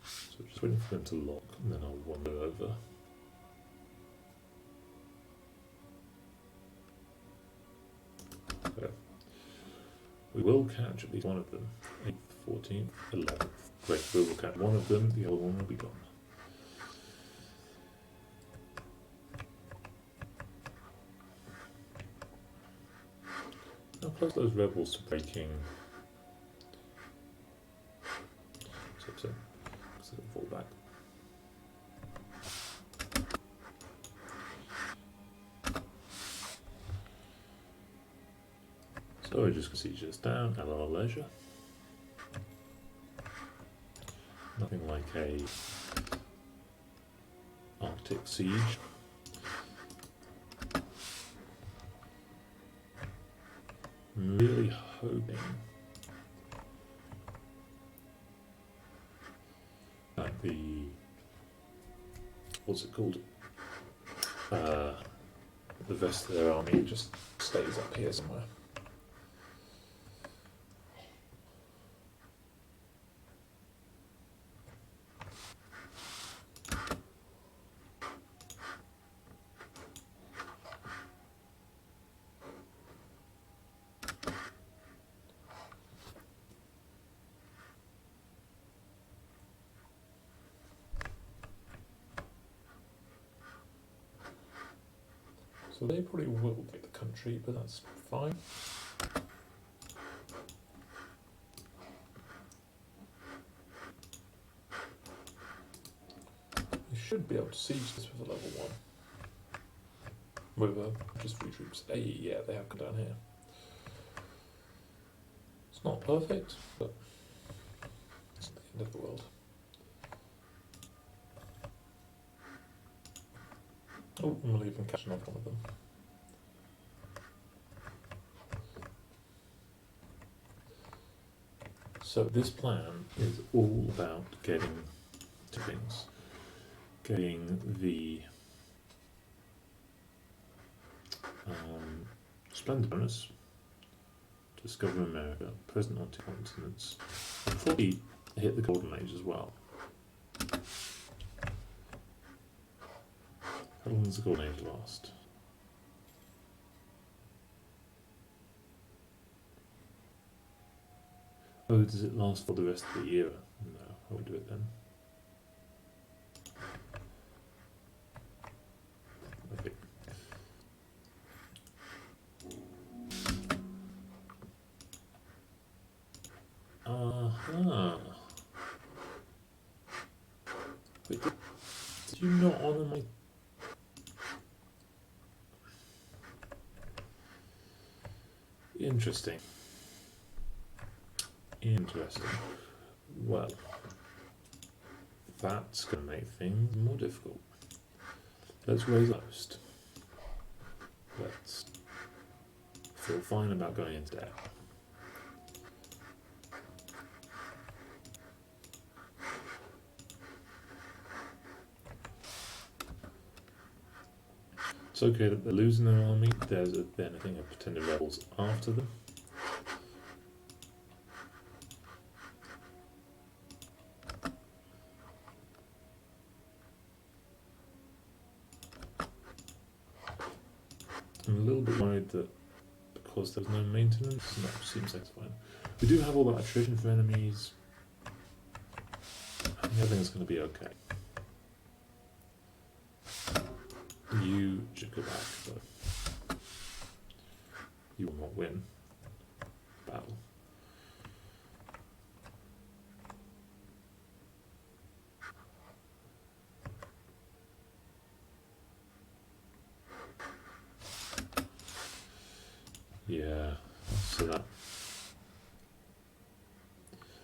So just waiting for them to lock, and then I'll wander over. Okay. We will catch at least one of them. 8th, 14th, 11th. Great, we will catch one of them, the other one will be gone. How close those rebels to breaking? So they'll fall back. So we're just going to siege this down at our leisure. Nothing like a Arctic siege. I'm really hoping that the, what's it called? The rest of their army just stays up here somewhere. So they probably will take the country, but that's fine. You should be able to siege this with a level 1. With just 3 troops. Hey, yeah, they have come down here. It's not perfect, but it's not the end of the world. Oh, I'm going to leave them catching up one of them. So this plan is all about getting 2 things. Getting the Splendid bonus, discover America, present on 2 continents, and probably hit the Golden Age as well. How long does the Golden Age last? Oh, does it last for the rest of the year? No, I will do it then. Okay. Wait, did you not honour my... Interesting. Well, that's going to make things more difficult. Let's raise a host. Let's feel fine about going into debt. It's okay that they're losing their army. There's then a thing of pretended rebels after them. I'm a little bit worried that because there's no maintenance, no, seems like it's fine. We do have all that attrition for enemies. And Everything's going to be okay. You should go back, though. You will not win battle. Yeah, so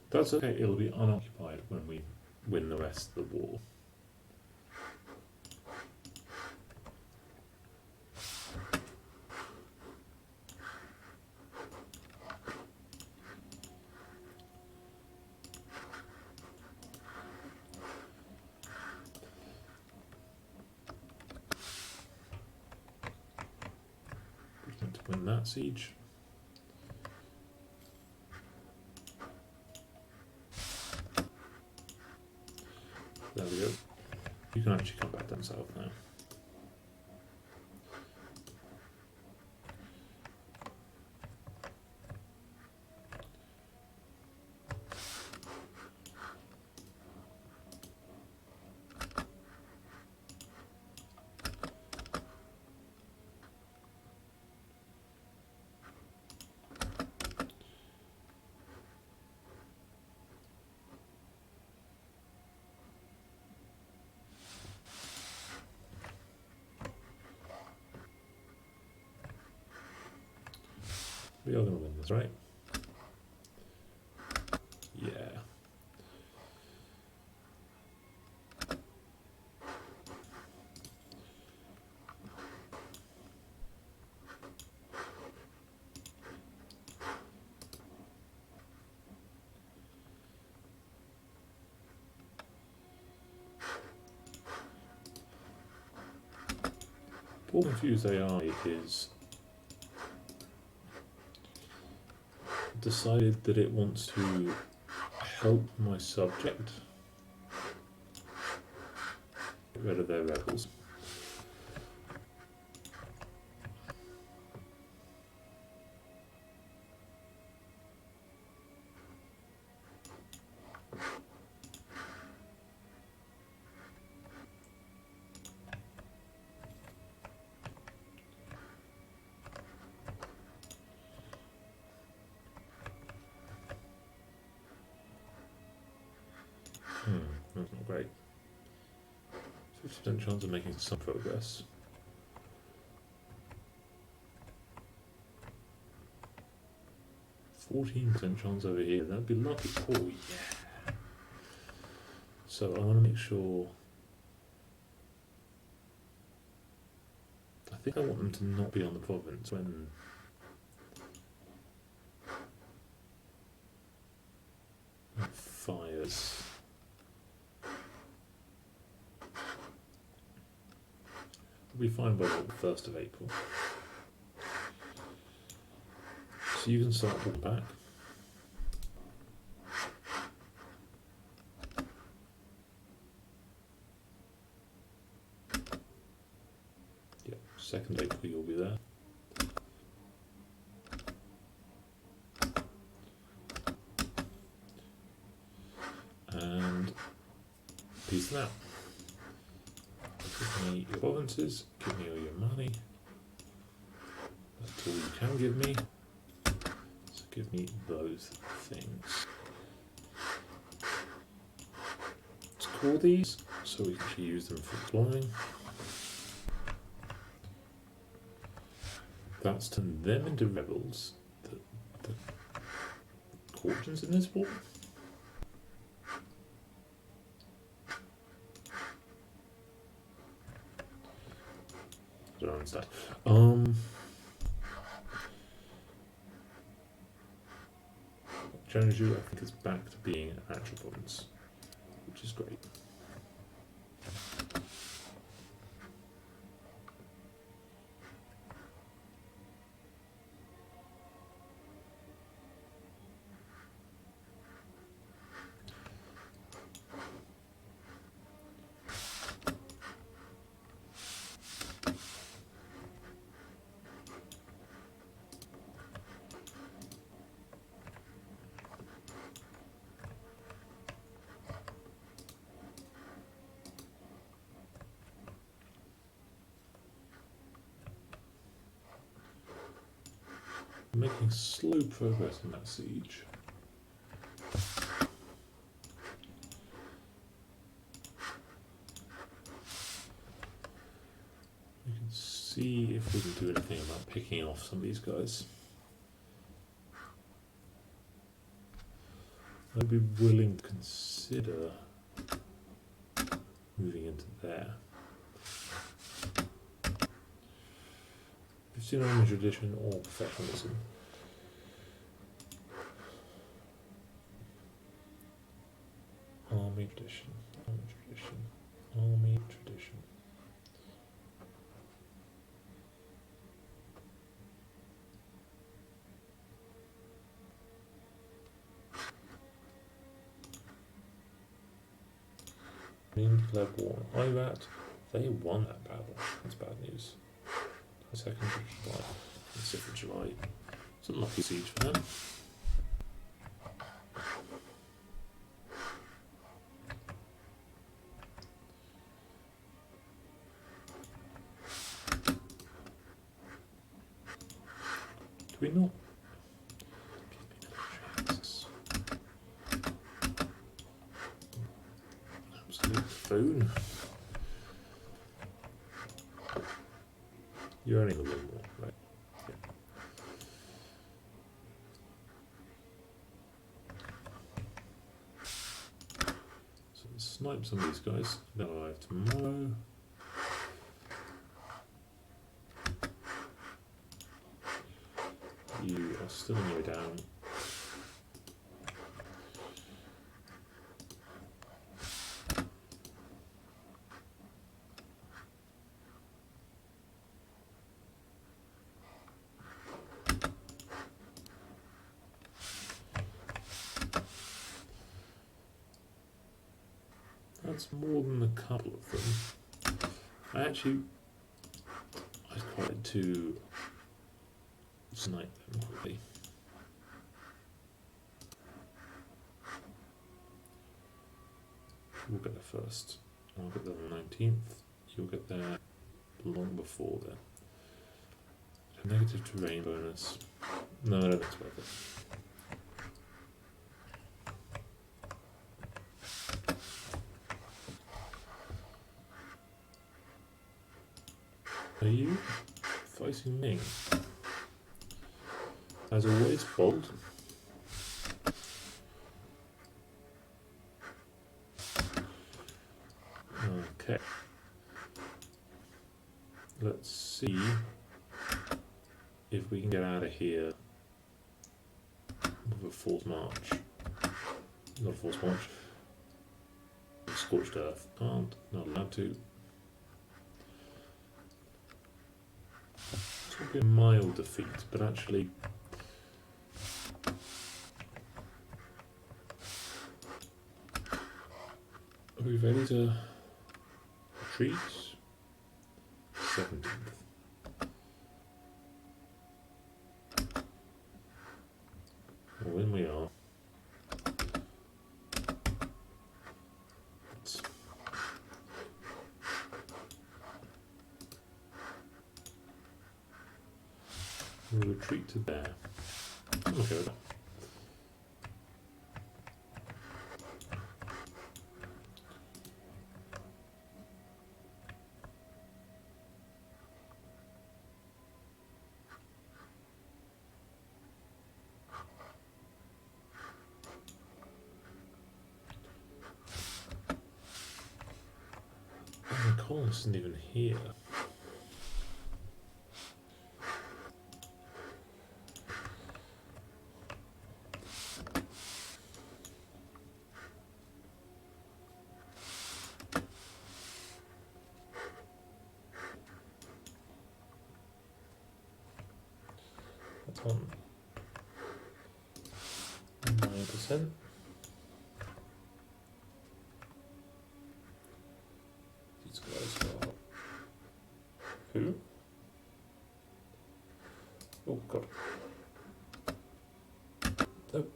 that's okay. It'll be unoccupied when we win the rest of the war. We need to win that siege. There we go. You can actually come back down south now. We are going to win this, right? Yeah. Poor confused AI is decided that it wants to help my subject get rid of their rebels. That's not great. 50% chance of making some progress. %14 chance over here. That'd be lucky. Oh yeah. So I want to make sure. I think I want them to not be on the province when. Fires. We'll be fine by the 1st of April. So you can start walking back. Yeah, 2nd April you'll be there. And peace out. Give me your provinces, give me all your money. That's all you can give me. So give me those things. Let's call these so we can actually use them for deploying. That's turned them into rebels. The courtians in this war. I don't understand. Jianzhou, I think, is back to being an actual province, which is great. Making slow progress in that siege. We can see if we can do anything about picking off some of these guys. I'd be willing to consider moving into there. 15 army tradition or professionalism. Army tradition, army tradition, army tradition. Qing declared war on Iraq. They won that battle. That's bad news. 2nd of July, 6th of July. It's a lucky siege for them. Do we not? Absolute phone. You're earning a little more, right? Yeah. So let's snipe some of these guys. They'll arrive tomorrow. You are still on your way down. That's more than a couple of them. I'd quite like to snipe them quickly. We'll get there first. I'll get there on the 19th. You'll get there long before then. Negative terrain bonus. No, I don't think it's worth it. Are you fighting me? As always, bold. Okay. Let's see if we can get out of here with a forced march. Not a forced march. Scorched earth. Can't. Not allowed to. It's be a mild defeat, but actually are we ready to retreat? 17th. Well, when we are, we'll retreat to there. I'm okay with that. The column isn't even here. That's on 9%. These guys are who? Oh god. Nope.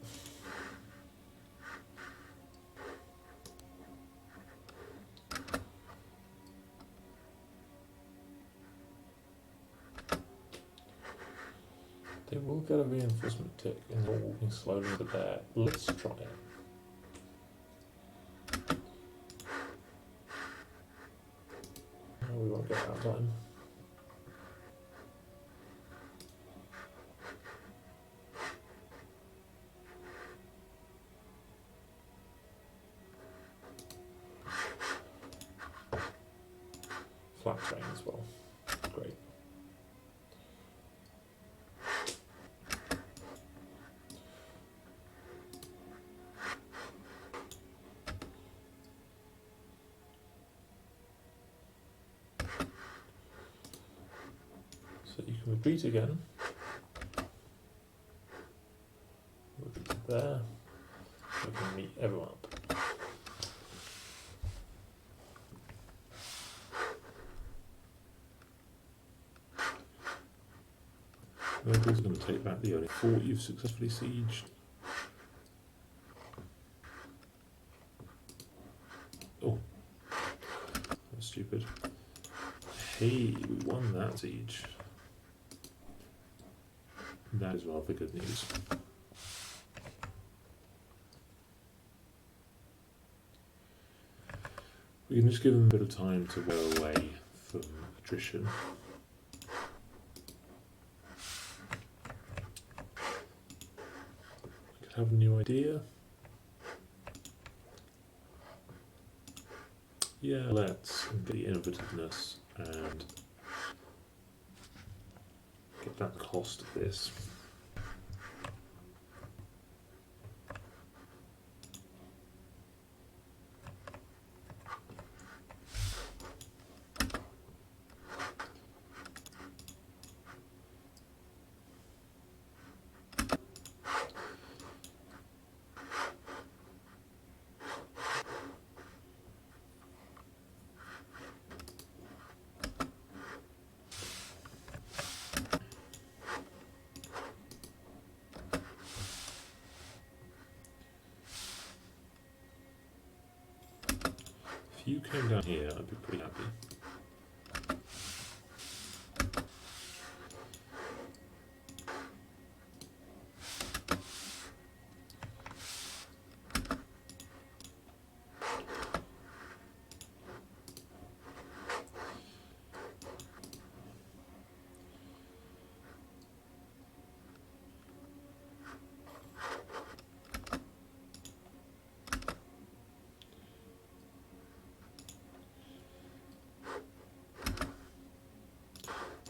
They It will get a reinforcement tick and you're walking slowly to there. Let's try it. Oh, we won't get that time. Flat terrain as well. Great. So you can repeat again. Repeat there. We can meet everyone up. Nobles are going to take back the only fort you've successfully sieged. Oh, that's stupid. Hey, we won that siege. That is rather good news. We can just give them a bit of time to wear away from attrition. We could have a new idea. Yeah, let's get the innovativeness and get that cost of this. If you came down here, I'd be pretty happy.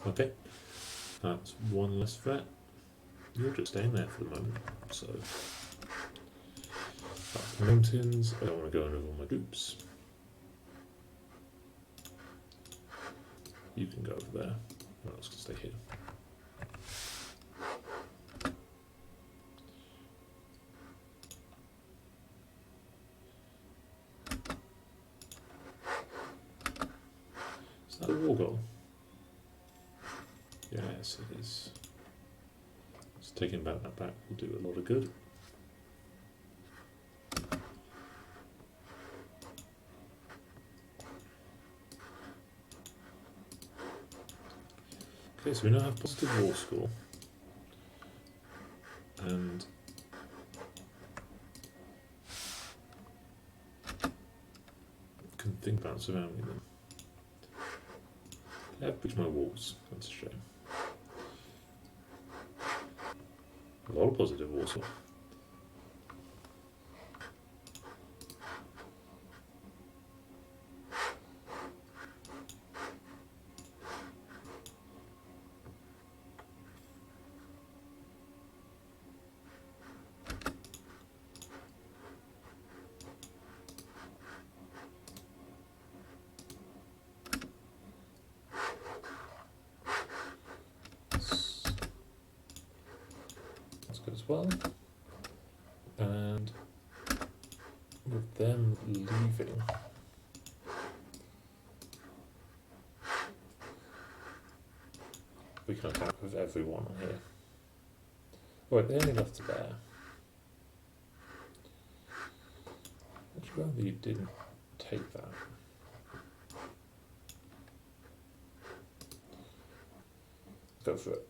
Okay, that's one less threat. You're just staying there for the moment, so that's the mountains. I don't want to go over all my troops. You can go over there. Everyone else can stay here. Is that a war goal? Yes, it is. So taking back that back will do a lot of good. Okay, so we now have positive war score. And can think about surrounding them. They have breached my walls, that's a shame. A lot of positive war score. As well, and with them leaving, we can attack with everyone here. Right, they only left there. Would you rather you didn't take that? Go for it.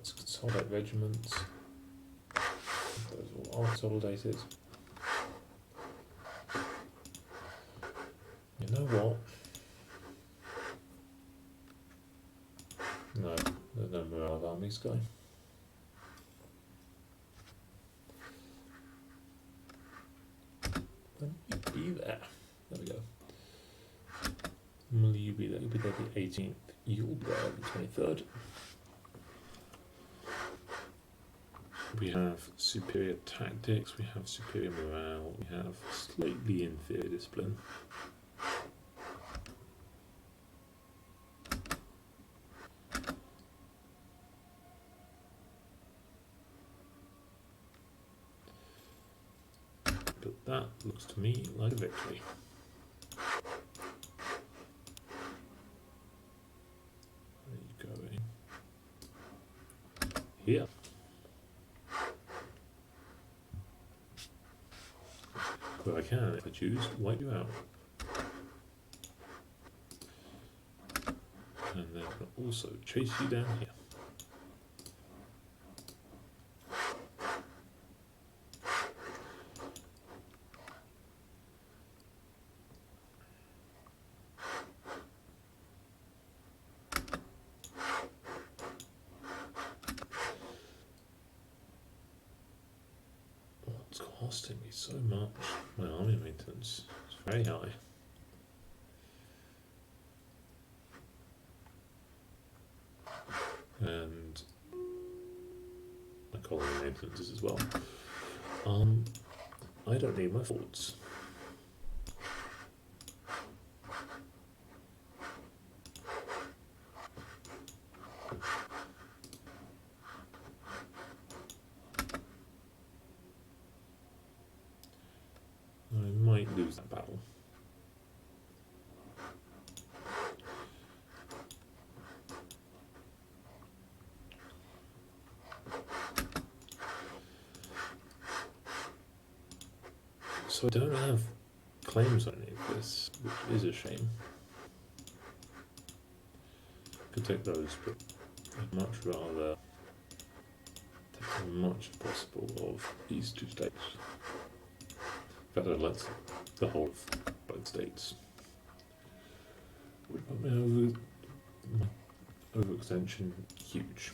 let's consolidate regiments. Those all are consolidated. You know what? No, there's no morale of armies going. Then you be there. There we go. Will you be there? You'll be there the 18th. You'll be there the 23rd. We have superior tactics, we have superior morale, we have slightly inferior discipline. But that looks to me like a victory. Where are you going? Here. Where I can, if I choose, wipe you out. And then I'll also chase you down here. It's costing me so much. My army maintenance is very high. And my colony maintenance is as well. I don't need my forts. I might lose that battle. So I don't have claims on any of this, which is a shame. Could take those, but I'd much rather take as much as possible of these two states. In fact, I'd like the whole of both states. Would put my overextension huge.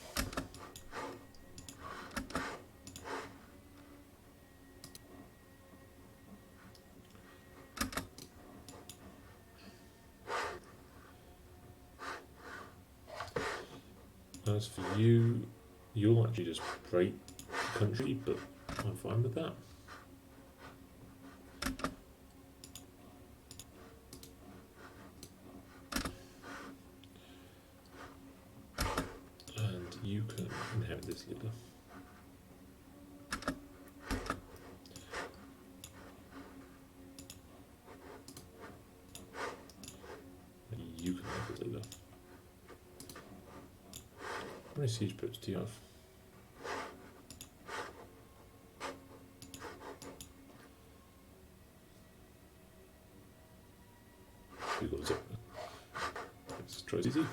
As for you, you'll actually just break the country, but I'm fine with that. And you can inherit this leader. You can have this leader. How many siege boats do you have? You've got 0. Let's try easy.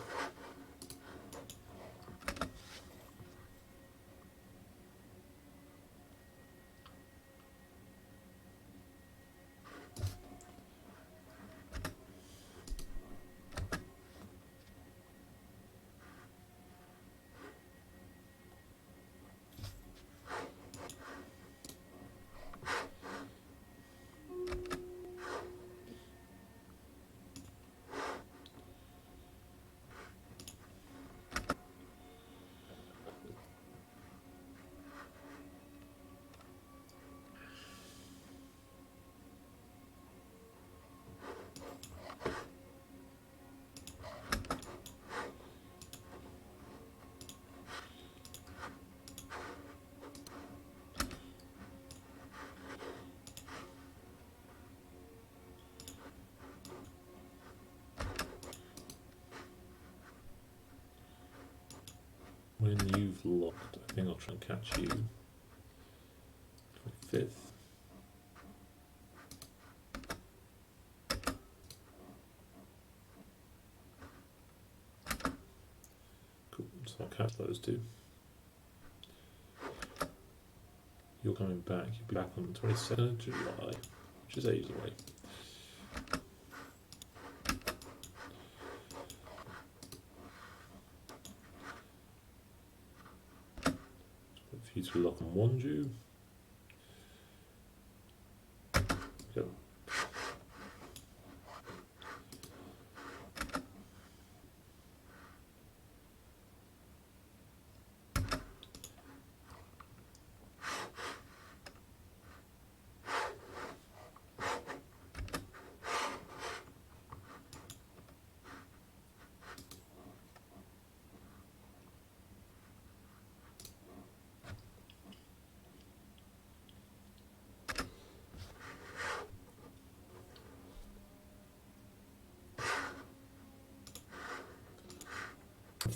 When you've locked, I think I'll try and catch you 25th. Cool, so I'll catch those two. you're coming back. You'll be back on the 22nd of July, which is ages away. For you to lock on Wanju. Go.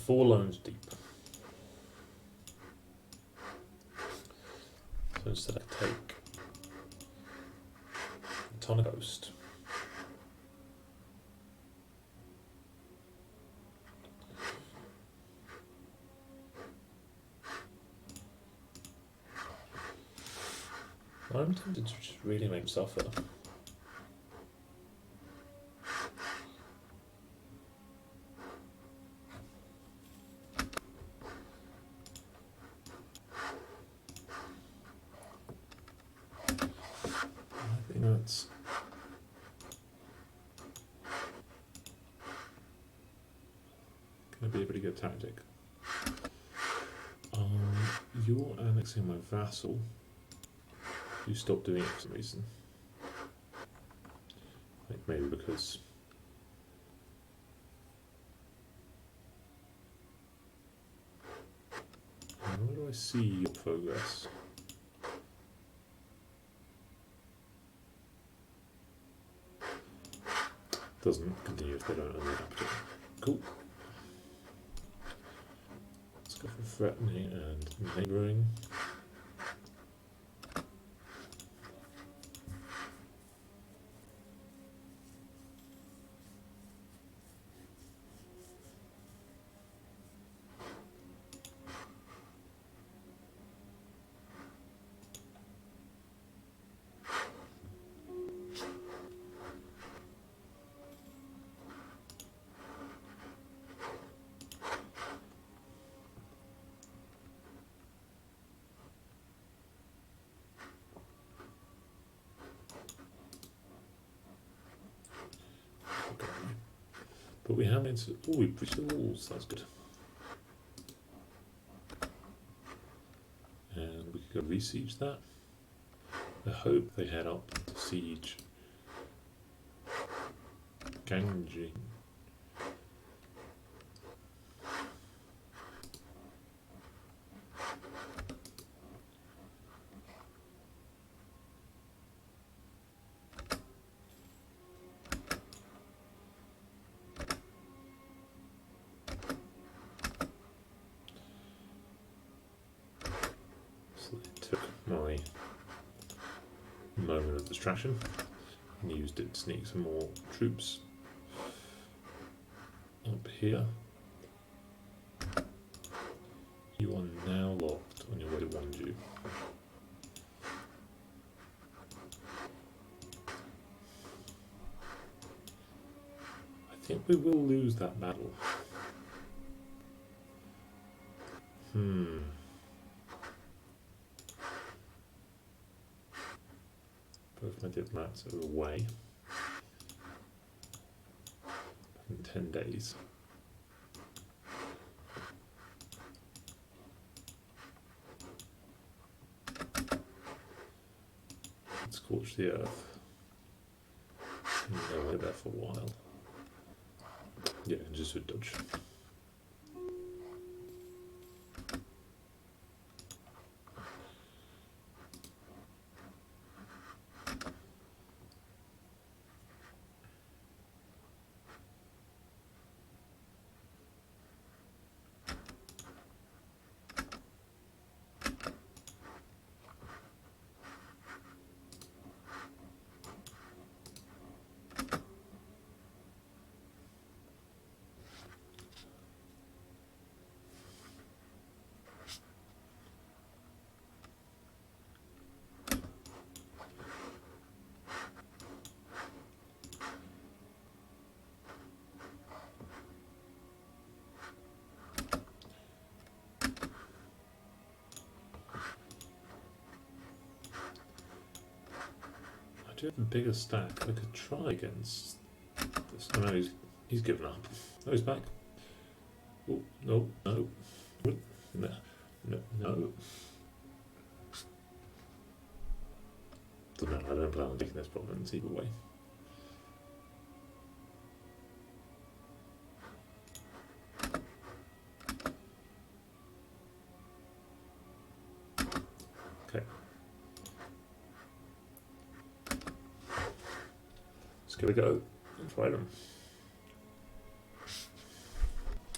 Four loans deep. So instead I take a ton of ghost. I'm tempted to just really make him suffer. I think that's going to be a pretty good tactic. You're annexing my vassal. You stopped doing it for some reason. I think maybe because where do I see your progress? Doesn't continue if they don't own the capital. Cool. Let's go for threatening and neighbouring. But we have into. Oh, we breached the walls. That's good. And we could go re-siege that. I hope they head up to siege Gangjing. So they took my moment of distraction and used it to sneak some more troops up here. You are now locked on your way to Wanju. I think we will lose that battle. Both my diplomats are away in 10 days. Scorch the earth. They'll live there for a while. Yeah, just a dodge. do have a bigger stack. I could try against this. Oh no, he's given up. Oh, he's back. Oh, no, no. No, no, no. Don't know, I don't plan on taking this province either way. Okay. Let's give it a go and try them.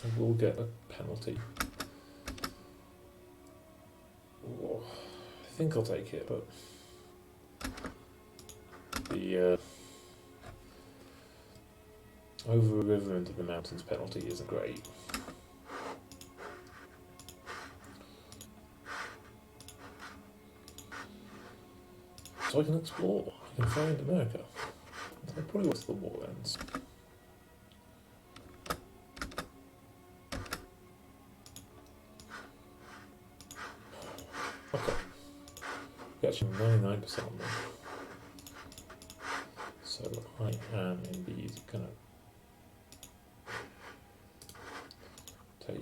I will get a penalty. Oh, I think I'll take it, but the over a river into the mountains penalty isn't great. So I can explore. I can find America. I'll probably wait till the war ends. Okay. We actually have 99% on them. So I am indeed gonna take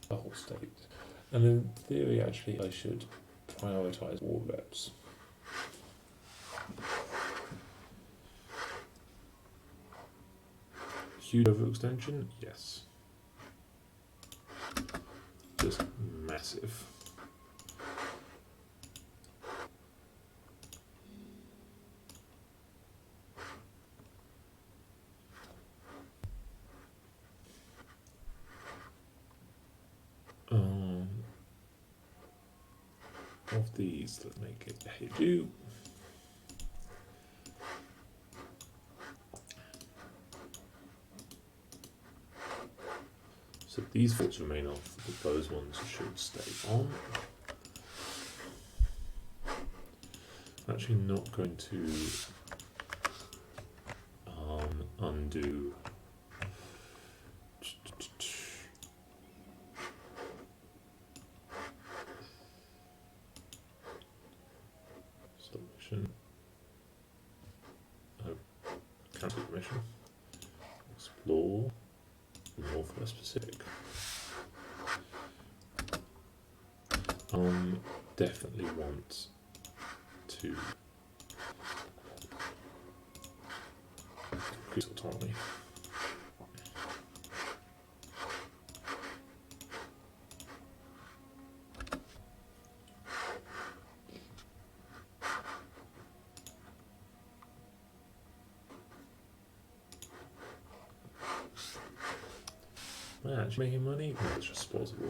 the whole state. And in theory, actually, I should prioritize war reps. Huge overextension? Yes. Just massive. Of these that make it Heiju. So these forts remain off, but those ones should stay on. I'm actually not going to undo submission. Cancel permission. Explore Northwest Pacific. Definitely want to increase autonomy. Am I actually making money? No, it's just plausible.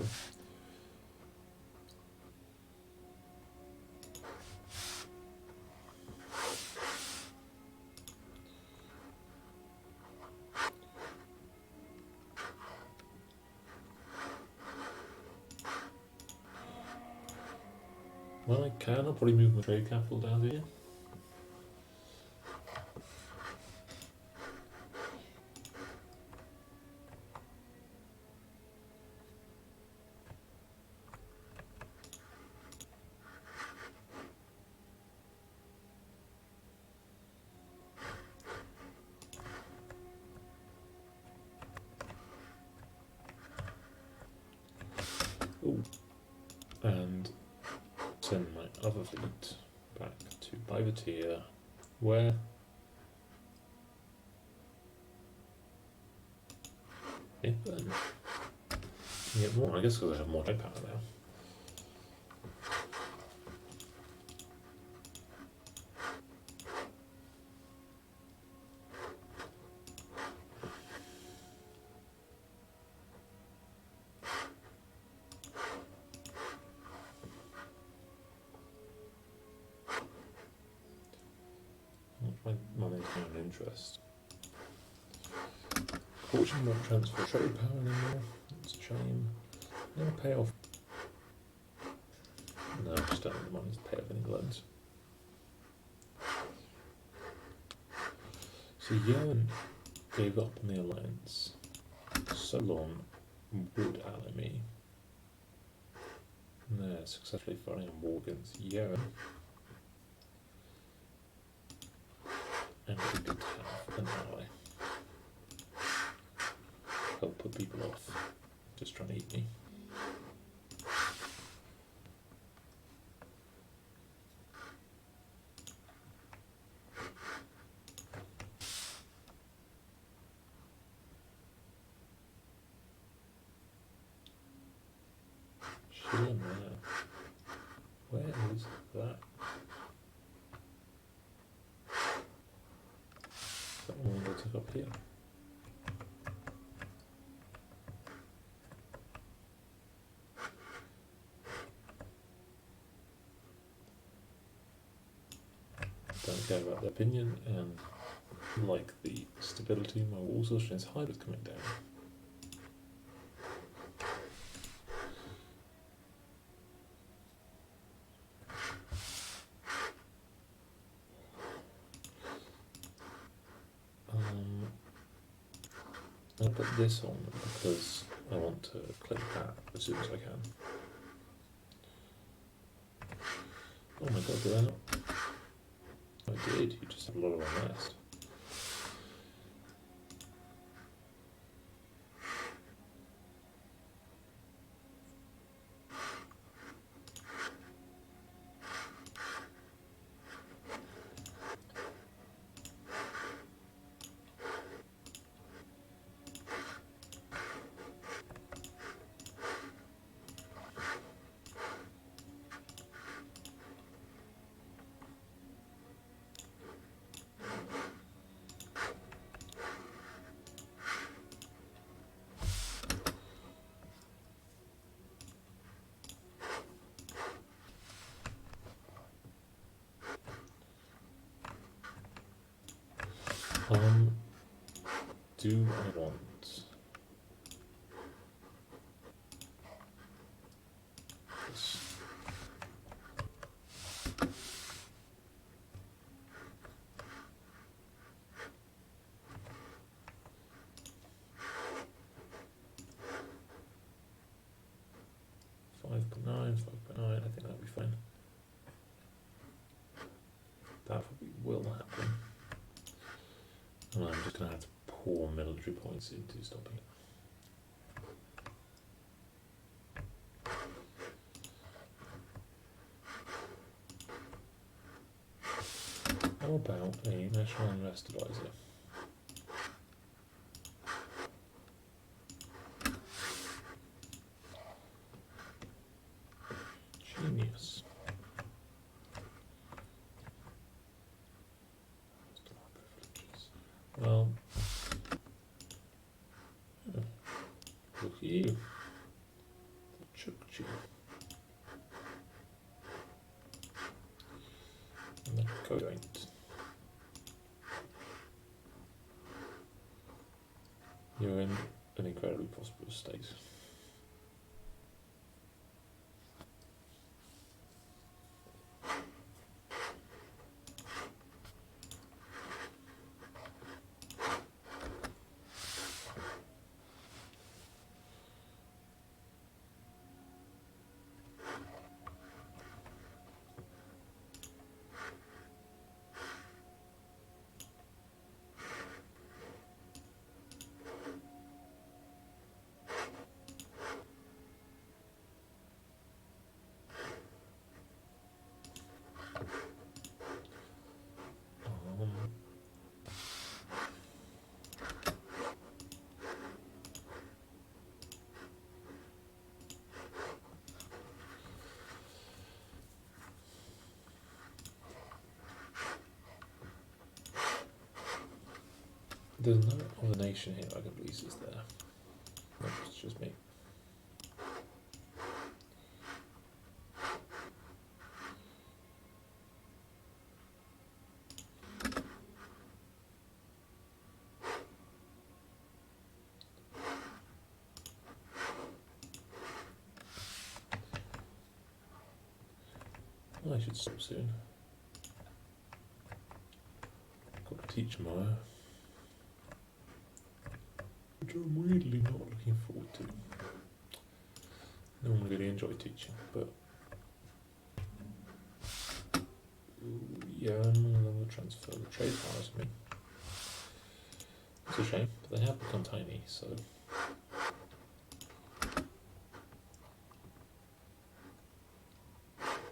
Well, I can. I'll probably move my trade capital down here. Ooh. And send my other fleet back to Privateer, where then get more. I guess because I have more high power now. My money's not an interest. Fortune won't transfer trade power anymore. It's a shame. I'm going to pay off. No, I just don't have the money to pay off any loans. So Yemen gave up on the alliance. Solon would ally me. There's by successfully fighting a war against Yemen. And it would be good to have an ally. Help put people off just trying to eat me. Sure, where is that? That one I took up here. Don't care about their opinion and like the stability my walls or strength high was coming down. I'll put this on because I want to click that as soon as I can. Oh my god, did I not? I did, you just have a lot of unrest. Do I want this? $5.9, $5.9, I think that'll be fine. That probably will happen. And I'm just going to have to pour military points into stopping it. How about a national unrest advisor? Genius. Well, look at you, the Chukchi, and the Kojoint. You're in an incredibly prosperous state. There's no other nation here I can release is there. No, it's just me. I should stop soon. Got to teach tomorrow, which I'm really not looking forward to. Normally really enjoy teaching, but yeah, we'll transfer the trade powers to me. It's a shame, but they have become tiny, so.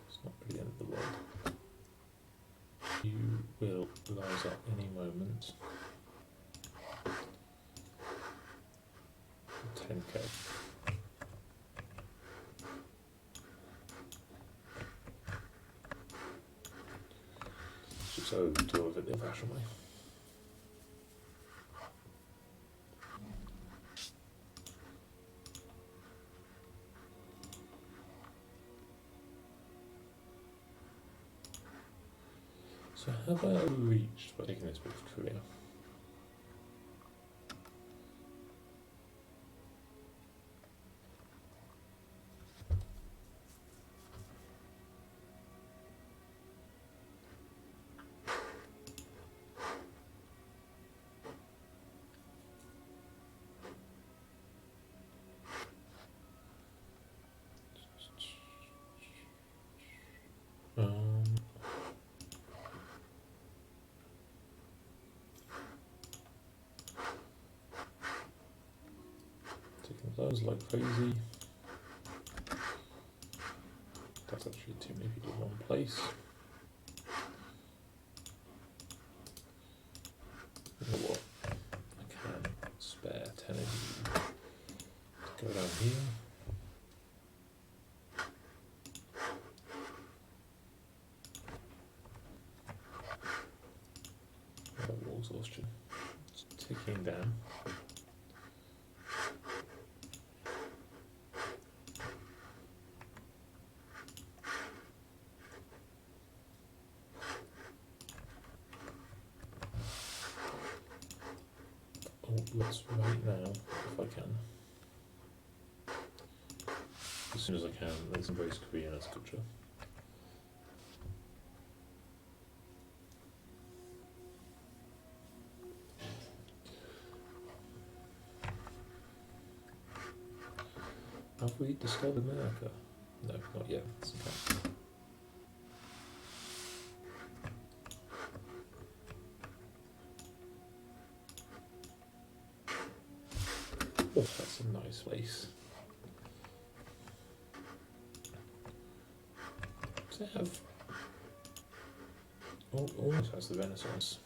It's not really the end of the world. You will rise up any moment. 10k. So do it the old-fashioned way. So have I reached by taking this bit of Korea? Taking those like crazy. That's actually too many people in one place. You know what? I can spare 10 of you to go down here. Wall exhaustion. It's ticking down. Let's wait now, if I can. As soon as I can, let's embrace Korean as culture. Have we discovered America? No, not yet. It's okay. Oh, that's a nice place. Does it have... Oh, almost has the Renaissance.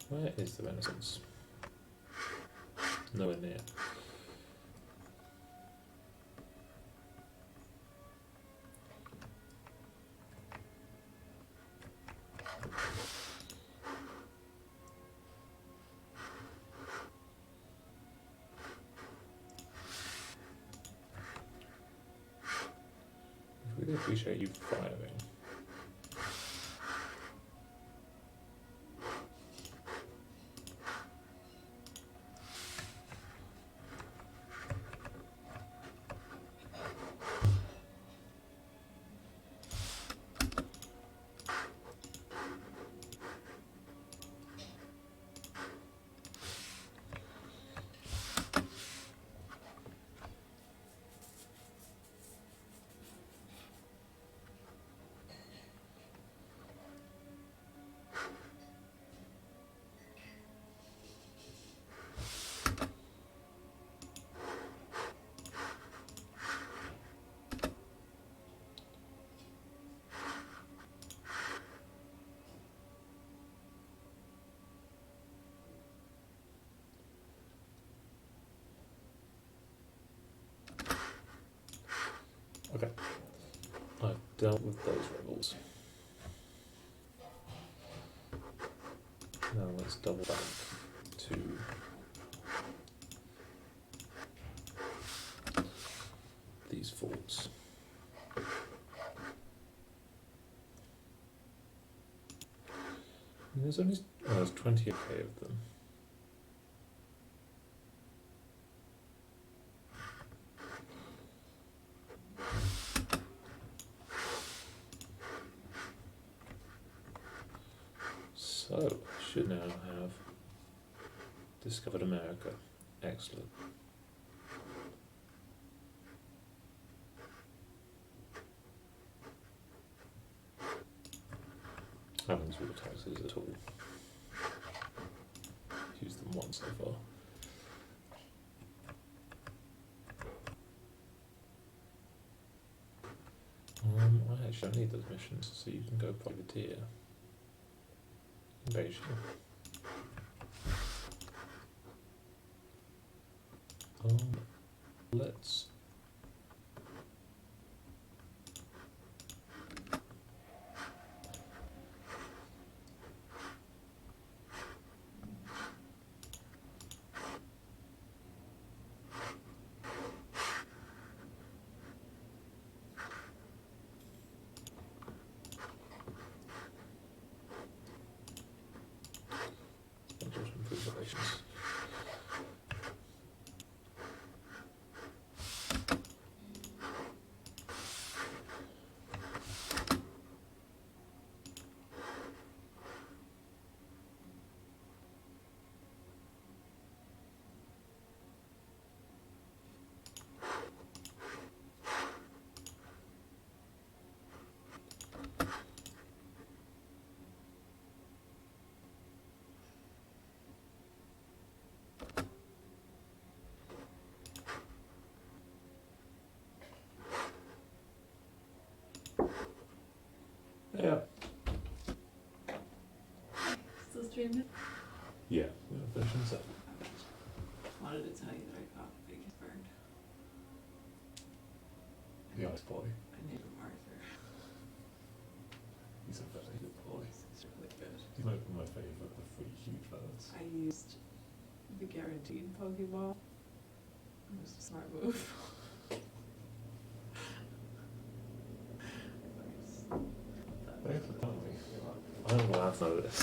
Where is the Renaissance? Nowhere near. I really appreciate you firing. Okay, I've dealt with those rebels. Now let's double back to these forts. And there's only there's 20k of them. So, I should now have discovered America. Excellent. haven't war taxes at all. Used them once so far. I actually don't need those missions, so you can go privateer in Beijing. Let's improve relations. Yeah. Still streaming? Yeah, we have versions up. Wanted to tell you that I got biggest burned. The ice boy. I named him Arthur. He's a very good boy. It's really good. He's like one of my favourite of three huge birds. I used the guaranteed Pokeball. It was a smart move. Thanks for telling me. I don't laugh at this.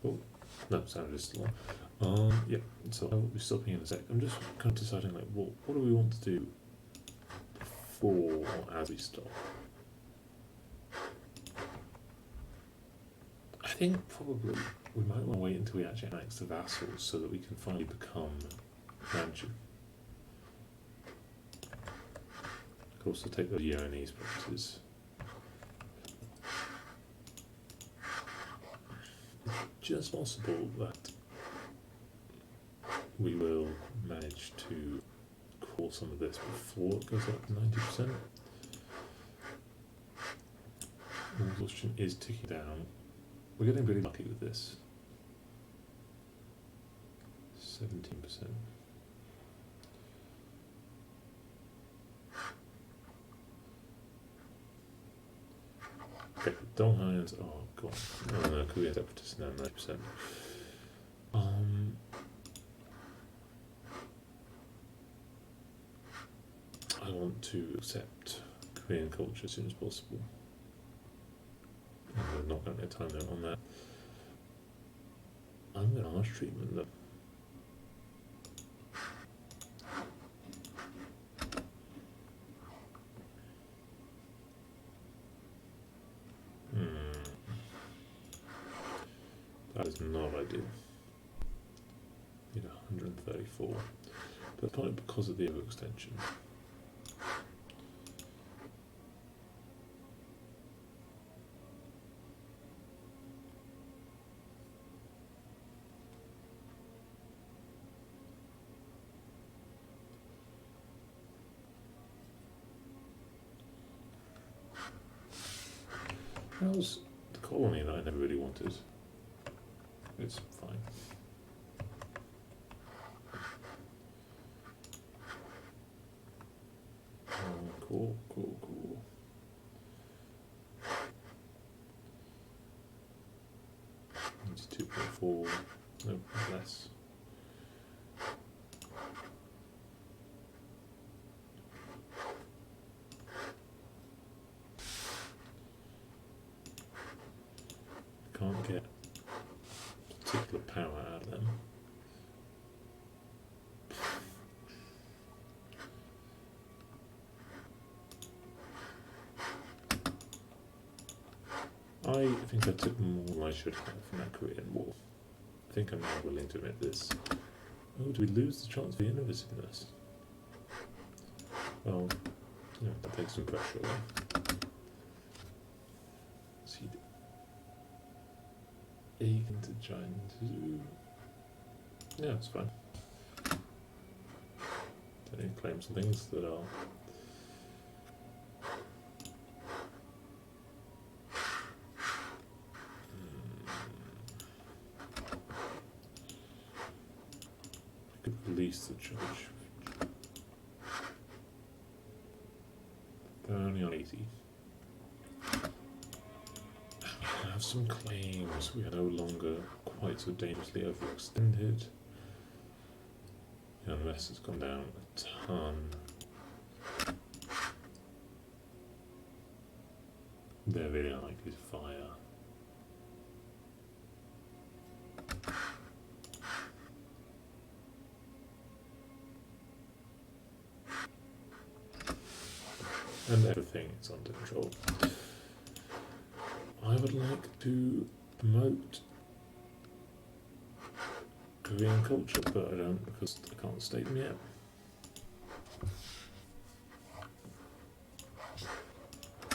Oh, no, sound is still on. Yeah, so I will be stopping in a sec. I'm just kind of deciding, like, what do we want to do before or as we stop? I think probably we might want to wait until we actually annex the vassals so that we can finally become manchu. Of course, we'll take those Yeonese properties. It's just possible that we will manage to call some of this before it goes up to 90%. Exhaustion is ticking down. We're getting really lucky with this. 17%. Okay, Dong Hyans are gone. Oh no, Korean separatists now 90%. I want to accept Korean culture as soon as possible. And we're not going to get time limit on that. I'm going to harsh treatment them. That is not ideal. Need 134. But probably because of the overextension. How's the colony that I never really wanted? It's fine. Oh, cool. 2.4, no less. Can't get particular power out of them. I think I took more than I should have from that Korean War. I think I'm now willing to admit this. Oh, do we lose the chance for innovativeness? Well, yeah, that takes some pressure away. See, into jianzhou. Yeah, it's fine. They claim some things that are I could release the judge. They're only on 80. We have some claims. We are no longer quite so dangerously overextended. The unrest has gone down a ton. They're really unlikely to fire. And everything is under control. I would like to promote Korean culture, but I don't because I can't state them yet.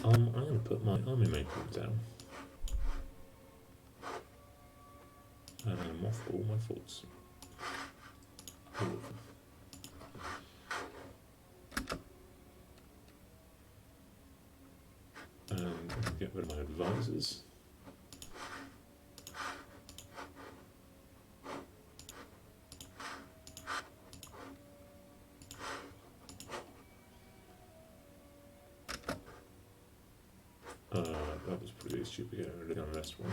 I'm going to put my army maintenance down. And I'm off all my forts. All of them. And get rid of my advisors. That was pretty stupid getting rid of the unrest one.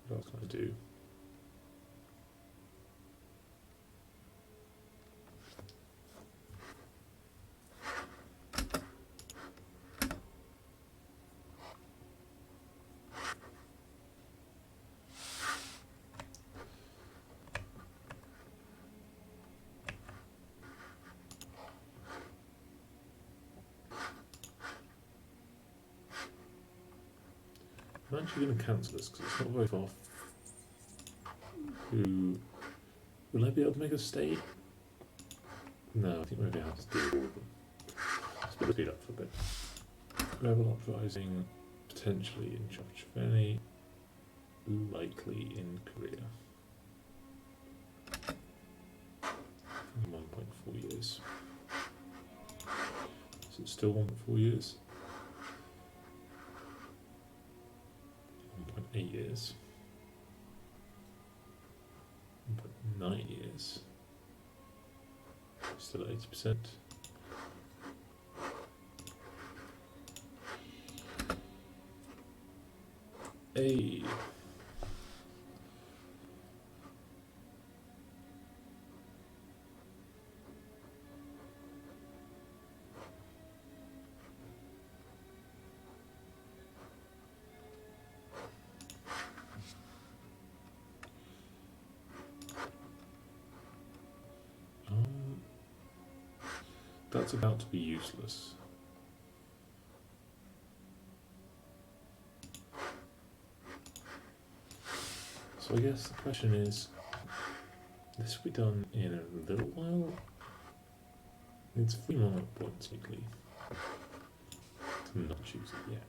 What else can I do? I'm actually going to cancel this because it's not very far. Will I be able to make a stay? No, I think maybe I have to do all of them. Let's put the speed up for a bit. Rebel uprising, potentially in Chapcheveni, likely in Korea. 1.4 years. Is it still 1.4 years? 1.8 years. 1.9 years. Still at 80%. Hey. That's about to be useless. So I guess the question is, this will be done in a little while? It's 3 monarch points weekly. To not choose it yet.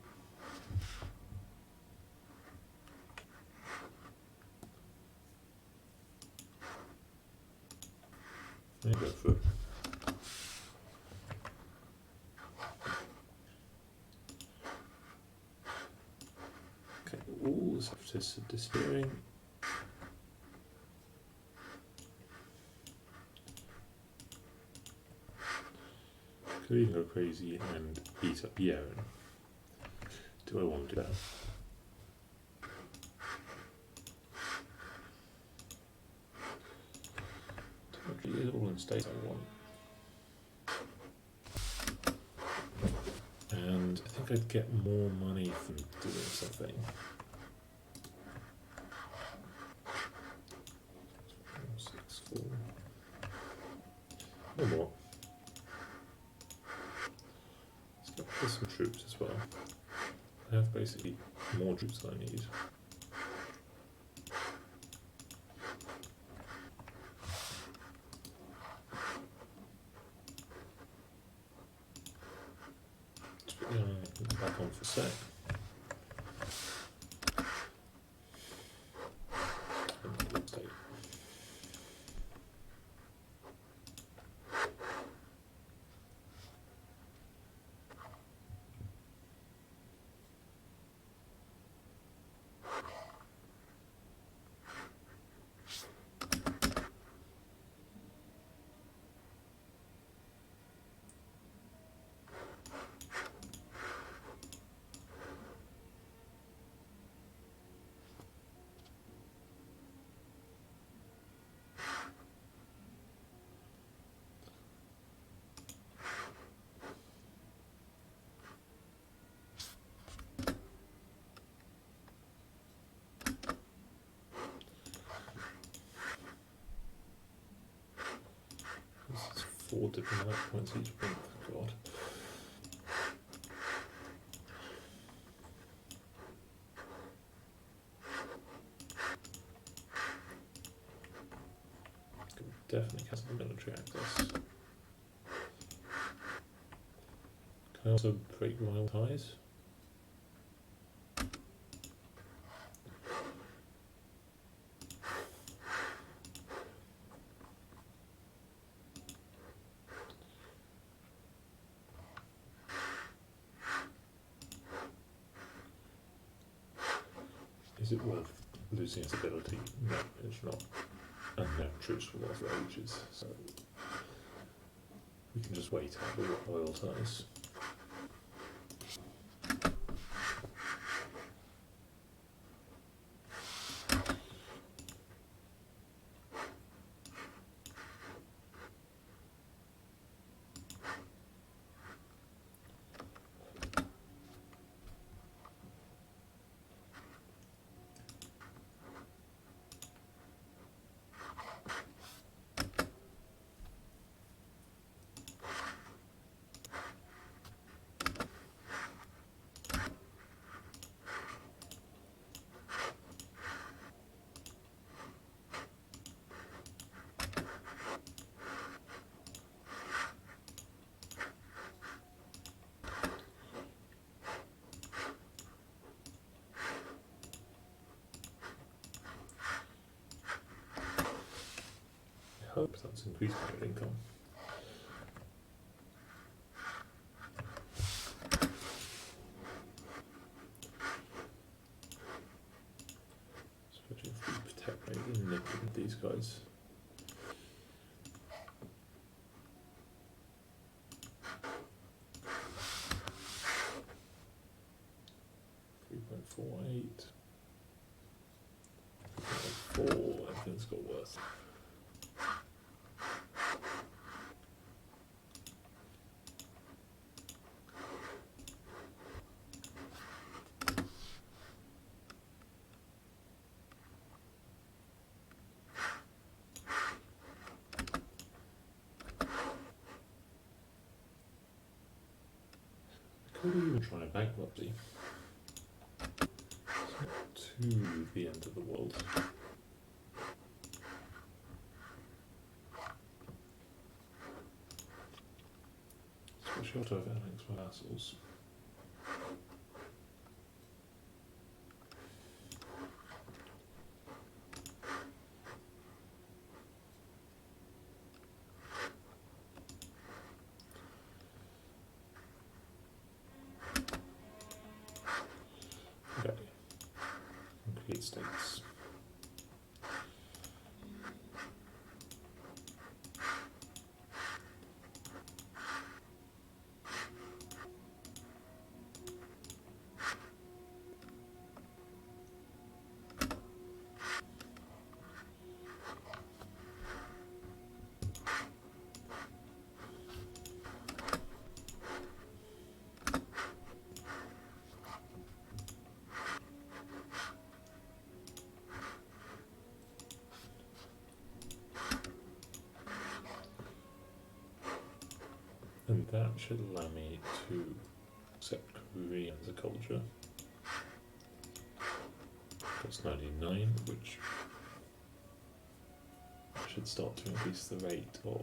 Maybe go for it. All the separatists are disappearing. Could even go crazy and eat up Yeren. Do I want to do that? Territory is all in states I want. And I think I'd get more money from doing something. 6, 4. No more. Let's get some troops as well. I have basically more troops than I need. 4 diplomatic points each. Oh god. Definitely cancel the military access. Can I also break royal ties? Is it worth losing its ability? No, it's not. And no troops will last for ages, so we can just wait out the royal ties. I hope that's increased my income. Especially if we protect rate in with these guys. .48. 4, everything's got worse. Could we even try a bankruptcy? To the end of the world. Especially after I've annexed my vassals. Okay. Create states. And that should allow me to accept Korean as a culture. That's 99, which should start to increase the rate of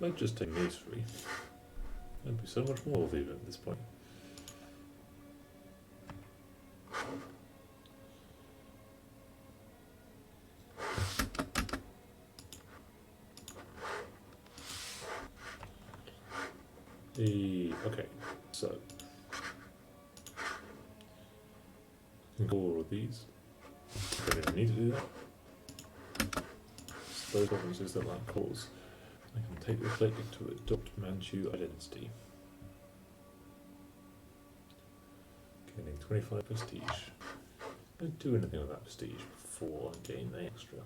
I'd just take these three. I'd be so much more of it at this point. Okay, so all of these. I didn't need to do that. It's those provinces that lack cause. I can take the click to adopt Manchu identity. Gaining 25 prestige. Don't do anything with that prestige before I gain the extra.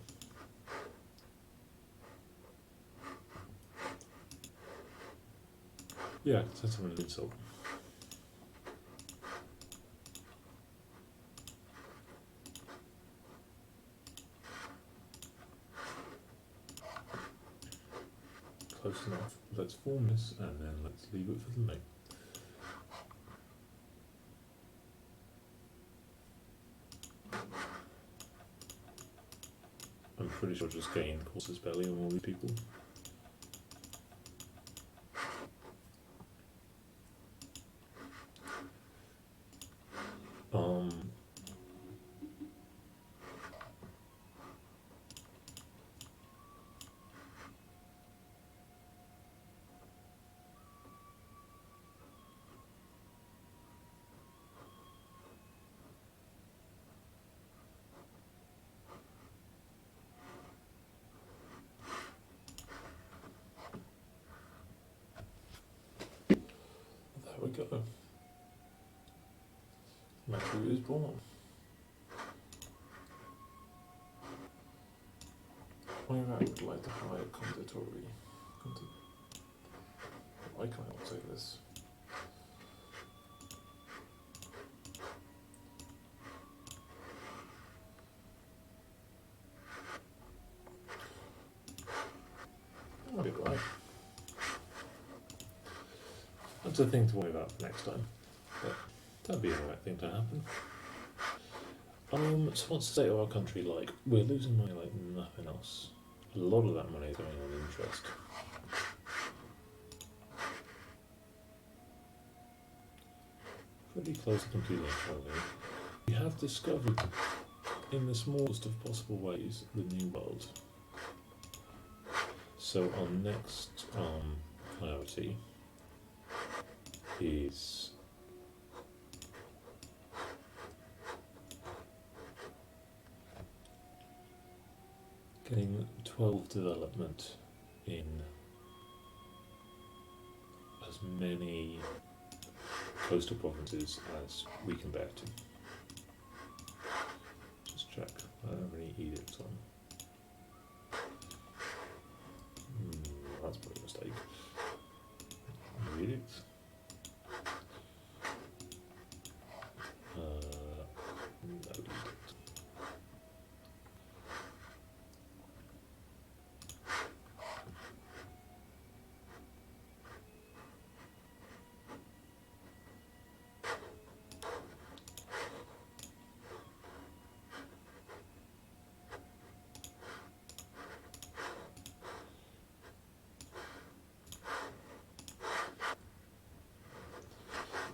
Yeah, send someone an insult. Close enough. Let's form this and then let's leave it for the night. I'm pretty sure just gain Corsair's belly on all these people. There we go. Manchu is born. I would like to hire conditori. Why can't I not say this? I'll be right. That's a thing to worry about for next time. But that'd be the right thing to happen. So what's the state of our country like? We're losing money like nothing else. A lot of that money is going on interest. Pretty close to completing economy. We have discovered, in the smallest of possible ways, the New World. So our next priority is getting 12 development in as many coastal provinces as we can bear to. Just check. I don't have any edicts on. That's probably a mistake. Edicts. No edict.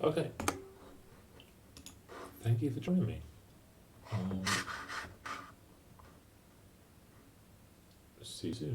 Okay. Thank you for joining me. See you soon.